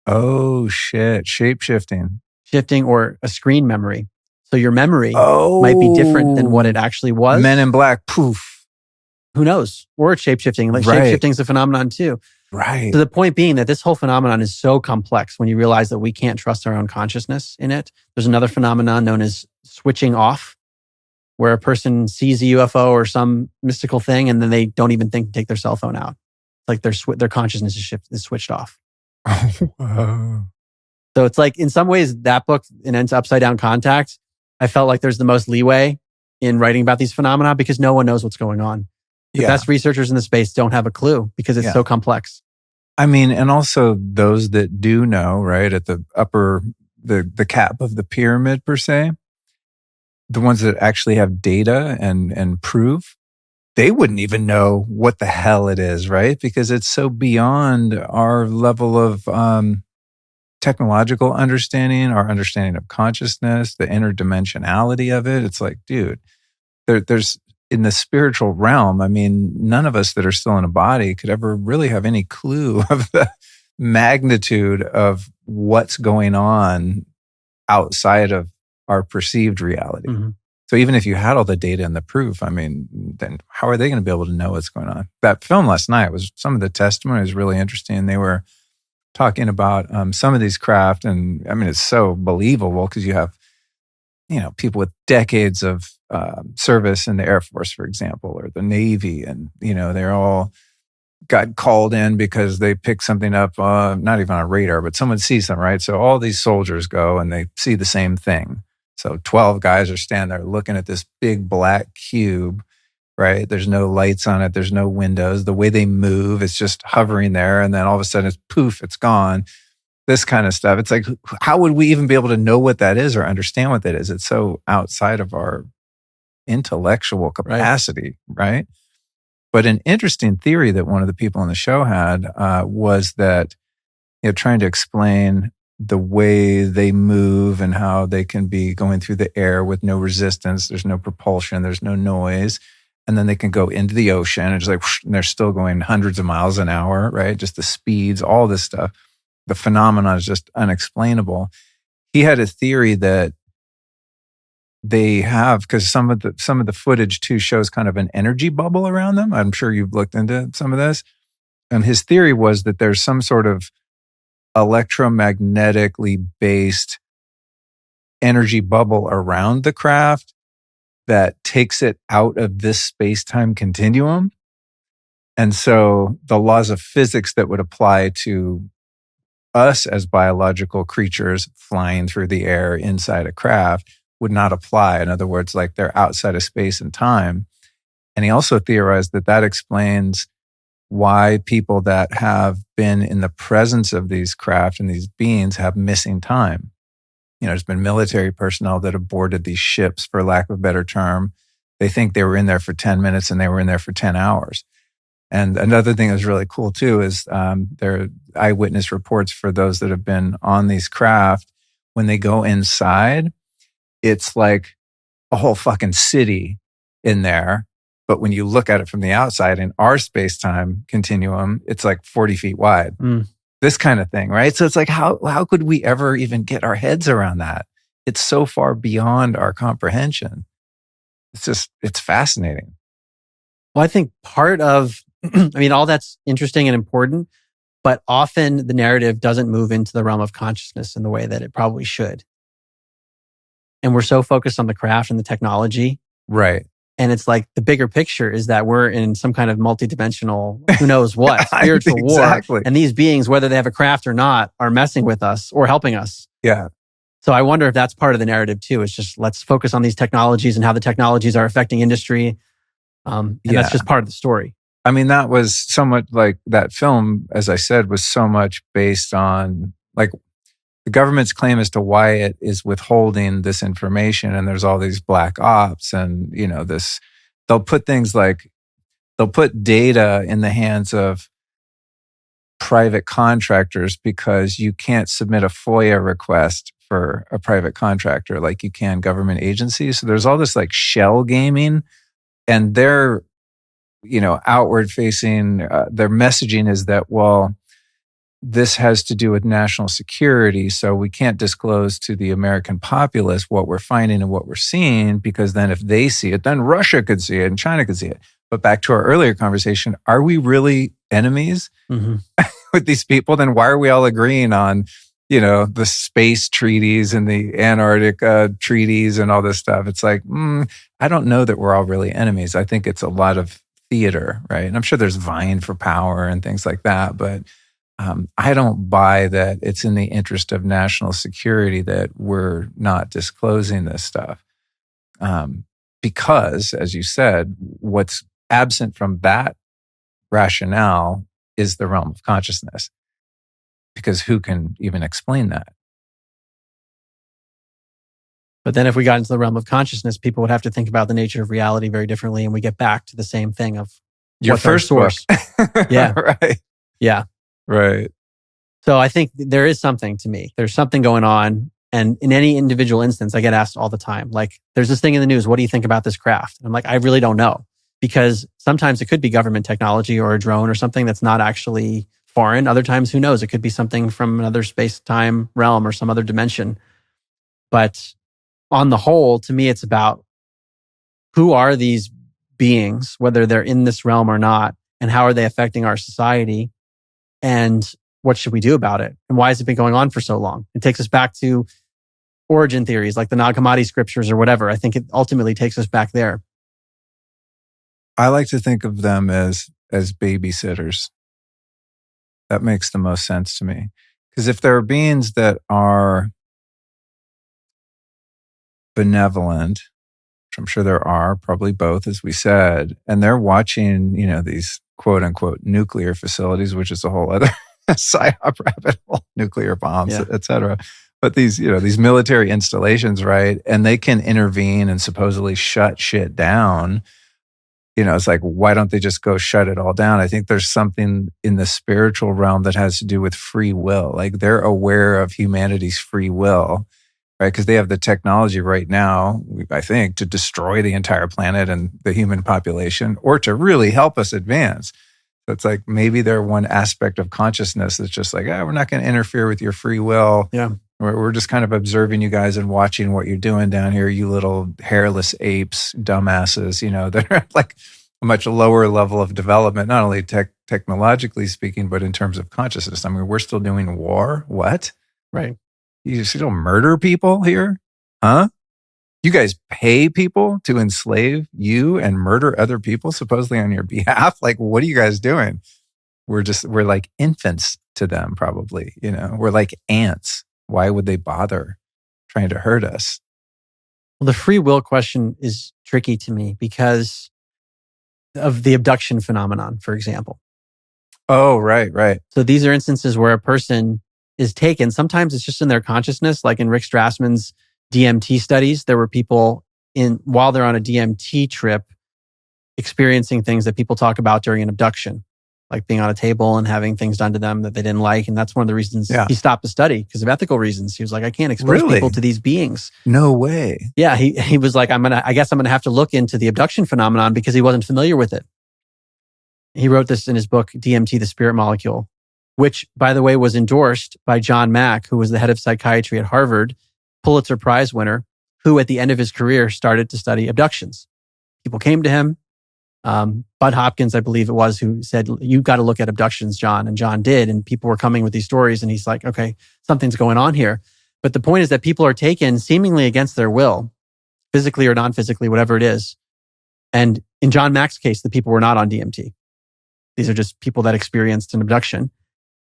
Speaker 3: Oh, shit. Shape-shifting.
Speaker 1: Shifting or a screen memory. So your memory might be different than what it actually was.
Speaker 3: Men in Black, poof.
Speaker 1: Who knows? Or it's shape-shifting. Like
Speaker 3: Right.
Speaker 1: shape-shifting is a phenomenon too.
Speaker 3: Right.
Speaker 1: So the point being that this whole phenomenon is so complex when you realize that we can't trust our own consciousness in it. There's another phenomenon known as switching off, where a person sees a UFO or some mystical thing and then they don't even think to take their cell phone out. It's like their consciousness is switched off.
Speaker 3: Wow.
Speaker 1: So it's like, in some ways, that book, in Upside Down Contact, I felt like there's the most leeway in writing about these phenomena because no one knows what's going on. The best researchers in the space don't have a clue because it's so complex.
Speaker 3: I mean, and also those that do know, right, at the upper, the cap of the pyramid per se, the ones that actually have data and proof, they wouldn't even know what the hell it is, right? Because it's so beyond our level of technological understanding, our understanding of consciousness, the interdimensionality of it. It's like, dude, there's in the spiritual realm, I mean, none of us that are still in a body could ever really have any clue of the magnitude of what's going on outside of our perceived reality.
Speaker 1: Mm-hmm.
Speaker 3: So even if you had all the data and the proof, I mean, then how are they going to be able to know what's going on? That film last night was, some of the testimony was really interesting. They were talking about some of these craft, and I mean, it's so believable because you have, people with decades of service in the Air Force, for example, or the Navy, and they're all got called in because they picked something up, not even on a radar, but someone sees them, right? So all these soldiers go and they see the same thing. So 12 guys are standing there looking at this big black cube, right? There's no lights on it. There's no windows. The way they move, it's just hovering there. And then all of a sudden it's poof, it's gone. This kind of stuff. It's like, how would we even be able to know what that is or understand what that is? It's so outside of our intellectual capacity, right? But an interesting theory that one of the people on the show had was that, trying to explain the way they move and how they can be going through the air with no resistance. There's no propulsion. There's no noise. And then they can go into the ocean and it's like, whoosh, and they're still going hundreds of miles an hour, right? Just the speeds, all this stuff. The phenomenon is just unexplainable. He had a theory that they have, because some of the footage too shows kind of an energy bubble around them. I'm sure you've looked into some of this. And his theory was that there's some sort of electromagnetically based energy bubble around the craft that takes it out of this space-time continuum. And so the laws of physics that would apply to us as biological creatures flying through the air inside a craft would not apply. In other words, like they're outside of space and time. And he also theorized that explains why people that have been in the presence of these craft and these beings have missing time. There's been military personnel that have boarded these ships, for lack of a better term. They think they were in there for 10 minutes and they were in there for 10 hours. And another thing that's really cool too is there are eyewitness reports for those that have been on these craft. When they go inside, it's like a whole fucking city in there. But when you look at it from the outside in our space-time continuum, it's like 40 feet wide. This kind of thing, right? So it's like, how could we ever even get our heads around that? It's so far beyond our comprehension. It's fascinating.
Speaker 1: Well, I think part of, all that's interesting and important, but often the narrative doesn't move into the realm of consciousness in the way that it probably should. And we're so focused on the craft and the technology.
Speaker 3: Right.
Speaker 1: And it's like the bigger picture is that we're in some kind of multidimensional, who knows what, spiritual
Speaker 3: exactly.
Speaker 1: war. And these beings, whether they have a craft or not, are messing with us or helping us.
Speaker 3: Yeah.
Speaker 1: So I wonder if that's part of the narrative too. It's just, let's focus on these technologies and how the technologies are affecting industry. And that's just part of the story.
Speaker 3: I mean, that was so much like that film, as I said, was so much based on like the government's claim as to why it is withholding this information. And there's all these black ops and, they'll put things like, they'll put data in the hands of private contractors because you can't submit a FOIA request for a private contractor like you can government agencies. So there's all this like shell gaming, and their, outward facing, their messaging is that, well, this has to do with national security, so we can't disclose to the American populace what we're finding and what we're seeing, because then if they see it, then Russia could see it and China could see it. But back to our earlier conversation, are we really enemies with these people? Then why are we all agreeing on, the space treaties and the Antarctic treaties and all this stuff? It's like, I don't know that we're all really enemies. I think it's a lot of theater, right? And I'm sure there's vying for power and things like that, but I don't buy that it's in the interest of national security that we're not disclosing this stuff. Because, as you said, what's absent from that rationale is the realm of consciousness. Because who can even explain that?
Speaker 1: But then if we got into the realm of consciousness, people would have to think about the nature of reality very differently. And we get back to the same thing of
Speaker 3: your first source.
Speaker 1: Yeah.
Speaker 3: Right.
Speaker 1: Yeah.
Speaker 3: Right.
Speaker 1: So I think there is something to me. There's something going on. And in any individual instance, I get asked all the time, like, there's this thing in the news. What do you think about this craft? And I'm like, I really don't know. Because sometimes it could be government technology or a drone or something that's not actually foreign. Other times, who knows? It could be something from another space-time realm or some other dimension. But on the whole, to me, it's about who are these beings, whether they're in this realm or not, and how are they affecting our society, and what should we do about it? And why has it been going on for so long? It takes us back to origin theories like the Nag Hammadi scriptures or whatever. I think it ultimately takes us back there.
Speaker 3: I like to think of them as babysitters. That makes the most sense to me. Because if there are beings that are benevolent, which I'm sure there are, probably both, as we said, and they're watching, these quote unquote nuclear facilities, which is a whole other psyop rabbit hole, nuclear bombs, et cetera. But these military installations, right? And they can intervene and supposedly shut shit down. It's like, why don't they just go shut it all down? I think there's something in the spiritual realm that has to do with free will. Like, they're aware of humanity's free will, right? Because they have the technology right now, I think, to destroy the entire planet and the human population, or to really help us advance. So it's like, maybe they're one aspect of consciousness that's just like, we're not going to interfere with your free will.
Speaker 1: Yeah.
Speaker 3: We're just kind of observing you guys and watching what you're doing down here, you little hairless apes, dumbasses, that are like a much lower level of development, not only technologically speaking, but in terms of consciousness. I mean, we're still doing war. What?
Speaker 1: Right.
Speaker 3: You still murder people here? Huh? You guys pay people to enslave you and murder other people supposedly on your behalf? Like, what are you guys doing? We're like infants to them, probably. We're like ants. Why would they bother trying to hurt us?
Speaker 1: Well, the free will question is tricky to me because of the abduction phenomenon, for example.
Speaker 3: Oh, right.
Speaker 1: So these are instances where a person is taken. Sometimes it's just in their consciousness, like in Rick Strassman's DMT studies. There were people while they're on a DMT trip experiencing things that people talk about during an abduction, like being on a table and having things done to them that they didn't like. And that's one of the reasons he stopped the study, because of ethical reasons. He was like, I can't expose people to these beings.
Speaker 3: No way.
Speaker 1: Yeah. He was like, I guess I'm going to have to look into the abduction phenomenon, because he wasn't familiar with it. He wrote this in his book, DMT, The Spirit Molecule, which, by the way, was endorsed by John Mack, who was the head of psychiatry at Harvard, Pulitzer Prize winner, who at the end of his career started to study abductions. People came to him. Bud Hopkins, I believe it was, who said, you got to look at abductions, John. And John did. And people were coming with these stories. And he's like, okay, something's going on here. But the point is that people are taken seemingly against their will, physically or non-physically, whatever it is. And in John Mack's case, the people were not on DMT. These are just people that experienced an abduction.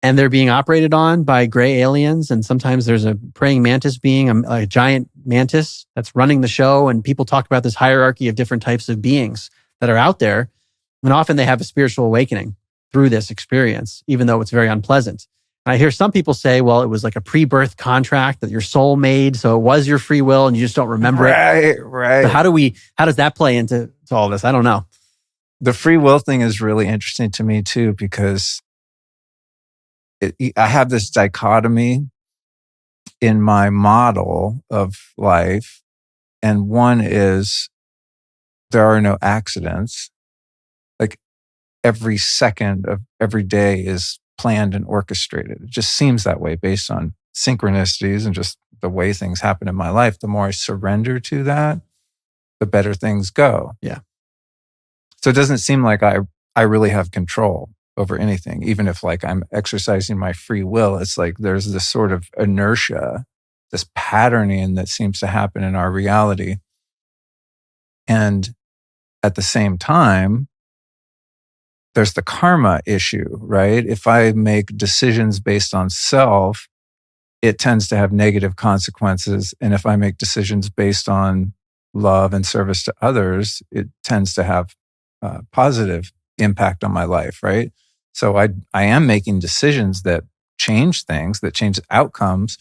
Speaker 1: And they're being operated on by gray aliens. And sometimes there's a praying mantis being, a giant mantis that's running the show. And people talk about this hierarchy of different types of beings that are out there. And often they have a spiritual awakening through this experience, even though it's very unpleasant. And I hear some people say, well, it was like a pre-birth contract that your soul made. So it was your free will and you just don't remember it.
Speaker 3: Right.
Speaker 1: So how does that play into all this? I don't know.
Speaker 3: The free will thing is really interesting to me too, because I have this dichotomy in my model of life. And one is there are no accidents. Like every second of every day is planned and orchestrated. It just seems that way based on synchronicities and just the way things happen in my life. The more I surrender to that, the better things go.
Speaker 1: Yeah.
Speaker 3: So it doesn't seem like I really have control over anything, even if like I'm exercising my free will. It's like there's this sort of inertia, this patterning that seems to happen in our reality. And at the same time, there's the karma issue, right? If I make decisions based on self, it tends to have negative consequences. And if I make decisions based on love and service to others, it tends to have positive impact on my life, right? So I am making decisions that change things, that change outcomes.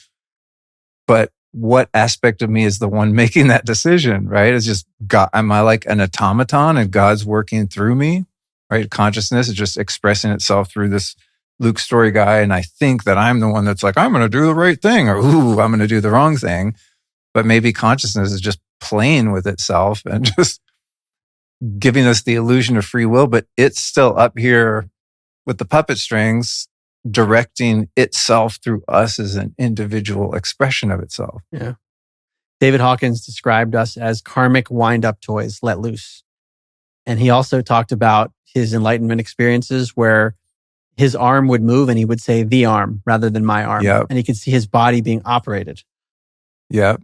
Speaker 3: But what aspect of me is the one making that decision, right? It's just God. Am I like an automaton and God's working through me, right? Consciousness is just expressing itself through this Luke Story guy. And I think that I'm the one that's like, I'm going to do the right thing, or ooh, I'm going to do the wrong thing. But maybe consciousness is just playing with itself and just giving us the illusion of free will, but it's still up here with the puppet strings, directing itself through us as an individual expression of itself.
Speaker 1: Yeah. David Hawkins described us as karmic wind-up toys let loose. And he also talked about his enlightenment experiences where his arm would move and he would say the arm rather than my arm.
Speaker 3: Yep.
Speaker 1: And he could see his body being operated.
Speaker 3: Yep.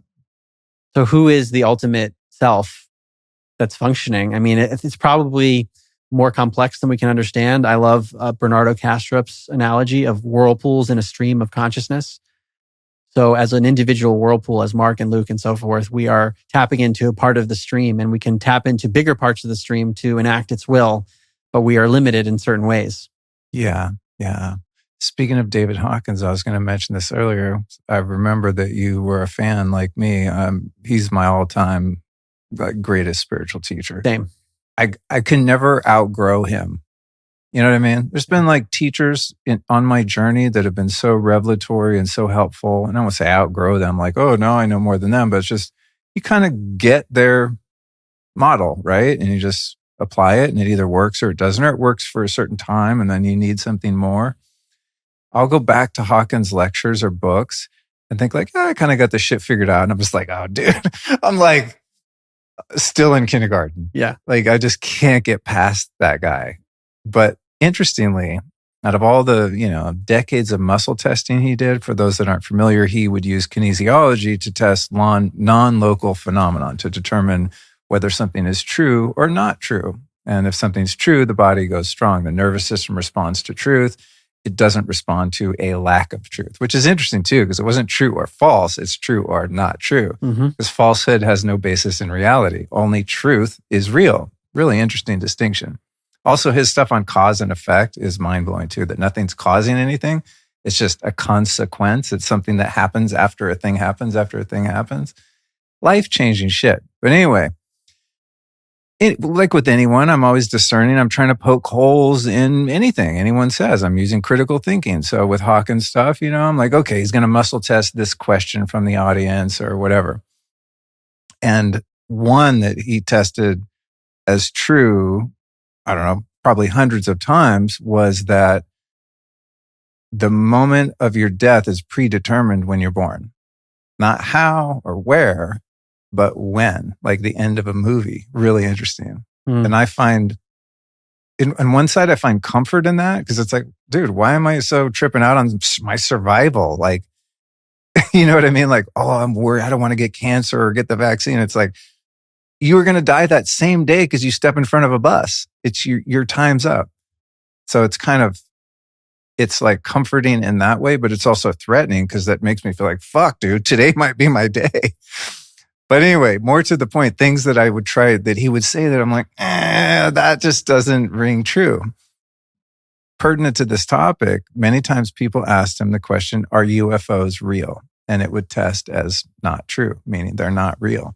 Speaker 1: So who is the ultimate self that's functioning? I mean, it's probably more complex than we can understand. I love Bernardo Kastrup's analogy of whirlpools in a stream of consciousness. So as an individual whirlpool, as Mark and Luke and so forth, we are tapping into a part of the stream, and we can tap into bigger parts of the stream to enact its will, but we are limited in certain ways.
Speaker 3: Yeah. Yeah. Speaking of David Hawkins, I was going to mention this earlier. I remember that you were a fan like me. He's my all-time greatest spiritual teacher.
Speaker 1: Same.
Speaker 3: I can never outgrow him. You know what I mean? There's been like teachers on my journey that have been so revelatory and so helpful. And I won't say outgrow them like, oh, no, I know more than them. But it's just, you kind of get their model, right? And you just apply it and it either works or it doesn't, or it works for a certain time and then you need something more. I'll go back to Hawkins' lectures or books and think like, I kind of got this shit figured out. And I'm just like, oh, dude, I'm like still in kindergarten.
Speaker 1: Yeah.
Speaker 3: Like I just can't get past that guy. But interestingly, out of all the, decades of muscle testing he did, for those that aren't familiar, he would use kinesiology to test non-local phenomenon to determine whether something is true or not true. And if something's true, the body goes strong. The nervous system responds to truth. It doesn't respond to a lack of truth, which is interesting too, because it wasn't true or false. It's true or not true. Because falsehood has no basis in reality. Only truth is real. Really interesting distinction. Also, his stuff on cause and effect is mind-blowing too, that nothing's causing anything. It's just a consequence. It's something that happens after a thing happens, after a thing happens. Life-changing shit. But anyway, like with anyone, I'm always discerning. I'm trying to poke holes in anything anyone says. I'm using critical thinking. So with Hawkins stuff, I'm like, okay, he's going to muscle test this question from the audience or whatever. And one that he tested as true, I don't know, probably hundreds of times, was that the moment of your death is predetermined when you're born. Not how or where, but when, like the end of a movie. Really interesting. And I find, on one side, I find comfort in that, because it's like, dude, why am I so tripping out on my survival? Like, you know what I mean? Like, oh, I'm worried. I don't want to get cancer or get the vaccine. It's like, you were going to die that same day because you step in front of a bus. It's your time's up. So it's like comforting in that way, but it's also threatening because that makes me feel like, fuck, dude, today might be my day. But anyway, more to the point, things that I would try that he would say that I'm like, that just doesn't ring true. Pertinent to this topic, many times people asked him the question, are UFOs real? And it would test as not true, meaning they're not real.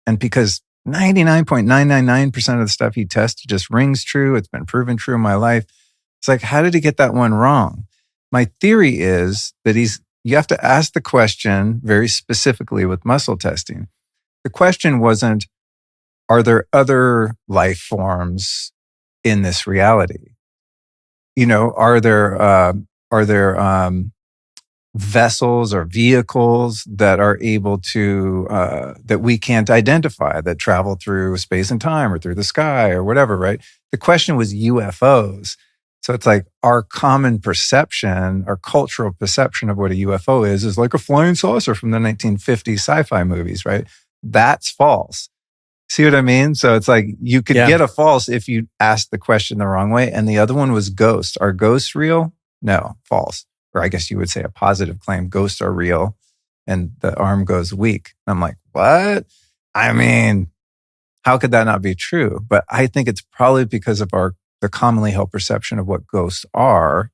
Speaker 3: And because 99.999% of the stuff he tested just rings true, it's been proven true in my life. It's like, how did he get that one wrong? my theory is that you have to ask the question very specifically with muscle testing. The question wasn't, are there other life forms in this reality? Are there vessels or vehicles that are able to, that we can't identify, that travel through space and time or through the sky or whatever, right? The question was UFOs. So it's like our common perception, our cultural perception of what a UFO is like a flying saucer from the 1950s sci-fi movies, right? That's false. See what I mean? So it's like you could get a false if you asked the question the wrong way. And the other one was ghosts. Are ghosts real? No, false. Or I guess you would say a positive claim. Ghosts are real. And the arm goes weak. I'm like, what? I mean, how could that not be true? But I think it's probably because of the commonly held perception of what ghosts are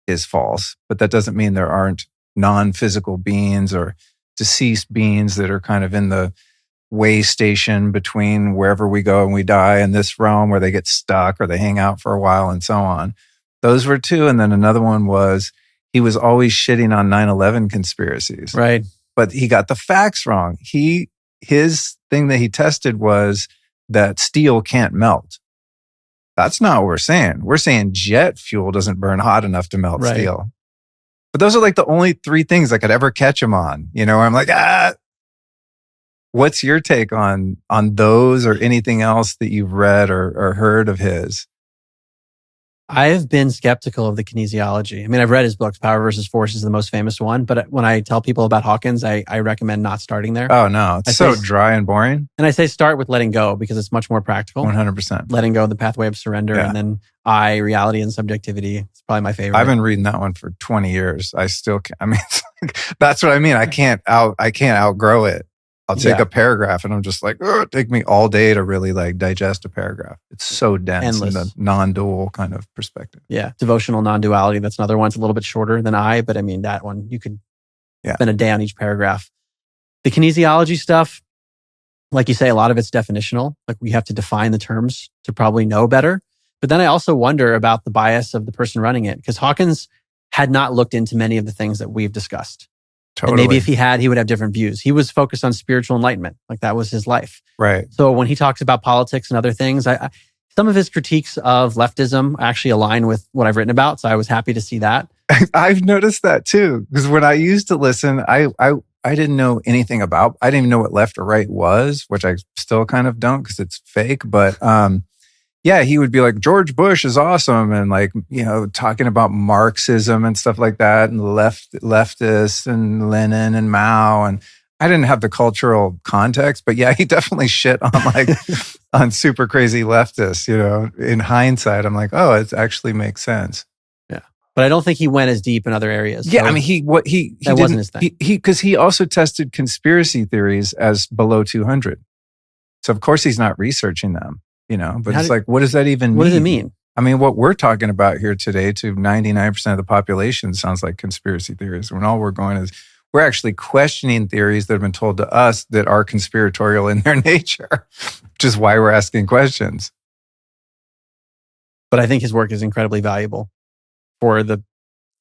Speaker 3: is false. But that doesn't mean there aren't non-physical beings or deceased beings that are kind of in the way station between wherever we go and we die in this realm, where they get stuck or they hang out for a while and so on. Those were two. And then another one was he was always shitting on 9/11 conspiracies.
Speaker 1: Right.
Speaker 3: But he got the facts wrong. His thing that he tested was that steel can't melt. That's not what we're saying. We're saying jet fuel doesn't burn hot enough to melt steel. But those are like the only three things I could ever catch him on. I'm like, What's your take on those or anything else that you've read or heard of his?
Speaker 1: I've been skeptical of the kinesiology. I mean, I've read his books. Power versus Force is the most famous one. But when I tell people about Hawkins, I recommend not starting there.
Speaker 3: Oh, no. It's so dry and boring.
Speaker 1: And I say start with letting go because it's much more practical.
Speaker 3: 100%.
Speaker 1: Letting go of the pathway of surrender. And then reality and subjectivity. It's probably my favorite.
Speaker 3: I've been reading that one for 20 years. I still can't. I mean, that's what I mean. I can't outgrow it. I'll take a paragraph and I'm just like, it take me all day to really like digest a paragraph. It's so dense in the non-dual kind of perspective.
Speaker 1: Yeah. Devotional non-duality. That's another one. It's a little bit shorter than but I mean, that one, you could spend a day on each paragraph. The kinesiology stuff, like you say, a lot of it's definitional. Like we have to define the terms to probably know better. But then I also wonder about the bias of the person running it, because Hawkins had not looked into many of the things that we've discussed.
Speaker 3: Totally.
Speaker 1: And maybe if he had, he would have different views. He was focused on spiritual enlightenment. Like that was his life.
Speaker 3: Right.
Speaker 1: So when he talks about politics and other things, some of his critiques of leftism actually align with what I've written about. So I was happy to see that.
Speaker 3: I've noticed that too. Because when I used to listen, I didn't know anything about, I didn't even know what left or right was, which I still kind of don't because it's fake. But he would be like, George Bush is awesome. And like, talking about Marxism and stuff like that and leftists and Lenin and Mao. And I didn't have the cultural context, but he definitely shit on like, on super crazy leftists, in hindsight, I'm like, oh, it actually makes sense.
Speaker 1: Yeah. But I don't think he went as deep in other areas.
Speaker 3: Yeah.
Speaker 1: So
Speaker 3: I mean, he
Speaker 1: wasn't his thing.
Speaker 3: Because he also tested conspiracy theories as below 200. So of course he's not researching them. But it's like, what does that even mean?
Speaker 1: What does it mean?
Speaker 3: I mean, what we're talking about here today to 99% of the population sounds like conspiracy theories. When all we're going is, we're actually questioning theories that have been told to us that are conspiratorial in their nature, which is why we're asking questions.
Speaker 1: But I think his work is incredibly valuable for the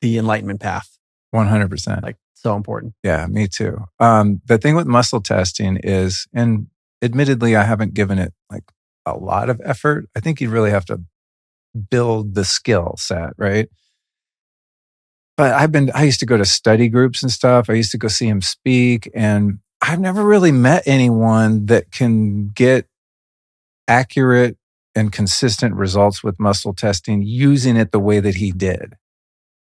Speaker 1: Enlightenment path.
Speaker 3: 100%.
Speaker 1: Like, so important.
Speaker 3: Yeah, me too. The thing with muscle testing is, and admittedly, I haven't given it like a lot of effort. I think you really have to build the skill set, right? But I used to go to study groups and stuff. I used to go see him speak, and I've never really met anyone that can get accurate and consistent results with muscle testing using it the way that he did.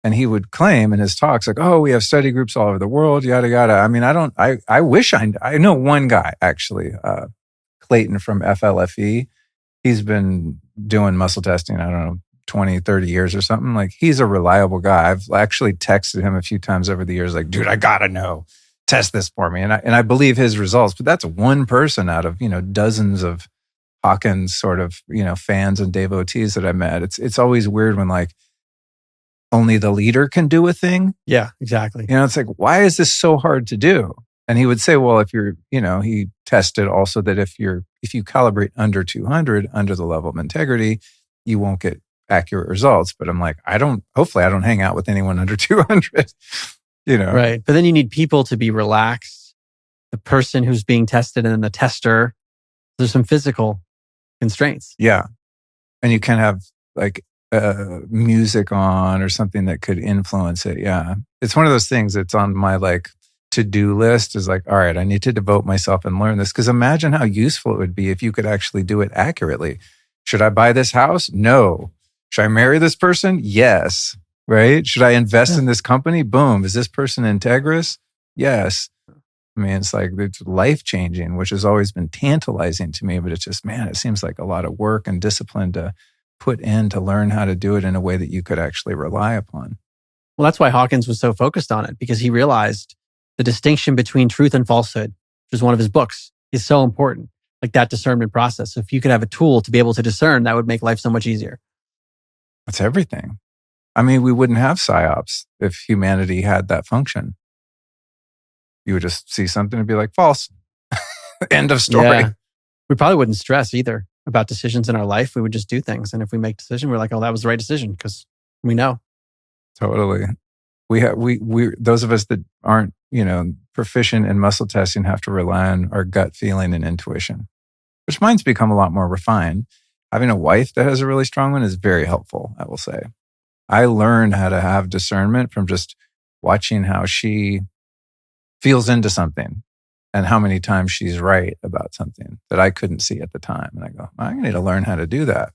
Speaker 3: And he would claim in his talks like, oh, we have study groups all over the world, yada, yada. I mean, I wish I know one guy actually, Clayton from FLFE. He's been doing muscle testing, I don't know, 20, 30 years or something. Like, he's a reliable guy. I've actually texted him a few times over the years, like, dude, I gotta know, test this for me. And I believe his results, but that's one person out of, dozens of Hawkins sort of, fans and devotees that I met. It's always weird when like only the leader can do a thing.
Speaker 1: Yeah, exactly.
Speaker 3: It's like, why is this so hard to do? And he would say, well, if you're, he tested also that if you calibrate under 200, under the level of integrity, you won't get accurate results. But I'm like, hopefully I don't hang out with anyone under 200,
Speaker 1: Right. But then you need people to be relaxed, the person who's being tested and then the tester. There's some physical constraints.
Speaker 3: Yeah. And you can have like music on or something that could influence it. Yeah. It's one of those things that's on my like to-do list is like, all right, I need to devote myself and learn this. Because imagine how useful it would be if you could actually do it accurately. Should I buy this house? No. Should I marry this person? Yes. Right? Should I invest in this company? Boom. Is this person integrous? Yes. I mean, it's like it's life-changing, which has always been tantalizing to me. But it's just, man, it seems like a lot of work and discipline to put in to learn how to do it in a way that you could actually rely upon.
Speaker 1: Well, that's why Hawkins was so focused on it, because he realized the distinction between truth and falsehood, which is one of his books, is so important. Like that discernment process. So if you could have a tool to be able to discern, that would make life so much easier.
Speaker 3: That's everything. I mean, we wouldn't have psyops if humanity had that function. You would just see something and be like, false. End of story.
Speaker 1: Yeah. We probably wouldn't stress either about decisions in our life. We would just do things. And if we make a decision, we're like, oh, that was the right decision because we know.
Speaker 3: Totally. We those of us that aren't, proficient in muscle testing have to rely on our gut feeling and intuition, which mine's become a lot more refined. Having a wife that has a really strong one is very helpful, I will say. I learned how to have discernment from just watching how she feels into something and how many times she's right about something that I couldn't see at the time. And I go, I need to learn how to do that.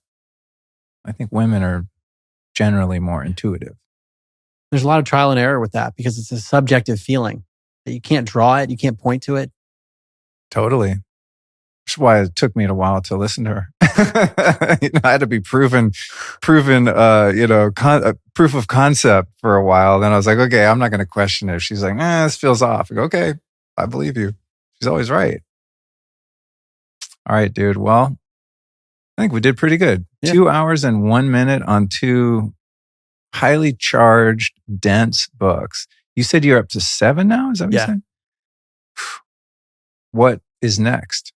Speaker 3: I think women are generally more intuitive.
Speaker 1: There's a lot of trial and error with that because it's a subjective feeling that you can't draw it. You can't point to it.
Speaker 3: Totally. Which is why it took me a while to listen to her. I had to be proven, proof of concept for a while. Then I was like, okay, I'm not going to question it. She's like, this feels off. I go, okay, I believe you. She's always right. All right, dude. Well, I think we did pretty good. Yeah. 2 hours and 1 minute on 2 highly charged, dense books. You said you're up to 7 now? Is that what you said? What is next?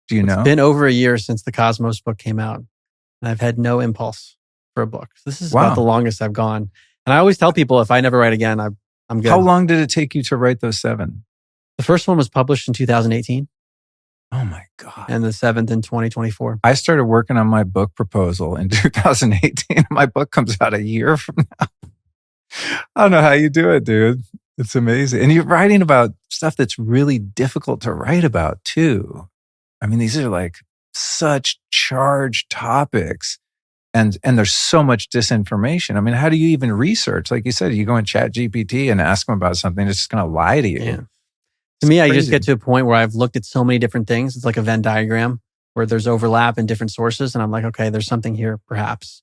Speaker 3: Do you know?
Speaker 1: It's been over a year since the Cosmos book came out. And I've had no impulse for a book. So this is about the longest I've gone. And I always tell people if I never write again, I'm good.
Speaker 3: How long did it take you to write those 7?
Speaker 1: The first one was published in 2018.
Speaker 3: Oh my God.
Speaker 1: And the 7th in 2024.
Speaker 3: I started working on my book proposal in 2018. My book comes out a year from now. I don't know how you do it, dude. It's amazing. And you're writing about stuff that's really difficult to write about too. I mean, these are like such charged topics and there's so much disinformation. I mean, how do you even research? Like you said, you go in Chat GPT and ask them about something, it's just going to lie to you.
Speaker 1: Yeah. To me, I just get to a point where I've looked at so many different things. It's like a Venn diagram where there's overlap in different sources. And I'm like, okay, there's something here perhaps.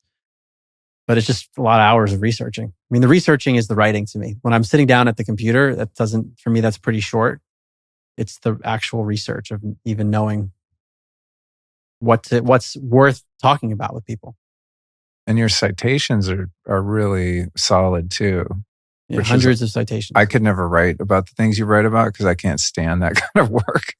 Speaker 1: But it's just a lot of hours of researching. I mean, the researching is the writing to me. When I'm sitting down at the computer, for me, that's pretty short. It's the actual research of even knowing what's worth talking about with people. And
Speaker 3: your citations are really solid too.
Speaker 1: Yeah, hundreds of citations.
Speaker 3: I could never write about the things you write about because I can't stand that kind of work.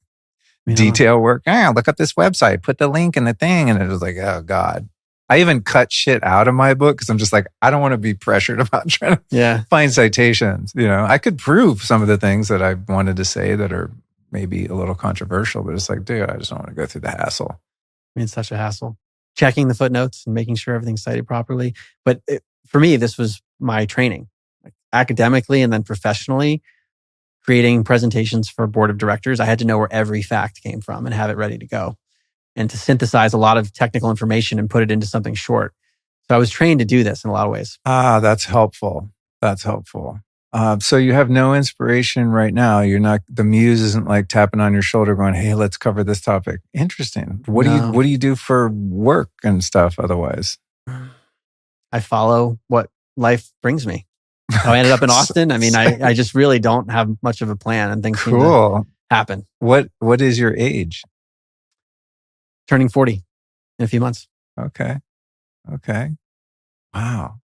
Speaker 3: Detail work. Look up this website, put the link in the thing. And it was like, oh God. I even cut shit out of my book because I'm just like, I don't want to be pressured about trying to find citations. I could prove some of the things that I wanted to say that are maybe a little controversial, but it's like, dude, I just don't want to go through the hassle.
Speaker 1: I mean, it's such a hassle. Checking the footnotes and making sure everything's cited properly. But for me, this was my training, like academically and then professionally, creating presentations for a board of directors. I had to know where every fact came from and have it ready to go. And to synthesize a lot of technical information and put it into something short. So I was trained to do this in a lot of ways.
Speaker 3: That's helpful. That's helpful. So you have no inspiration right now. The muse isn't like tapping on your shoulder going, hey, let's cover this topic. Interesting. What do you do for work and stuff otherwise?
Speaker 1: I follow what life brings me. How I ended up in Austin. I mean, I just really don't have much of a plan and things seem to happen.
Speaker 3: What is your age?
Speaker 1: Turning 40 in a few months.
Speaker 3: Okay. Wow.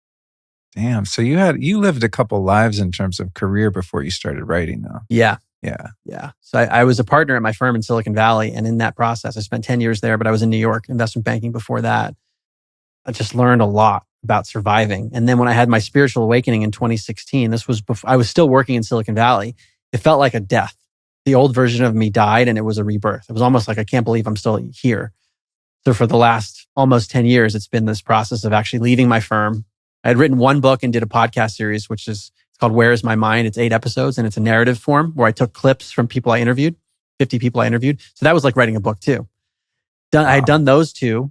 Speaker 3: Damn. So you lived a couple lives in terms of career before you started writing though.
Speaker 1: Yeah.
Speaker 3: Yeah.
Speaker 1: So I was a partner at my firm in Silicon Valley. And in that process, I spent 10 years there, but I was in New York, investment banking before that. I just learned a lot about surviving. And then when I had my spiritual awakening in 2016, this was before I was still working in Silicon Valley. It felt like a death. The old version of me died and it was a rebirth. It was almost like, I can't believe I'm still here. So for the last almost 10 years, it's been this process of actually leaving my firm. I had written one book and did a podcast series, which is it's called Where Is My Mind? It's 8 episodes and it's a narrative form where I took clips from people I interviewed, 50 people I interviewed. So that was like writing a book too.
Speaker 3: Wow.
Speaker 1: I had done those 2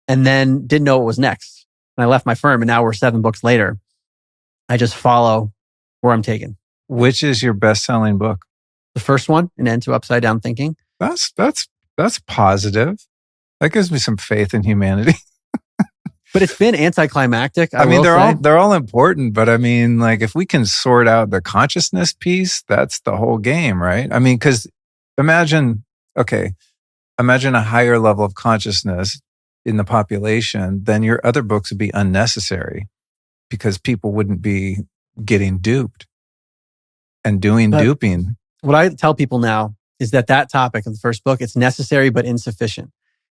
Speaker 1: and then didn't know what was next. And I left my firm and now we're 7 books later. I just follow where I'm taken.
Speaker 3: Which is your best-selling book?
Speaker 1: The first one, An End to Upside Down Thinking.
Speaker 3: That's positive. That gives me some faith in humanity.
Speaker 1: But it's been anticlimactic.
Speaker 3: I mean, they're all important, but I mean, like if we can sort out the consciousness piece, that's the whole game, right? I mean, because imagine a higher level of consciousness in the population, then your other books would be unnecessary because people wouldn't be getting duped and doing duping.
Speaker 1: What I tell people now is that topic in the first book, it's necessary but insufficient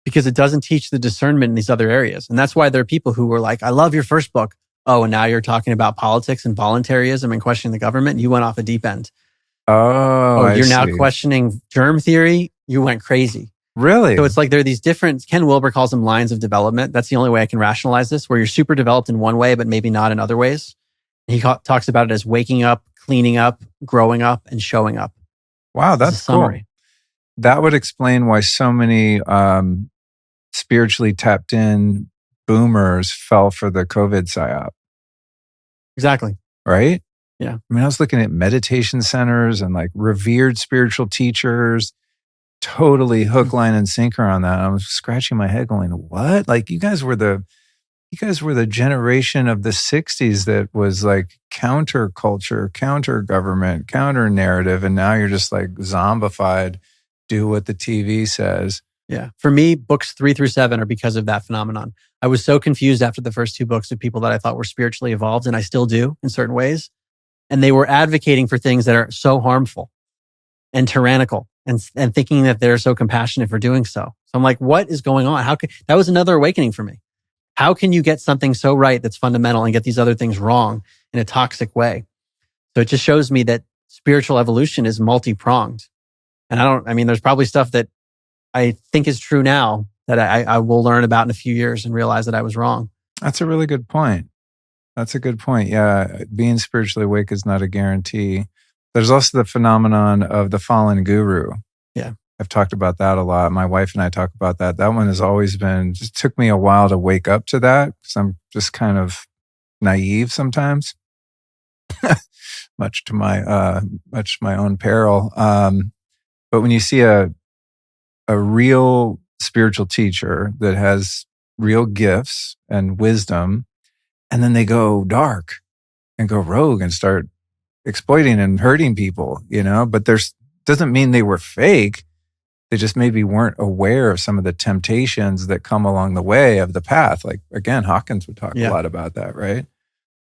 Speaker 1: because it doesn't teach the discernment in these other areas. And that's why there are people who were like, I love your first book. Oh, and now you're talking about politics and voluntarism and questioning the government. You went off a deep end.
Speaker 3: Oh,
Speaker 1: you're now questioning germ theory. You went crazy.
Speaker 3: Really?
Speaker 1: So it's like there are these different, Ken Wilber calls them lines of development. That's the only way I can rationalize this, where you're super developed in one way, but maybe not in other ways. And he talks about it as waking up, cleaning up, growing up, and showing up.
Speaker 3: Wow, that's cool. That would explain why so many spiritually tapped in boomers fell for the COVID psyop.
Speaker 1: Exactly.
Speaker 3: Right?
Speaker 1: Yeah.
Speaker 3: I mean, I was looking at meditation centers and like revered spiritual teachers, totally hook, line, and sinker on that. I was scratching my head going, what? Like you guys were the generation of the 60s that was like counterculture, counter government, counter narrative. And now you're just like zombified, do what the TV says.
Speaker 1: Yeah. For me, books 3 through 7 are because of that phenomenon. I was so confused after the first 2 books of people that I thought were spiritually evolved, and I still do in certain ways. And they were advocating for things that are so harmful and tyrannical and thinking that they're so compassionate for doing so. So I'm like, what is going on? That was another awakening for me. How can you get something so right that's fundamental and get these other things wrong in a toxic way? So it just shows me that spiritual evolution is multi-pronged. And there's probably stuff that I think is true now that I will learn about in a few years and realize that I was wrong.
Speaker 3: That's a really good point. That's a good point. Yeah. Being spiritually awake is not a guarantee. There's also the phenomenon of the fallen guru.
Speaker 1: Yeah.
Speaker 3: I've talked about that a lot. My wife and I talk about that. That one has always been, just took me a while to wake up to that because I'm just kind of naive sometimes, much to my own peril. But when you see a real spiritual teacher that has real gifts and wisdom, and then they go dark and go rogue and start exploiting and hurting people, but doesn't mean they were fake. They just maybe weren't aware of some of the temptations that come along the way of the path. Like, again, Hawkins would talk a lot about that, right?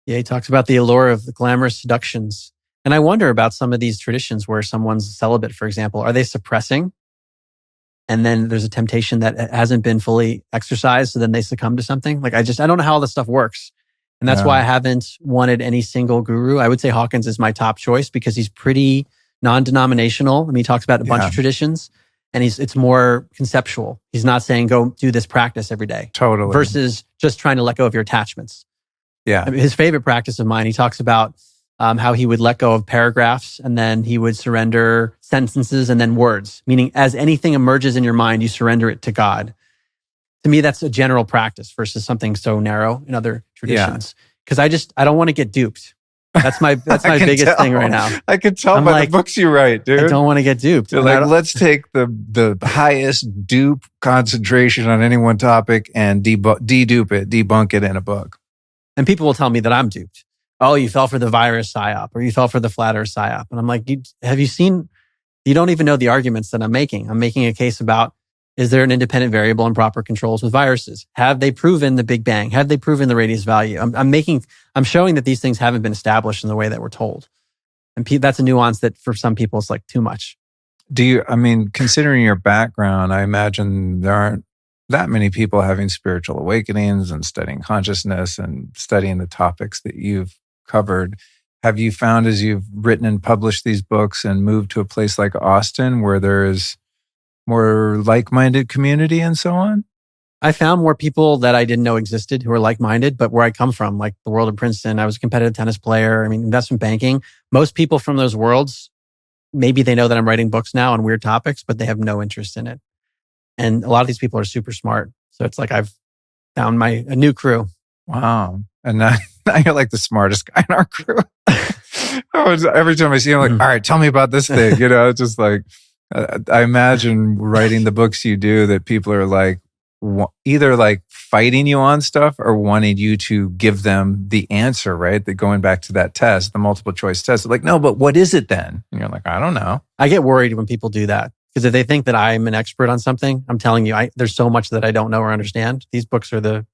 Speaker 1: Yeah, he talks about the allure of the glamorous seductions. And I wonder about some of these traditions where someone's celibate, for example. Are they suppressing? And then there's a temptation that hasn't been fully exercised, so then they succumb to something? Like, I don't know how all this stuff works. And that's why I haven't wanted any single guru. I would say Hawkins is my top choice because he's pretty non-denominational. I mean, he talks about a bunch of traditions. And it's more conceptual. He's not saying go do this practice every day.
Speaker 3: Totally.
Speaker 1: Versus just trying to let go of your attachments.
Speaker 3: Yeah.
Speaker 1: I mean, his favorite practice of mine, he talks about how he would let go of paragraphs and then he would surrender sentences and then words. Meaning as anything emerges in your mind, you surrender it to God. To me, that's a general practice versus something so narrow in other traditions. Because I don't want to get duped. That's my biggest thing right now.
Speaker 3: I can tell by the books you write, dude.
Speaker 1: I don't want to get duped.
Speaker 3: You're like, let's take the highest dupe concentration on any one topic and debunk it in a book.
Speaker 1: And people will tell me that I'm duped. Oh, you fell for the virus psyop or you fell for the flat earth psyop. And I'm like, have you seen, you don't even know the arguments that I'm making. I'm making a case about, is there an independent variable and proper controls with viruses? Have they proven the Big Bang? Have they proven the radius value? I'm showing that these things haven't been established in the way that we're told. And that's a nuance that for some people is like too much.
Speaker 3: Considering your background, I imagine there aren't that many people having spiritual awakenings and studying consciousness and studying the topics that you've covered. Have you found as you've written and published these books and moved to a place like Austin where there is more like-minded community and so on?
Speaker 1: I found more people that I didn't know existed who are like-minded, but where I come from, like the world of Princeton, I was a competitive tennis player. I mean, investment banking, most people from those worlds, maybe they know that I'm writing books now on weird topics, but they have no interest in it. And a lot of these people are super smart. So it's like I've found a new crew.
Speaker 3: Wow. And now you're like the smartest guy in our crew. Every time I see him, I'm like, all right, tell me about this thing. It's just like, I imagine writing the books you do that people are like, either like fighting you on stuff or wanting you to give them the answer, right? That going back to that test, the multiple choice test, they're like, no, but what is it then? And you're like, I don't know.
Speaker 1: I get worried when people do that because if they think that I'm an expert on something, I'm telling you, there's so much that I don't know or understand. These books are the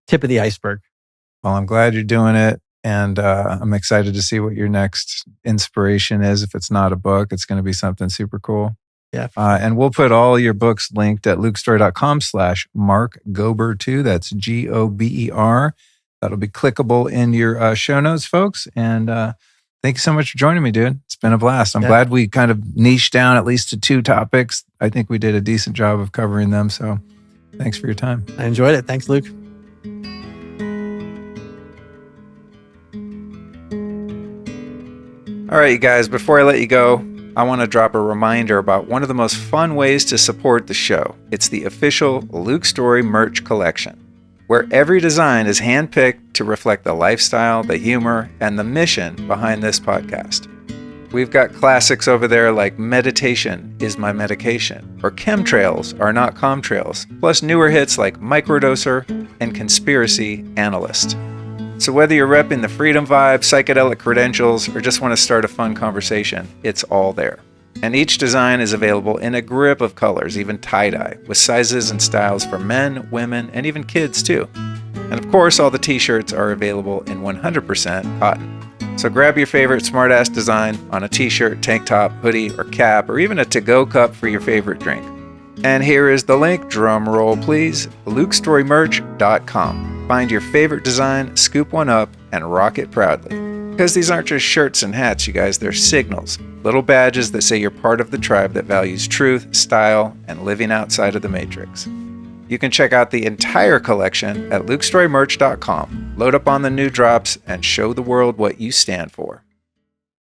Speaker 1: tip of the iceberg.
Speaker 3: Well, I'm glad you're doing it. And I'm excited to see what your next inspiration is. If it's not a book, it's going to be something super cool.
Speaker 1: Yeah.
Speaker 3: And we'll put all your books linked at lukestory.com/Mark Gober 2. That's Gober. That'll be clickable in your show notes, folks. And thank you so much for joining me, dude. It's been a blast. I'm glad we kind of niched down at least to 2 topics. I think we did a decent job of covering them. So thanks for your time.
Speaker 1: I enjoyed it. Thanks, Luke.
Speaker 4: All right, you guys, before I let you go, I want to drop a reminder about one of the most fun ways to support the show. It's the official Luke Story merch collection, where every design is handpicked to reflect the lifestyle, the humor, and the mission behind this podcast. We've got classics over there like Meditation is My Medication, or Chemtrails are not Comtrails, plus newer hits like Microdoser and Conspiracy Analyst. So whether you're repping the freedom vibe, psychedelic credentials, or just want to start a fun conversation, it's all there. And each design is available in a grip of colors, even tie-dye, with sizes and styles for men, women, and even kids too. And of course, all the t-shirts are available in 100% cotton. So grab your favorite smartass design on a t-shirt, tank top, hoodie, or cap, or even a to-go cup for your favorite drink. And here is the link, drum roll please, lukestorymerch.com. Find your favorite design, scoop one up, and rock it proudly. Because these aren't just shirts and hats, you guys, they're signals. Little badges that say you're part of the tribe that values truth, style, and living outside of the matrix. You can check out the entire collection at lukestorymerch.com. Load up on the new drops and show the world what you stand for.